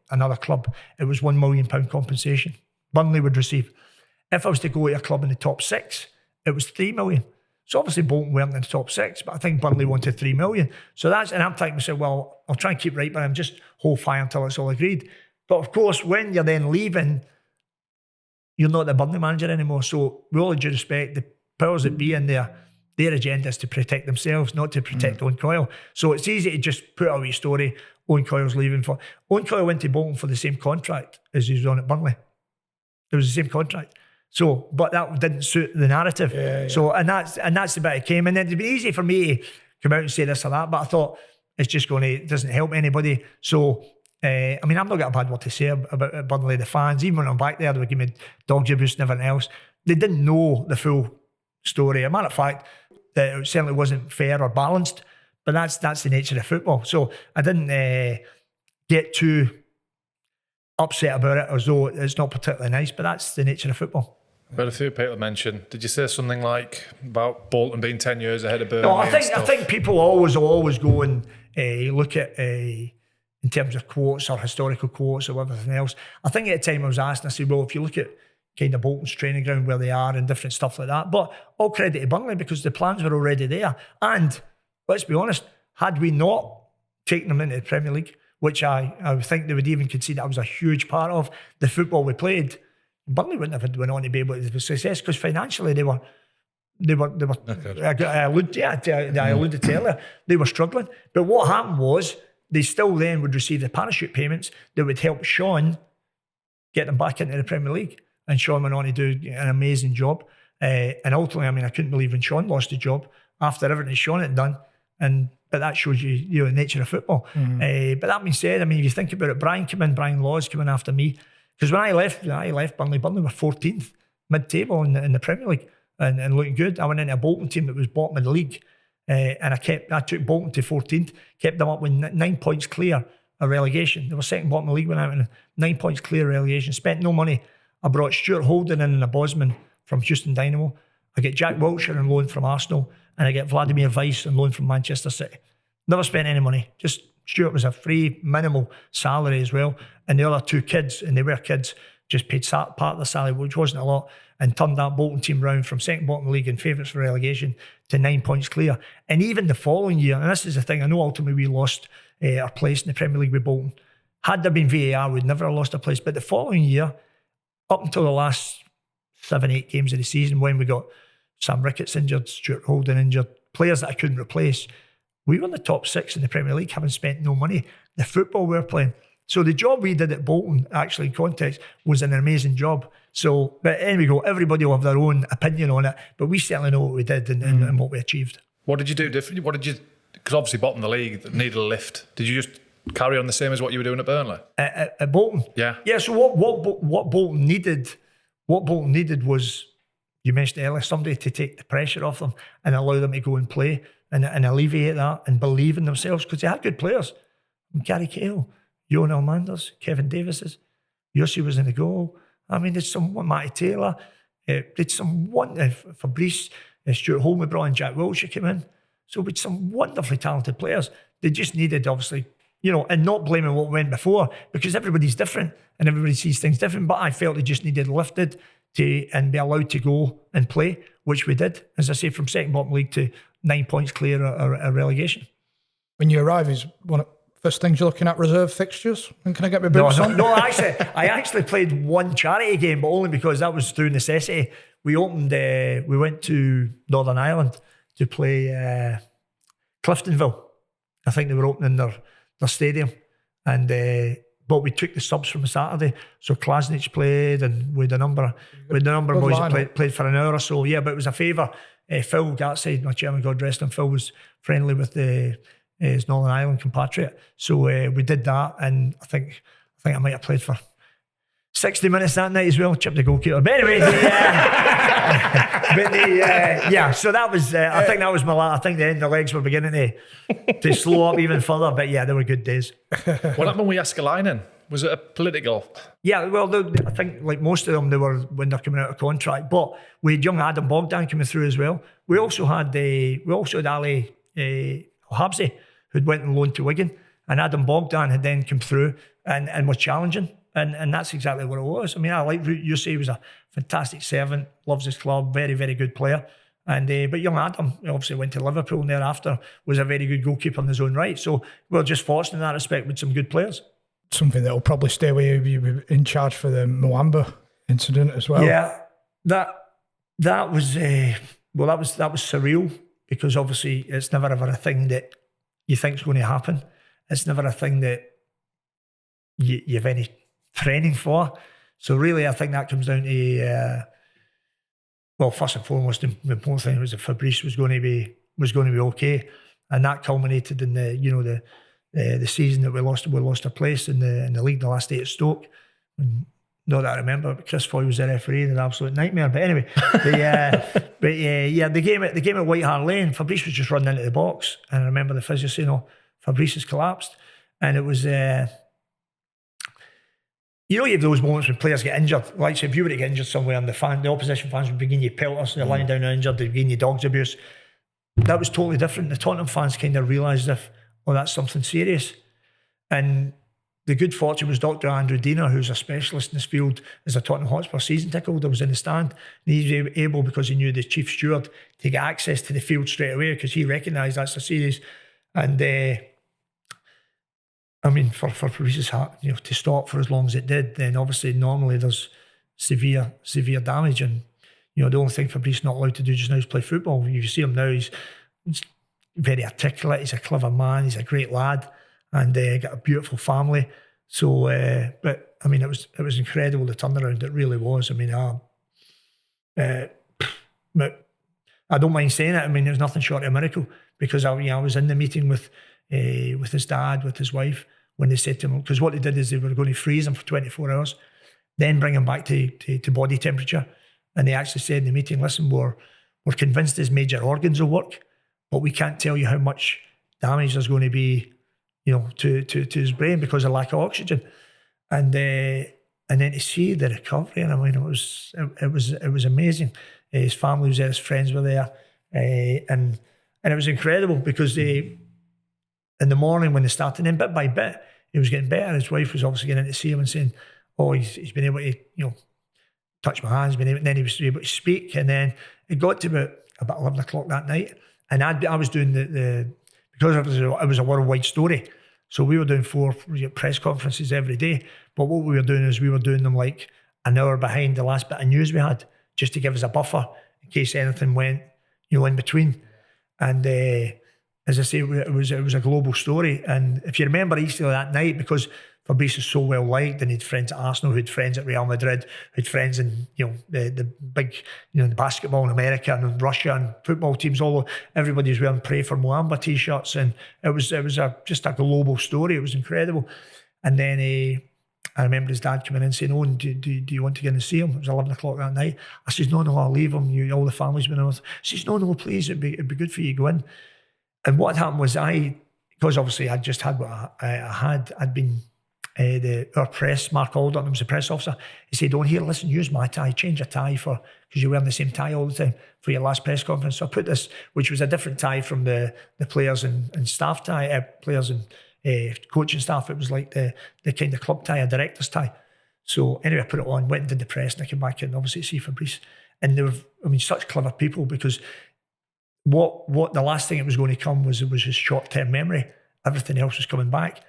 another club, it was £1 million compensation Burnley would receive. If I was to go to a club in the top 6, it was 3 million. So obviously Bolton weren't in the top 6, but I think Burnley wanted 3 million. So and I'm thinking to myself, well, I'll try and keep right by him, just hold fire until it's all agreed. But of course, when you're then leaving, you're not the Burnley manager anymore. So with all due respect, the powers that be in there, their agenda is to protect themselves, not to protect Owen Coyle. So it's easy to just put out a story, Owen Coyle's leaving for... Owen Coyle went to Bolton for the same contract as he was on at Burnley. It was the same contract. So, but that didn't suit the narrative. Yeah. So, and that's the bit it came. And then it'd be easy for me to come out and say this or that, but I thought it's just it doesn't help anybody. So, I mean, I've not got a bad word to say about Burnley. The fans, even when I'm back there, they would give me dog abuse and everything else. They didn't know the full story. As a matter of fact, that it certainly wasn't fair or balanced, but that's the nature of football. So I didn't get too upset about it as though it's not particularly nice, but that's the nature of football. But a few people mentioned, did you say something like about Bolton being 10 years ahead of Burnley? No, I think people always go and look at in terms of quotes or historical quotes or everything else. I think at the time I was asked, and I said, well, if you look at kind of Bolton's training ground where they are and different stuff like that, but all credit to Burnley because the plans were already there. And let's be honest, had we not taken them into the Premier League, which I think they would even concede that was a huge part of the football we played, Burnley wouldn't have went on to be able to have success because financially they were I alluded to earlier, they were struggling. But what happened was they still then would receive the parachute payments that would help Sean get them back into the Premier League. And Sean went on to do an amazing job. And ultimately, I mean, I couldn't believe when Sean lost the job after everything Sean had done. But that shows you the nature of football. But that being said, I mean, if you think about it, Brian Laws came in after me. Because when I left Burnley were 14th, mid-table in the Premier League and looking good. I went into a Bolton team that was bottom of the league. And I took Bolton to 14th, kept them up with 9 points clear of relegation. They were second bottom of the league when I went in. 9 points clear of relegation. Spent no money. I brought Stuart Holden in and a Bosman from Houston Dynamo. I get Jack Wilshere on loan from Arsenal, and I get Vladimir Weiss on loan from Manchester City. Never spent any money. Just Stuart was a free, minimal salary as well. And the other 2 kids, and they were kids, just paid part of the salary, which wasn't a lot, and turned that Bolton team round from second bottom of the league and favourites for relegation to 9 points clear. And even the following year, and this is the thing, I know ultimately we lost our place in the Premier League with Bolton. Had there been VAR, we'd never have lost our place. But the following year, up until the last 7-8 games of the season, when we got Sam Ricketts injured, Stuart Holden injured, players that I couldn't replace, we were in the top 6 in the Premier League, having spent no money. The football we were playing. So the job we did at Bolton, actually in context, was an amazing job. So, but anyway, everybody will have their own opinion on it, but we certainly know what we did and what we achieved. What did you do differently? Because obviously bottom of the league, needed a lift. Did you just carry on the same as what you were doing at Burnley? At Bolton? Yeah. Yeah, so what Bolton needed was, you mentioned earlier, somebody to take the pressure off them and allow them to go and play and alleviate that and believe in themselves, because they had good players. Gary Cahill, Johan Elmanders, Kevin Davises, Yossi was in the goal. I mean, there's some, Matty Taylor, there's some Fabrice, Stuart Holden brought in, Jack Wilshere came in. So with some wonderfully talented players, they just needed, obviously, and not blaming what went before, because everybody's different and everybody sees things different. But I felt they just needed lifted and be allowed to go and play, which we did. As I say, from second bottom league to 9 points clear of relegation. When you arrive, is one of the first things you're looking at reserve fixtures? And can I get my boots on? No, I actually played one charity game, but only because that was through necessity. We went to Northern Ireland to play Cliftonville. I think they were opening their stadium, and but we took the subs from a Saturday. So Klasnic played, and with a number of boys that played for an hour or so. Yeah, but it was a favour. Phil Gatside, my chairman, God rest him, Phil was friendly with his Northern Ireland compatriot. So we did that, and I think I might have played for 60 minutes that night as well, chipped the goalkeeper. But anyway, so that was, I think that was I think the legs were beginning to slow up even further, but yeah, they were good days. What happened with Jääskeläinen? Was it a political? Yeah, well, I think like most of them, they were when they're coming out of contract. But we had young Adam Bogdan coming through as well. We also had Ali Habsi, who'd went on loan to Wigan, and Adam Bogdan had then come through and was challenging. And that's exactly what it was. I mean, I like you say he was a fantastic servant, loves his club, very, very good player. And but young Adam obviously went to Liverpool and thereafter was a very good goalkeeper in his own right. So we're just fortunate in that respect with some good players. Something that will probably stay with you. You were in charge for the Muamba incident as well. Yeah, that was surreal, because obviously it's never ever a thing that you think's going to happen. It's never a thing that you have any training for. So really, I think that comes down to first and foremost, the important thing was that Fabrice was going to be okay, and that culminated in the season that we lost a place in the league, the last day at Stoke. And not that I remember, but Chris Foy was the referee, an absolute nightmare. But anyway, the game at White Hart Lane, Fabrice was just running into the box, and I remember the physio saying, "Oh, Fabrice has collapsed," and it was. You have those moments when players get injured. Like, so if you were to get injured somewhere and the opposition fans would begin you pelters and they're lying down injured, they'd begin you dogs abuse. That was totally different. The Tottenham fans kind of realised that's something serious. And the good fortune was Dr. Andrew Diener, who's a specialist in this field, as a Tottenham Hotspur season ticket holder, was in the stand. And he was able, because he knew the chief steward, to get access to the field straight away, because he recognised that's a serious. And I mean, for Fabrice's heart, to stop for as long as it did, then obviously normally there's severe damage. And the only thing Fabrice not allowed to do just now is play football. You see him now; he's very articulate. He's a clever man. He's a great lad, and got a beautiful family. So, but I mean, it was incredible, the turnaround. It really was. I mean, I don't mind saying it. I mean, it was nothing short of a miracle, because I was in the meeting with his dad, with his wife, when they said to him, because what they did is they were going to freeze him for 24 hours, then bring him back to body temperature. And they actually said in the meeting, listen, we're convinced his major organs will work, but we can't tell you how much damage there's going to be, to his brain because of lack of oxygen. And then to see the recovery, and I mean, it was amazing. His family was there, his friends were there, and it was incredible, because in the morning when they started, and bit by bit, he was getting better. His wife was obviously getting in to see him and saying, "Oh, he's been able to, touch my hands." And then he was able to speak. And then it got to about 11 o'clock that night, and I was doing because it was a worldwide story. So we were doing 4 press conferences every day. But what we were doing is we were doing them like an hour behind the last bit of news we had, just to give us a buffer in case anything went, in between. And as I say, it was a global story. And if you remember Easter that night, because Fabrice is so well liked, and he had friends at Arsenal, who had friends at Real Madrid, who had friends in the big the basketball in America and in Russia, and football teams all over. Everybody was wearing "Pray for Muamba" t-shirts, and it was just a global story. It was incredible. And then I remember his dad coming in saying, "Owen, do you want to get in and see him?" It was 11 o'clock that night. I says, "No, I'll leave him. All the family's been with." He says, "No, please, it'd be good for you to go in." And what happened was because obviously I'd just had what I had, I'd been our press, Mark Alderton was the press officer. He said, "Oh, here, listen, use my tie, change your tie because you're wearing the same tie all the time for your last press conference." So I put this, which was a different tie from the players and staff tie, players and coaching staff. It was like the kind of club tie, a director's tie. So anyway, I put it on, went and did the press, and I came back in, obviously, to see Fabrice. And they were, such clever people, because what the last thing it was going to come was his short-term memory. Everything else was coming back.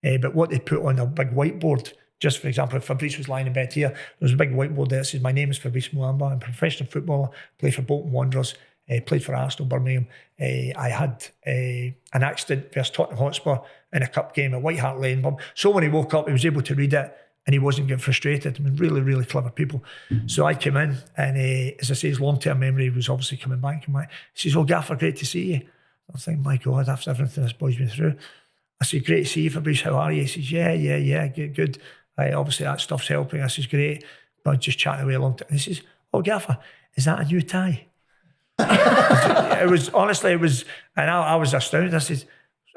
But what they put on a big whiteboard, just for example, if Fabrice was lying in bed here, there was a big whiteboard there that says, "My name is Fabrice Muamba. I'm a professional footballer, played for Bolton Wanderers, played for Arsenal, Birmingham. I had an accident versus Tottenham Hotspur in a cup game at White Hart Lane." So when he woke up, he was able to read it, and he wasn't getting frustrated. I mean, really, really clever people. So I came in, and as I say, his long-term memory was obviously coming back. He says, "Oh, Gaffer, great to see you." I think, my God, after everything this boy's been through. I said, "Great to see you, Fabrice. How are you?" He says, Yeah, good. Obviously, that stuff's helping. I says, "Great." But just chatting away a long time. He says, "Oh, Gaffer, is that a new tie?" It was, and I was astounded. I said,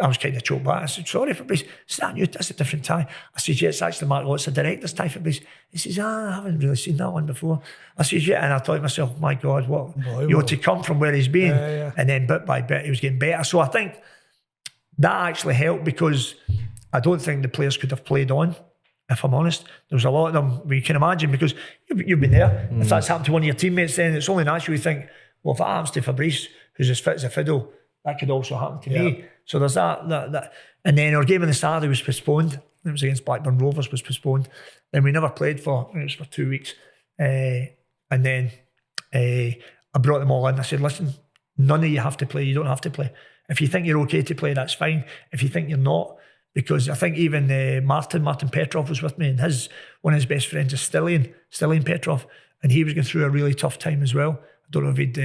I was kind of choked back. I said, sorry, Fabrice, is that new? That's a different tie. I said, yeah, it's actually Mark Lott's the director's tie, Fabrice. He says, I haven't really seen that one before. I said, yeah, and I thought to myself, my God, what, to come from where he's been, and then bit by bit, he was getting better. So I think that actually helped, because I don't think the players could have played on, if I'm honest. There was a lot of them, you can imagine, because you've been there. If that's happened to one of your teammates, then it's only natural you think, well, if that happens to Fabrice, who's as fit as a fiddle, that could also happen to me. So there's that. And then our game on the Saturday was postponed. It was against Blackburn Rovers, was postponed. Then we never played for 2 weeks. And then I brought them all in. I said, listen, none of you have to play. You don't have to play. If you think you're okay to play, that's fine. If you think you're not, because I think even Martin Petrov was with me, and one of his best friends is Stilian Petrov, and he was going through a really tough time as well. I don't know if he'd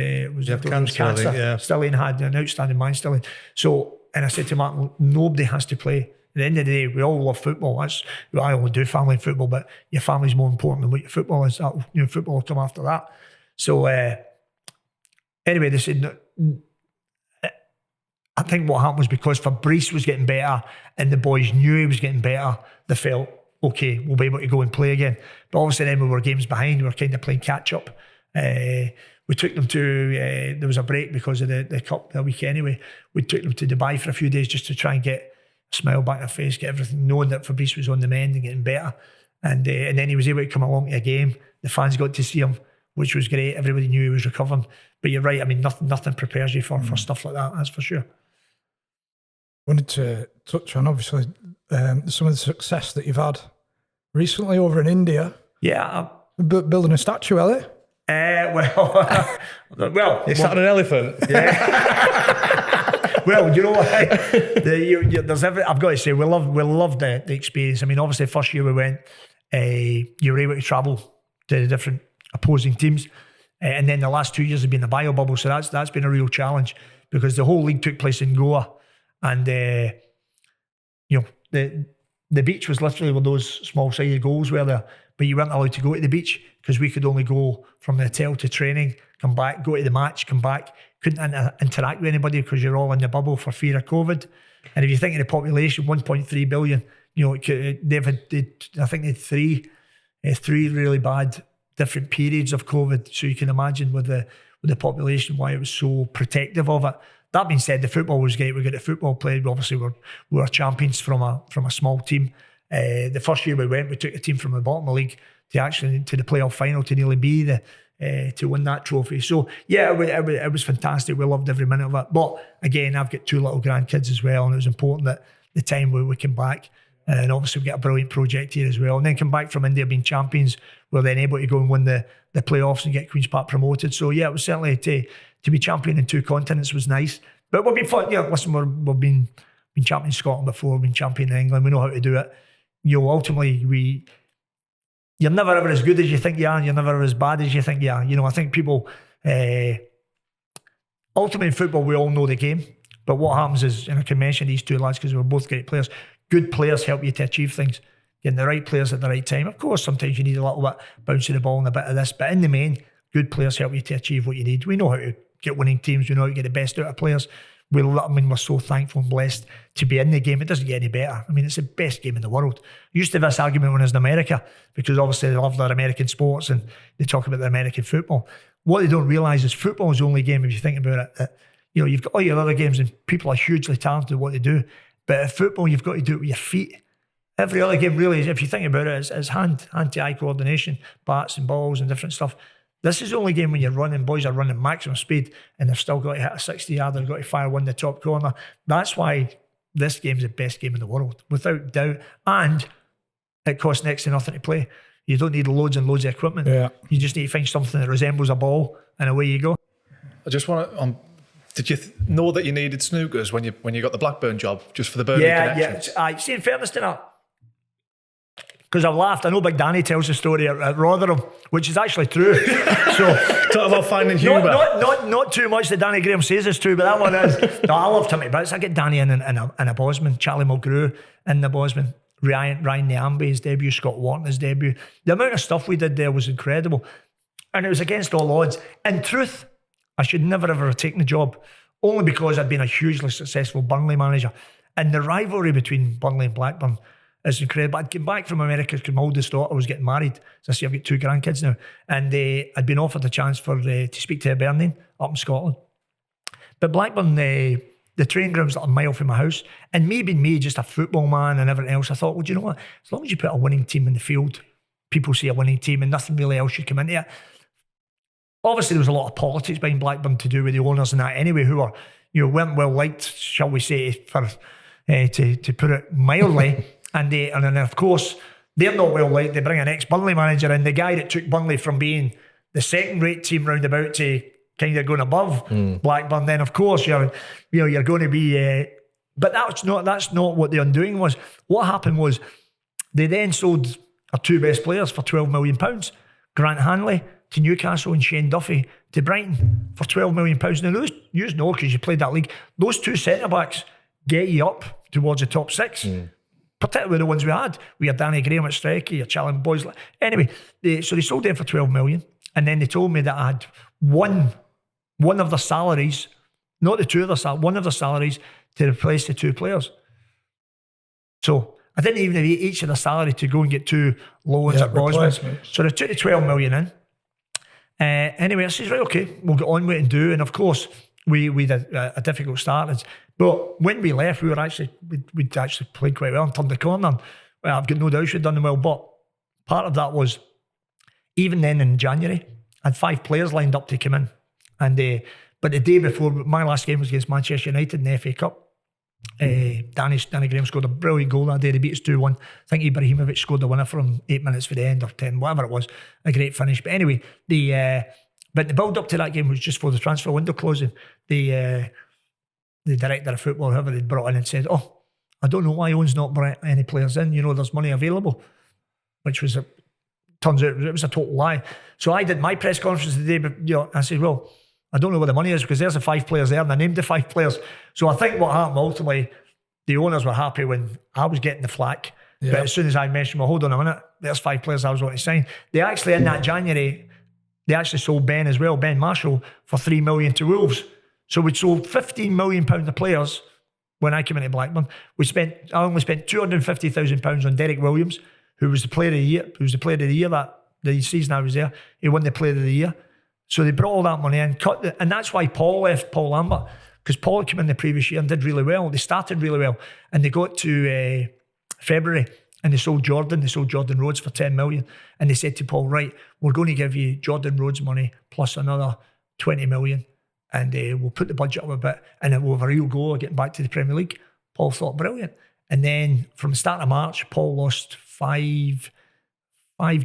cancer. Stilian had an outstanding man, Stilian. So, and I said to Martin, nobody has to play. At the end of the day, we all love football. I only do family and football, but your family's more important than what your football is. Football will come after that. So anyway, they said, I think what happened was because Fabrice was getting better and the boys knew he was getting better, they felt, okay, we'll be able to go and play again. But obviously then we were games behind, we were kind of playing catch up. We took them to, there was a break because of the cup that week anyway. We took them to Dubai for a few days just to try and get a smile back on their face, get everything, knowing that Fabrice was on the mend and getting better. And then he was able to come along to a game. The fans got to see him, which was great. Everybody knew he was recovering. But you're right, I mean, nothing prepares you for stuff like that, that's for sure. Wanted to touch on, obviously, some of the success that you've had recently over in India. Yeah. Building a statue, Ellie. Well, you sat on an elephant. Yeah. Well, you know what? There's I've got to say, we loved the experience. I mean, obviously, first year we went, you were able to travel to the different opposing teams, and then the last 2 years have been the bio bubble. So that's been a real challenge, because the whole league took place in Goa, and the beach was literally where those small-sided goals were there. But you weren't allowed to go to the beach because we could only go from the hotel to training, come back, go to the match, come back. Couldn't interact with anybody because you're all in the bubble for fear of COVID. And if you think of the population, 1.3 billion, I think they had three really bad different periods of COVID. So you can imagine with the population why it was so protective of it. That being said, the football was great. We got the football played. Obviously, we were champions from a small team. The first year we went, we took a team from the bottom of the league to the playoff final to nearly be to win that trophy. So yeah, it was fantastic. We loved every minute of it. But again, I've got 2 little grandkids as well, and it was important that the time we came back, and obviously we get a brilliant project here as well, and then come back from India being champions, we're then able to go and win the playoffs and get Queen's Park promoted. So yeah, it was certainly to be champion in 2 continents was nice. But we've been fun. Listen, we've been champion in Scotland before, we've been champion in England. We know how to do it. Ultimately, you're never ever as good as you think you are, and you're never ever as bad as you think you are. I think people, ultimately in football, we all know the game. But what happens is, and I can mention these 2 lads because they were both great players, good players help you to achieve things. Getting the right players at the right time. Of course, sometimes you need a little bit bouncing the ball and a bit of this, but in the main, good players help you to achieve what you need. We know how to get winning teams. We know how to get the best out of players. We're so thankful and blessed to be in the game. It doesn't get any better. I mean, it's the best game in the world. I used to have this argument when I was in America, because obviously they love their American sports and they talk about the American football. What they don't realise is football is the only game, if you think about it, that you've got all your other games and people are hugely talented at what they do. But at football, you've got to do it with your feet. Every other game really, if you think about it, is hand-to-eye coordination, bats and balls and different stuff. This is the only game when you're running, boys are running maximum speed and they've still got to hit a 60-yard, they've got to fire one in the top corner. That's why this game's the best game in the world, without doubt. And it costs next to nothing to play. You don't need loads and loads of equipment. Yeah. You just need to find something that resembles a ball and away you go. I just want to... did you know that you needed snookers when you got the Blackburn job, just for the Burnley connection? Yeah. See, in fairness to that, because I've laughed. I know Big Danny tells the story at Rotherham, which is actually true. So talk about finding humour. Not too much that Danny Graham says is true, but that one is. No, I loved him to bits. I get Danny in a Bosman, Charlie Mulgrew in the Bosman, Ryan Nyambe's debut, Scott Wharton's debut. The amount of stuff we did there was incredible, and it was against all odds. In truth, I should never ever have taken the job, only because I'd been a hugely successful Burnley manager. And the rivalry between Burnley and Blackburn is incredible. I'd come back from America because my oldest daughter was getting married. So I see I've got 2 grandkids now. And I'd been offered a chance to speak to Burnley up in Scotland. But Blackburn, the training ground's like a mile from my house. And me being me, just a football man and everything else, I thought, well, do you know what? As long as you put a winning team in the field, people see a winning team and nothing really else should come into it. Obviously, there was a lot of politics behind Blackburn to do with the owners and that anyway, who weren't well liked, shall we say, for to put it mildly. and then, of course, they're not well liked. They bring an ex-Burnley manager in, the guy that took Burnley from being the second-rate team roundabout to kind of going above Blackburn. Then, of course, you're going to be. But that's not what the undoing was. What happened was they then sold our 2 best players for £12 million. Grant Hanley to Newcastle and Shane Duffy to Brighton for £12 million. Now, those, you know, because you played that league, those 2 centre-backs get you up towards the top 6, particularly the ones we had. We had Danny Graham at striker, your Challen boys. Anyway, so they sold them for £12 million, and then they told me that I had one of the salaries, not the 2 of the salaries, one of the salaries to replace the 2 players. So I didn't even have each of the salary to go and get 2 loans at Bosman. So they took the £12 million in. Anyway, I says, right, okay, we'll get on with it and do. And of course, we had a difficult start. But when we left, we'd actually played quite well and turned the corner. Well, I've got no doubt we'd done well. But part of that was, even then in January, I had 5 players lined up to come in. And but the day before, my last game was against Manchester United in the FA Cup. Danny Graham scored a brilliant goal that day. They beat us 2-1. I think Ibrahimovic scored the winner from 8 minutes for the end, or 10, whatever it was. A great finish. But anyway, but the build up to that game was just for the transfer window closing. The director of football, whoever they'd brought in, and said, "Oh, I don't know why Owen's not brought any players in. You know, there's money available," which was turns out it was a total lie. So I did my press conference the day, but I said, "Well, I don't know where the money is because there's the 5 players there and I named the 5 players." So I think what happened ultimately, the owners were happy when I was getting the flack. Yeah. But as soon as I mentioned, well, hold on a minute, there's 5 players I was wanting to sign. They actually, in that January, they actually sold Ben as well, Ben Marshall, for $3 million to Wolves. So we'd sold £15 million of players when I came into Blackburn. I only spent £250,000 on Derek Williams, who was the player of the year. Who was the player of the year that the season I was there. He won the player of the year. So they brought all that money in, and that's why Paul left, Paul Lambert, because Paul had come in the previous year and did really well. They started really well, and they got to February and they sold Jordan Rhodes for $10 million, and they said to Paul, right, we're going to give you Jordan Rhodes money plus another $20 million, and we'll put the budget up a bit, and then we'll have a real go at getting back to the Premier League. Paul thought, brilliant. And then from the start of March, Paul lost 5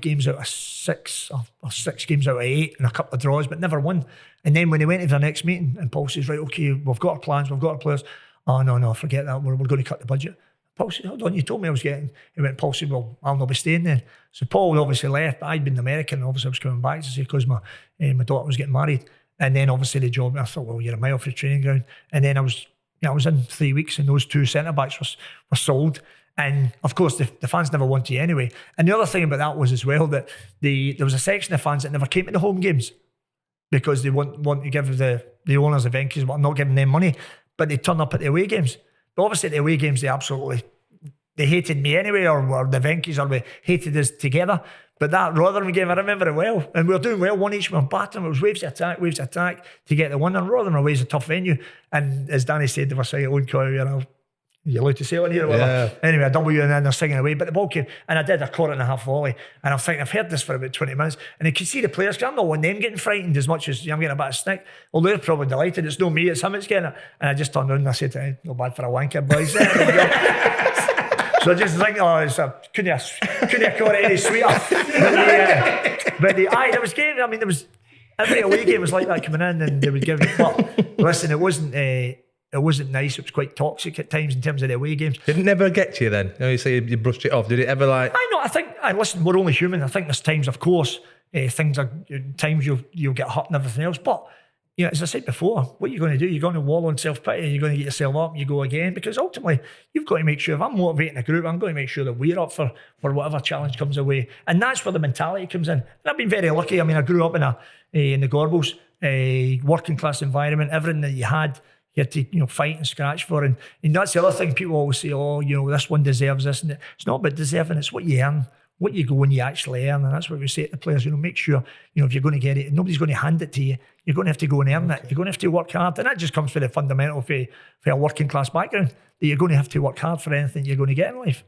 games out of 6, or 6 games out of 8, and a couple of draws, but never won. And then when they went to their next meeting, and Paul says, right, okay, we've got our plans, we've got our players. Oh, no, forget that, we're going to cut the budget. Paul said, hold on, you told me I was getting. Paul said, well, I'll not be staying then. So Paul obviously left. I'd been American, obviously I was coming back to say because my daughter was getting married. And then obviously the job, I thought, well, you're a mile from the training ground. And then I was in 3 weeks, and those 2 centre-backs were sold. And of course, the fans never wanted you anyway. And the other thing about that was as well that there was a section of fans that never came to the home games because they want to give the owners of venues, but not giving them money. But they turn up at the away games. But obviously, at the away games, they hated me anyway, or the venues, or we hated us together. But that Rotherham game, I remember it well. And we were doing well, 1 each, we were battering. It was waves of attack to get the win. And Rotherham away is a tough venue. And as Danny said, they were saying, Owen Coyle, you're allowed to say it on here. Yeah. Anyway, a W, and then they're singing away. But the ball came, and I did a 1/4 volley. And I'm thinking, I've heard this for about 20 minutes. And you can see the players, because I'm not one of them getting frightened as much as I'm getting a bit of stick. Although they're probably delighted. It's no me, it's him that's getting it. And I just turned around and I said, no bad for a wanker, boys. So I just think, couldn't have caught it any sweeter. But there was games, I mean, there was, every away game was like that coming in, and they would give it. But listen, it wasn't nice. It was quite toxic at times in terms of the away games. Did it never get to you then? You say you brushed it off. Did it ever like? Listen, we're only human. I think there's times, of course, times you'll get hurt and everything else. But, as I said before, what you're going to do, you're going to wallow in self-pity, you're going to get yourself up and you go again, because ultimately, you've got to make sure, if I'm motivating a group, I'm going to make sure that we're up for whatever challenge comes away. And that's where the mentality comes in. And I've been very lucky. I mean, I grew up in the Gorbals, working class environment, everything that you had. you had to fight and scratch for. And that's the other thing people always say, oh, this one deserves this. And it's not about deserving, it's what you earn, what you go and you actually earn. And that's what we say to the players, make sure, if you're going to get it, nobody's going to hand it to you. You're going to have to go and earn it. You're going to have to work hard. And that just comes from the fundamental for a working class background, that you're going to have to work hard for anything you're going to get in life.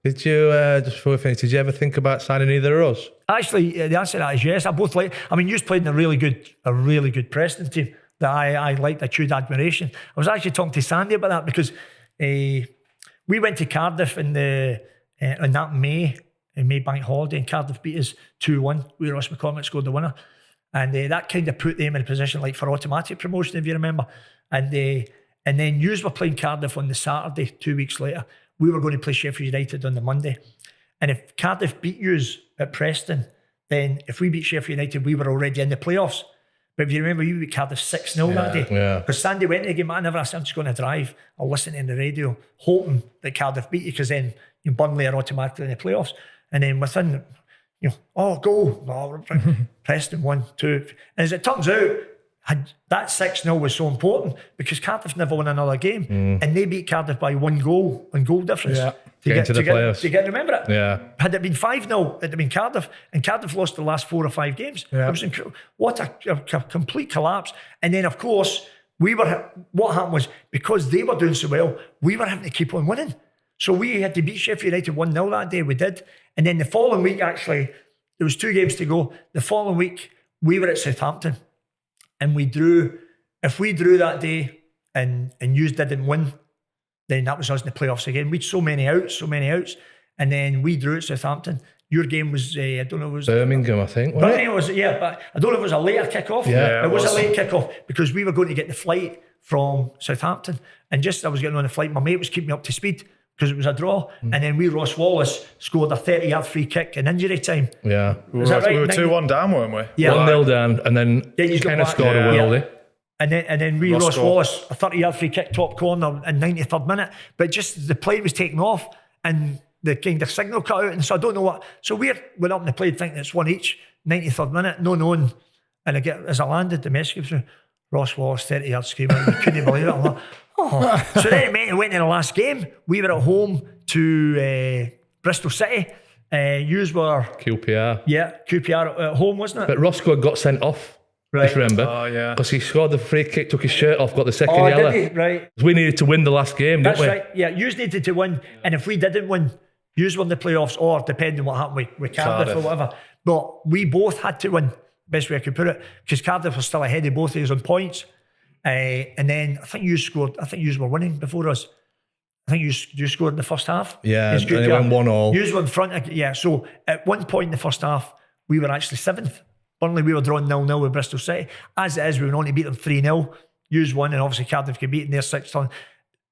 Did you, just before we finish, did you ever think about signing either of us? Actually, the answer to that is yes. I both like. I mean, you played in a really good Preston team that I liked. I chewed admiration. I was actually talking to Sandy about that because we went to Cardiff in that May bank holiday, and Cardiff beat us 2-1. Ross McCormick scored the winner, and that kind of put them in a position like for automatic promotion, if you remember. And then yous were playing Cardiff on the Saturday. 2 weeks later, we were going to play Sheffield United on the Monday. And if Cardiff beat yous at Preston, then if we beat Sheffield United, we were already in the playoffs. But if you remember, you beat Cardiff 6-0 that day. Yeah. Because Sandy went to the game, I never asked him, I'm just going to drive. I'll listen in the radio, hoping that Cardiff beat you, because then Burnley are automatically in the playoffs. And then within, goal. No, Preston 1-2. And as it turns out, that 6-0 was so important because Cardiff never won another game, and they beat Cardiff by 1 goal and goal difference to get to the playoffs. Remember it? Yeah. Had it been 5-0, it'd have been Cardiff, and Cardiff lost the last 4 or 5 games. Yeah. It was incredible. What a complete collapse. And then, of course, what happened was, because they were doing so well, we were having to keep on winning. So we had to beat Sheffield United 1-0 that day. We did. And then the following week, actually, there was 2 games to go. The following week, we were at Southampton. And we drew. If we drew that day and yous didn't win, then that was us in the playoffs again. We'd so many outs. And then we drew at Southampton. Your game was, I don't know, it was Birmingham, I think. Birmingham was, yeah, but I don't know if it was a later kick-off. Yeah, it was a late kick-off because we were going to get the flight from Southampton. And just as I was getting on the flight, my mate was keeping me up to speed because it was a draw. And then Ross Wallace scored a 30-yard free kick in injury time. Yeah. We were 2-1 down, weren't we? Yeah. 1-0 down, and then kind of scored a worldie. And then Ross Wallace, a 30-yard free kick, top corner in 93rd minute. But just the plane was taken off and the kind of signal cut out. And so I don't know what. So we went up in the plane thinking it's 1 each, 93rd minute, no knowing. And as I landed, the message came through, Ross Wallace, 30-yard screamer. I couldn't believe it. I'm like, oh. So then it meant it went in the last game. We were at home to Bristol City. Yous were QPR. Yeah, QPR at home, wasn't it? But Roscoe got sent off. Right. Just remember. Oh, yeah. Because he scored the free kick, took his shirt off, got the second yellow. Did he? Right. We needed to win the last game, didn't we? That's right. Yeah, yous needed to win. And if we didn't win, yous won the playoffs, or depending on what happened with Cardiff or whatever. But we both had to win, best way I could put it, because Cardiff was still ahead of both of us on points. And then I think you scored. I think you were winning before us. I think you scored in the first half. Yeah, and it went 1-1. You were in front. Yeah, so at one point in the first half, we were actually 7th. Burnley, we were drawing 0-0 with Bristol City. As it is, we went on to beat them 3-0. You won, and obviously Cardiff could beat in their 6th.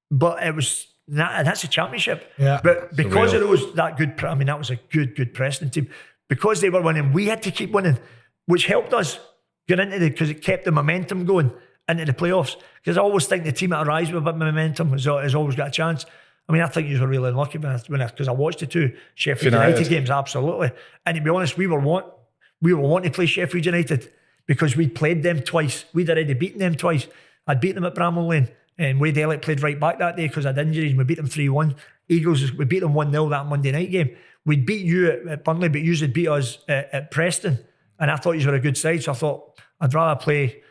But it was that's a championship. Yeah. But because of those that good, I mean, that was a good Preston team. Because they were winning, we had to keep winning, which helped us get into because it kept the momentum going into the playoffs. Because I always think the team that arrives with a bit of momentum has always got a chance. I mean, I think you were really unlucky because I watched the 2 Sheffield United games, absolutely. And to be honest, we were wanting to play Sheffield United because we'd played them twice. We'd already beaten them twice. I'd beat them at Bramall Lane, and Wade Elliott played right back that day because I had injuries. We beat them 3-1. Eagles, we beat them 1-0 that Monday night game. We'd beat you at Burnley, but you had beat us at Preston, and I thought you were a good side. So I thought I'd rather play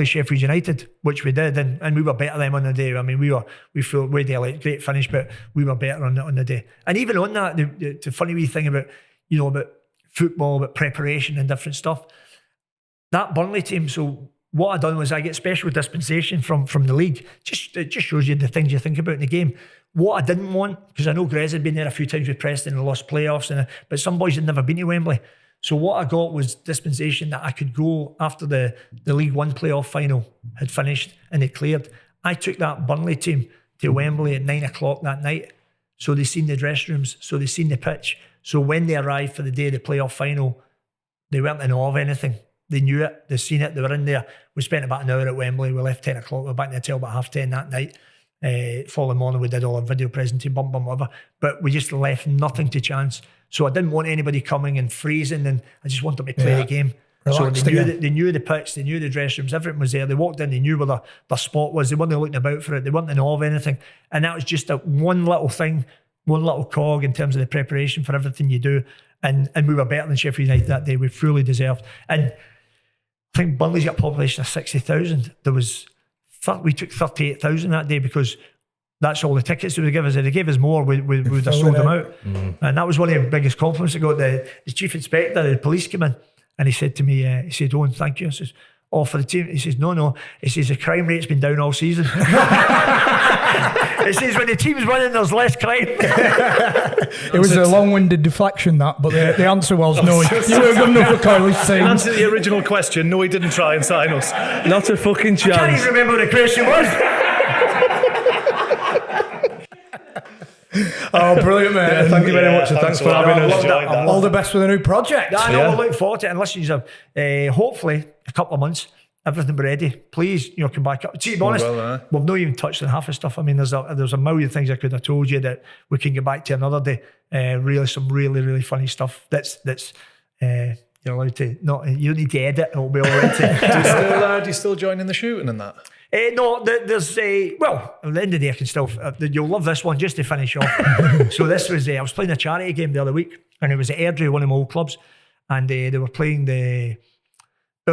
Sheffield United, which we did, and we were better than them on the day. I mean, we felt Wade Elliott, great finish, but we were better on the day. And even on that, the funny wee thing about football, about preparation and different stuff, that Burnley team. So what I done was I get special dispensation from the league. It just shows you the things you think about in the game. What I didn't want, because I know Grez had been there a few times with Preston and lost playoffs, but some boys had never been to Wembley. So what I got was dispensation that I could go after the League One playoff final had finished and it cleared. I took that Burnley team to Wembley at 9 o'clock that night. So they seen the dressing rooms, so they seen the pitch. So when they arrived for the day of the playoff final, they weren't in awe of anything. They knew it, they seen it, they were in there. We spent about an hour at Wembley. We left 10 o'clock, we were back in the hotel about 10:30 that night. Following morning, we did all our video presenting, whatever. But we just left nothing to chance. So I didn't want anybody coming and freezing, and I just wanted them to play the game. Relaxed they again. knew the pitch, they knew the dressing rooms, everything was there. They walked in, they knew where their spot was. They weren't looking about for it. They weren't in awe of anything. And that was just one little thing, one little cog in terms of the preparation for everything you do. And we were better than Sheffield United that day. We fully deserved. And I think Burnley's got a population of 60,000. We took 38,000 that day because that's all the tickets they would give us. If they gave us more, we would have sold them out. And that was one of the biggest compliments I got. The chief inspector, the police came in and he said to me, he said, Owen, thank you. I says, oh, for the team? He says, no. He says, the crime rate's been down all season. He says, when the team's winning, there's less crime. It was a long-winded deflection, that, but the answer was no. You were good enough for Coyle's team. In answer to the original question, no, he didn't try and sign us. Not a fucking I can't chance. even remember what the question was. Oh, brilliant, mate. Yeah, thank you very much. And thanks for having us. All the best for the new project. I know, we're looking forward to it. And listen, hopefully, a couple of months, everything be ready. Please, come back up. To be honest, we've not even touched on half the stuff. I mean, there's a million things I could have told you that we can get back to another day. Really, some really, really funny stuff. That's you're allowed to. You don't need to edit. It'll be all right. Do you still join in the shooting and that? No, there's well, at the end of the day, I can still. You'll love this one just to finish off. So this was I was playing a charity game the other week, and it was at Undr, one of my old clubs, and they were playing our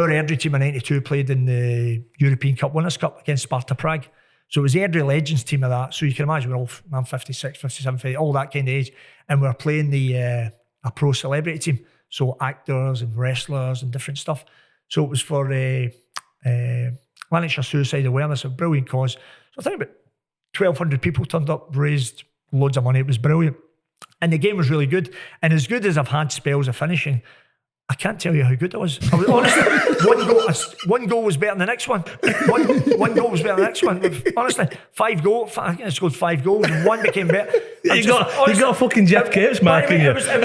Undr team in '92 played in the European Cup Winners' Cup against Sparta Prague. So it was the Undr Legends team of that. So you can imagine I'm 56, 57, 50, all that kind of age, and we're playing a pro celebrity team, so actors and wrestlers and different stuff. So it was for Lanarkshire Suicide Awareness, a brilliant cause. So I think about 1,200 people turned up, raised loads of money. It was brilliant. And the game was really good. And as good as I've had spells of finishing, I can't tell you how good it was. I was honestly, one goal was better than the next one. One goal was better than the next one. Honestly, 5 goals. I think I scored 5 goals and one became better. You got a fucking Jeff Capes marking you. It was like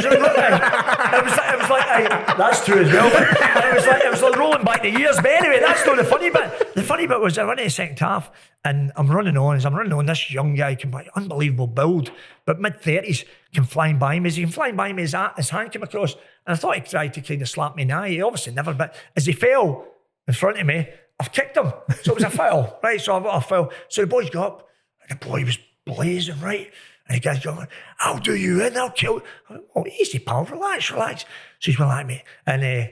that's true as well. It was like rolling back the years. But anyway, that's not the funny bit. The funny bit was I went in the second half and I'm running on. As I'm running on, this young guy can by unbelievable build, but mid-30s can flying by me. As he can flying by me, his hand came across. And I thought he tried to kind of slap me in the eye. He obviously never, but as he fell in front of me, I've kicked him. So it was a foul, right? So I fell. So the boys got up, and the boy was blazing, right? And the guy's going, I'll do you in, I'll kill you. I went, oh, easy, pal, relax. So he's went like me. And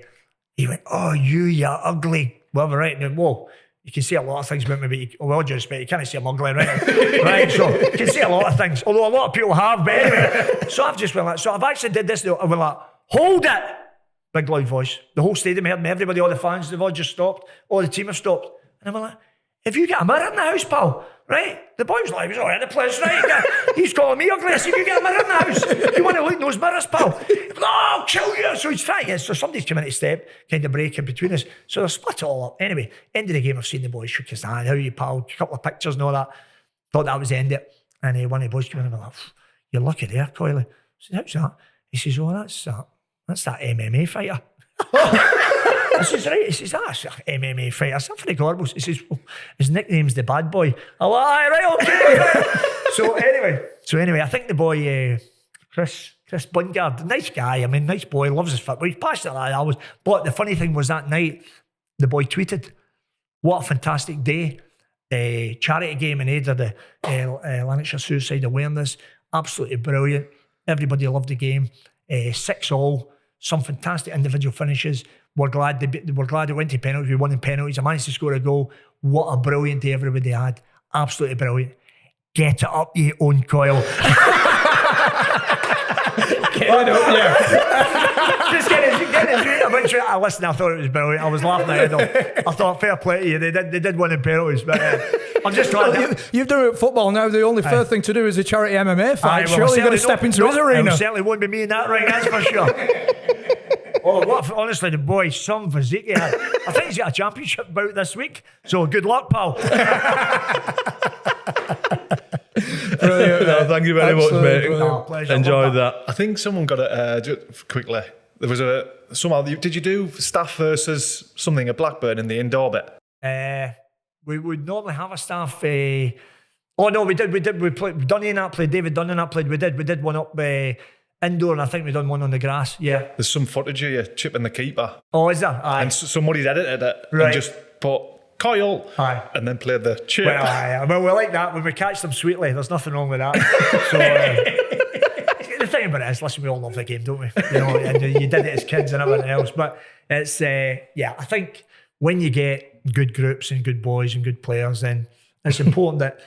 he went, oh, you ugly, whatever, right? And then, whoa. You can see a lot of things about me, but with all due respect, you can't see I'm ugly, right? Right, so you can see a lot of things, although a lot of people have, but anyway. So I've just went like, so I've actually did this, I went like, hold it! Big loud voice. The whole stadium heard me, everybody, all the fans, they've all just stopped, all the team have stopped. And I'm like, have you got a mirror in the house, pal? Right? The boy was like, he was all over the place, right? He's calling me ugly. I said, you got a mirror in the house? You want to look in those mirrors, pal? No, I'll kill you. So he's trying. So somebody's come in to step, kind of break in between us. So they split it all up. Anyway, end of the game, I've seen the boys shook his hand. How are you, pal? A couple of pictures and all that. Thought that was the end of it. And one of the boys came in and I'm like, you're lucky there, Coyyyyyleeee. I said, how's that? He says, oh, that's that MMA fighter. I says, right. He says, that's an MMA fighter. Something Gorbals. He says, well, his nickname's the Bad Boy. I'm like, aye, right, okay. So anyway, I think the boy, Chris Bungard, nice guy. I mean, nice boy, loves his football. He's passionate like I was. But the funny thing was that night, the boy tweeted, what a fantastic day. Charity game in aid of the Lanarkshire Suicide Awareness. Absolutely brilliant. Everybody loved the game. 6-6, some fantastic individual finishes. We're glad it went to penalties. We won in penalties. I managed to score a goal. What a brilliant day everybody had. Absolutely brilliant. Get it up, you Owen Coyle. Get it up, yeah. Just get it. I listened, I thought it was brilliant. I was laughing at it. I thought, fair play to you. They did win in penalties. But I'm just glad. You've done it at football now. The only fair thing to do is a charity MMA fight. Surely you've got to step into his arena. It certainly won't be me in that ring, that's for sure. Honestly, the boy, some physique he had. I think he's got a championship bout this week. So good luck, pal. Brilliant. No, thank you very much, mate. No, pleasure. Enjoyed that. I think someone got it just quickly. There was did you do staff versus something at Blackburn in the indoor bit? We would normally have a staff. Oh no, we did. We played Dunny and that played. David Dunn and that played. We did one up indoor, and I think we done one on the grass. Yeah. There's some footage of you chipping the keeper, Oh, is there? Aye. and somebody's edited it Right. and just put Coyle, Aye. and then played the chip. Well, aye. Well, we like that when we catch them sweetly. There's nothing wrong with that. So the thing about it is, listen, we all love the game, don't we? You know, and you did it as kids and everything else. But it's I think when you get good groups and good boys and good players, then it's important that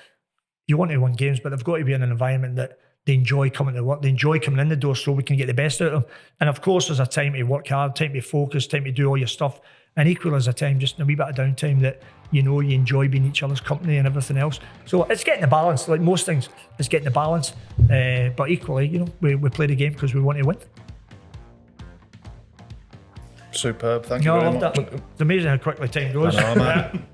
you want to win games, but they've got to be in an environment that they enjoy coming to work, they enjoy coming in the door, so we can get the best out of them. And of course, there's a time to work hard, time to focus, time to do all your stuff, and equally there's a time, just a wee bit of downtime that you enjoy being each other's company and everything else. So it's getting the balance, like most things, it's getting the balance. But equally, we play the game because we want to win. Superb, thank you I very love much. that. It's amazing how quickly time goes. I know, man.